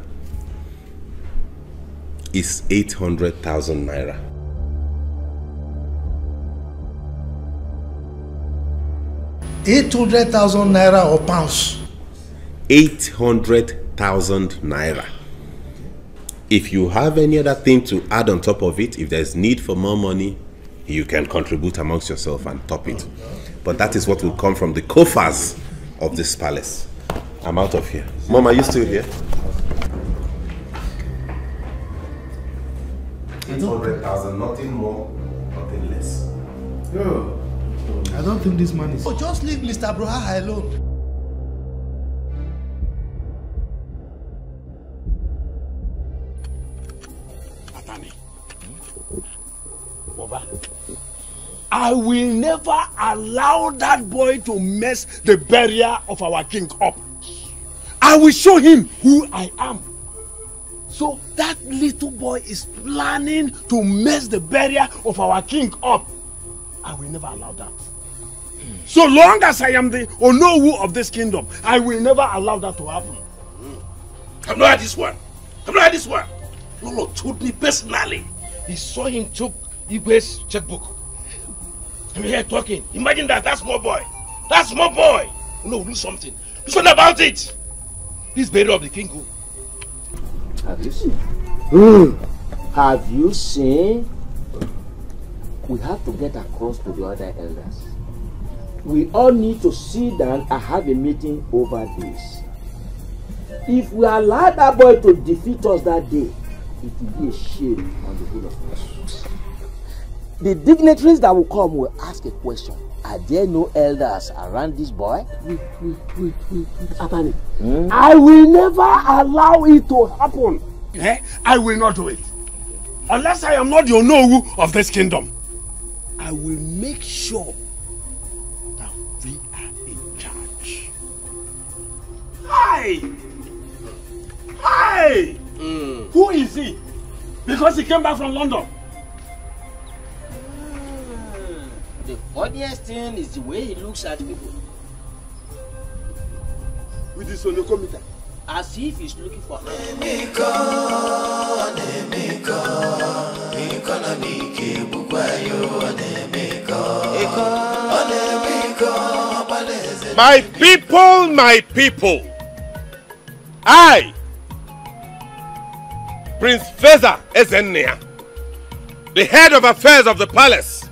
is 800,000 naira. 800,000 naira or pounds? 800,000 naira. If you have any other thing to add on top of it, if there's need for more money, you can contribute amongst yourself and top it. But that is what will come from the coffers of this palace. I'm out of here. Mom, are you still here? 800,000, nothing more, nothing less. No. I don't think this man is... Oh, just leave Mr. Broha alone. I will never allow that boy to mess the burial of our king up. I will show him who I am. So that little boy is planning to mess the burial of our king up. I will never allow that. So long as I am the Onowu of this kingdom, I will never allow that to happen. I've not had this one. I've not had this one. Lolo told me personally. He saw him took Igwe's checkbook. I'm here talking. Imagine that. That small boy. That small boy. No, do something. Do something about it. This burial of the king. Have you seen? Have you seen? we have to get across to the other elders. We all need to sit down and have a meeting over this. If we allow that boy to defeat us that day, it will be a shame on the whole of us. The dignitaries that will come will ask a question. Are there no elders around this boy? Wait, Atani. I will never allow it to happen. I will not do it. Unless I am not the Onowu of this kingdom. I will make sure that we are in charge. Hi! Hi! Who is he? Because he came back from London. The funniest thing is the way he looks at people. With his onokomita. As if he's looking for My people, my people. I, Prince Feza Ezennia, the head of affairs of the palace,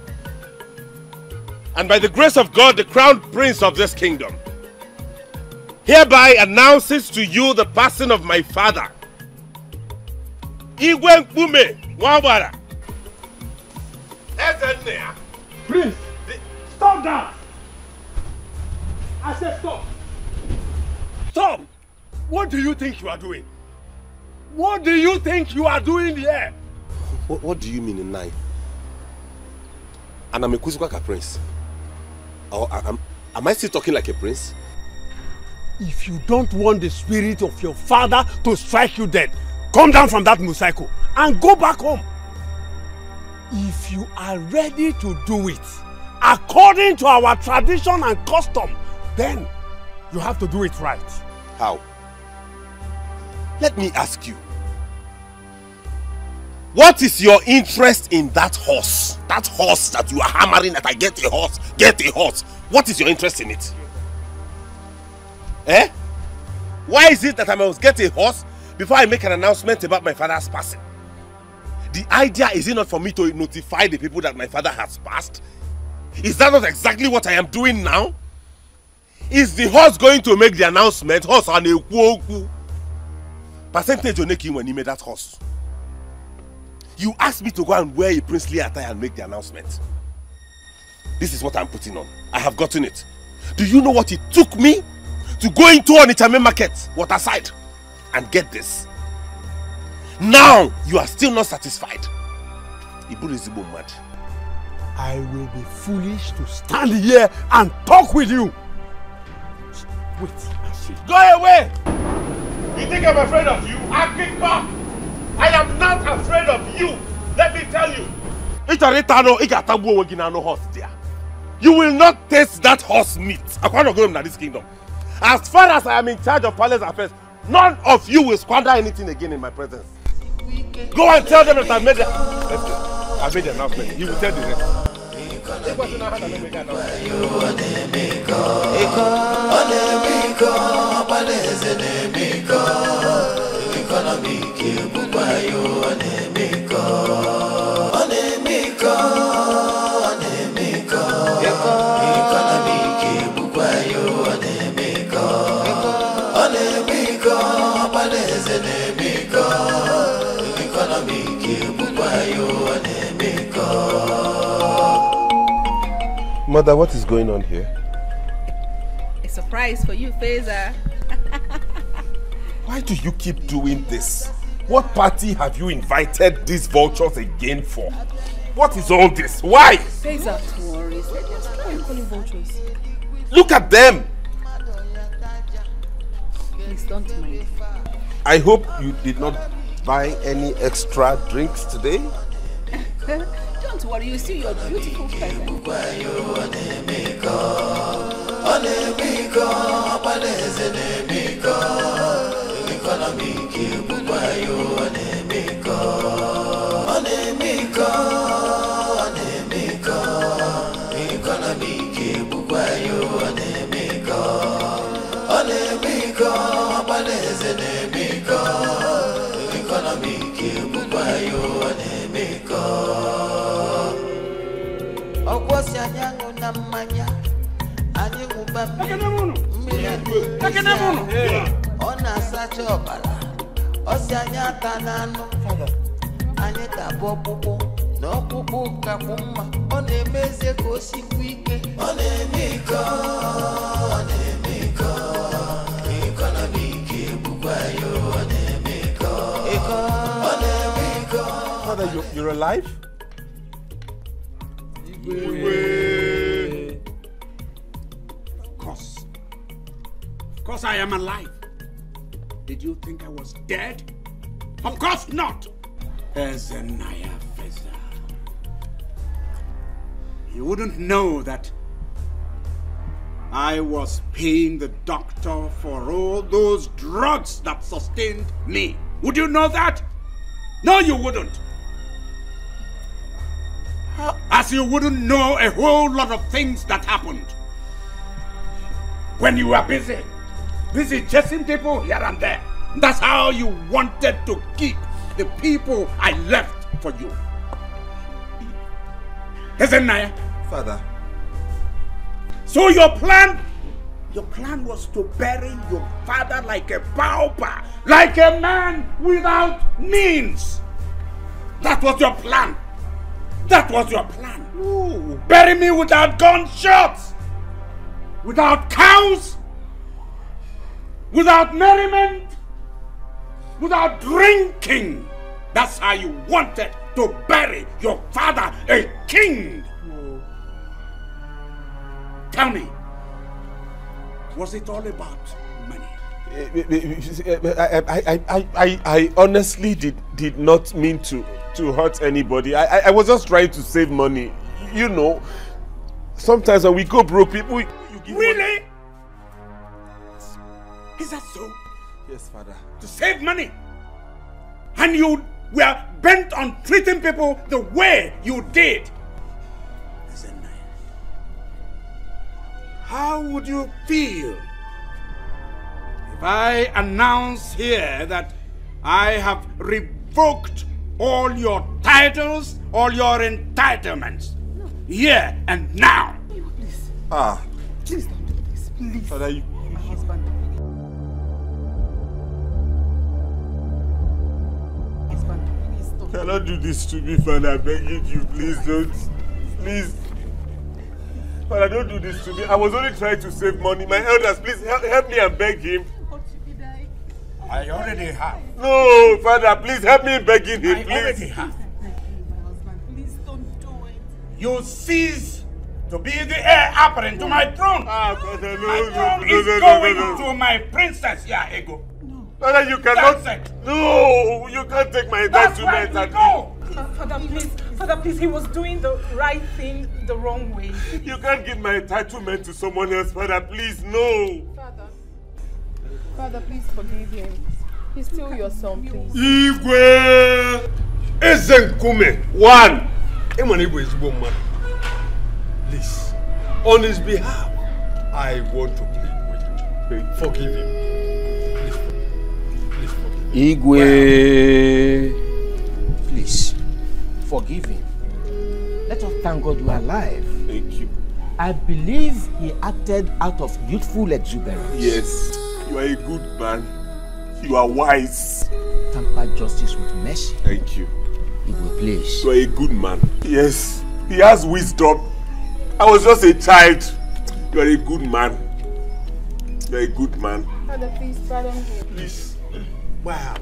and by the grace of God, the crown prince of this kingdom, hereby announces to you the passing of my father, Igwe Mpume Nwabara Ezennia. Prince, stop that! I said stop! Stop! What do you think you are doing? What do you think you are doing here? What do you mean in nine? And I'm a Kuzuka prince. Or am I still talking like a prince? If you don't want the spirit of your father to strike you dead, come down from that motorcycle and go back home. If you are ready to do it, according to our tradition and custom, then you have to do it right. How? Let me ask you. What is your interest in that horse? That horse that you are hammering that I get a horse, get a horse. What is your interest in it? Eh? Why is it that I must get a horse before I make an announcement about my father's passing? The idea is it not for me to notify the people that my father has passed? Is that not exactly what I am doing now? Is the horse going to make the announcement? Horse on a kuoku. Percentage on making when he made that horse. You asked me to go and wear a princely attire and make the announcement. This is what I'm putting on. I have gotten it. Do you know what it took me to go into Onitsha market, waterside, and get this? Now you are still not satisfied. Ibu is mad. I will be foolish to stand here and talk with you. Wait and see. Go away! You think I'm afraid of you? I kick back! I am not afraid of you! Let me tell you! You will not taste that horse meat. I cannot go in this kingdom. As far as I am in charge of palace affairs, none of you will squander anything again in my presence. Go and tell them that I made the announcement. You will tell the rest. Mother, what is going on here? A surprise for you, Feza. Why do you keep doing this? What party have you invited these vultures again for? What is all this? Why? Feza, don't worry. Why are you calling vultures? Look at them! Please don't mind. I hope you did not buy any extra drinks today. Don't worry, you see your beautiful present. Father, you're alive? Of course I am alive. Did you think I was dead? Of course not. Chinenye Feza. You wouldn't know that I was paying the doctor for all those drugs that sustained me. Would you know that? No, you wouldn't. As you wouldn't know a whole lot of things that happened when you were busy chasing people here and there. That's how you wanted to keep the people I left for you. Chinenye. Father. So your plan was to bury your father like a pauper, like a man without means. That was your plan. That was your plan. No. Bury me without gunshots, without cows, without merriment, without drinking. That's how you wanted to bury your father, a king. No. Tell me, was it all about money? I honestly did not mean to hurt anybody. I was just trying to save money. You know, sometimes when we go broke, people... Really? Is that so? Yes, Father. To save money? And you were bent on treating people the way you did? How would you feel if I announce here that I have revoked all your titles, all your entitlements, here and now? Please. Please don't do this, please. Father, you... Husband. Please don't. Cannot do this to me, Father. I beg you, please don't. Please. Father, don't do this to me. I was only trying to save money. My elders, please help me and beg him. I already have. No, Father, please help me in begging him, please. I already have. Please don't do it. You cease to be the heir apparent to my throne. Father, no, my throne is no, going to my princess, Ego. No. Father, you cannot. That's it. No, you can't take my entitlement. That's right, Father, please, he was doing the right thing the wrong way. You can't give my entitlement to someone else, Father, please, no. Father, please forgive him. He's still your son, please. Igwe Ezenkume. One. Igwe is one man. Please, on his behalf, I want to plead with you. Forgive him. Please forgive him. Igwe, please, forgive him. Let us thank God you are alive. Thank you. I believe he acted out of youthful exuberance. Yes, you are a good man. You are wise. Temper justice with mercy. Thank you. Igwe, please. You are a good man. Yes, he has wisdom. I was just a child. You are a good man. You are a good man. Father, please pardon him. Please. Wow.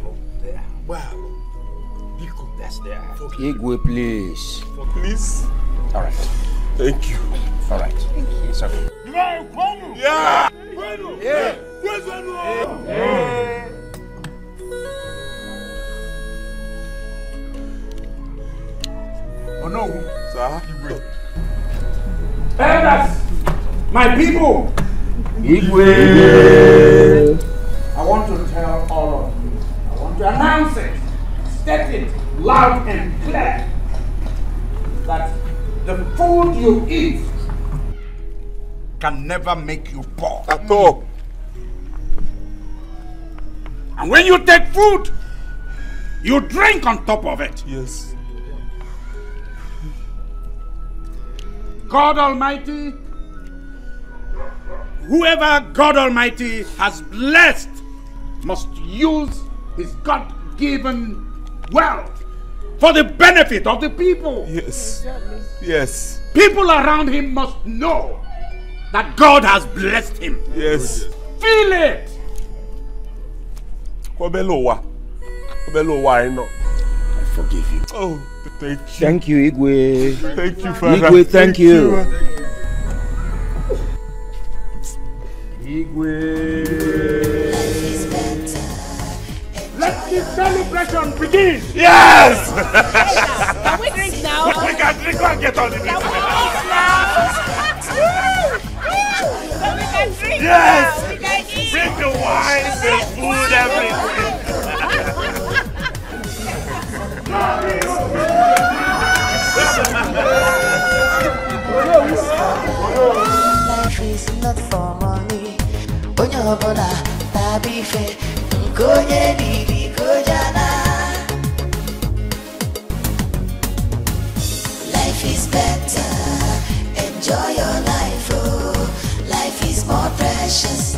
That's there. Igwe, please. Please. All right. Thank you. All right. Thank you. It's okay. Yeah. Oh no. Sir? Elders, my people. Igwe. I want to tell all of you. I want to announce it. State it loud and clear that the food you eat can never make you poor. At all. And when you take food, you drink on top of it. Yes. God Almighty whoever God Almighty has blessed must use his God-given wealth for the benefit of the people. Yes. Yes. People around him must know that God has blessed him. Yes. Feel it. Kobelowa, I know. I forgive you. Oh, thank you. Thank you, Igwe. Thank you, Father. Igwe, thank you. Igwe. Let the celebration begin. Yes. Can we drink now? We can drink and get on the drink. We can drink Yes. now. We can eat. Bring the wine, the food, everything. Life is not for money. Onyobola tabife nkonye didi kojana. Life is better. Enjoy your life. Oh, life is more precious.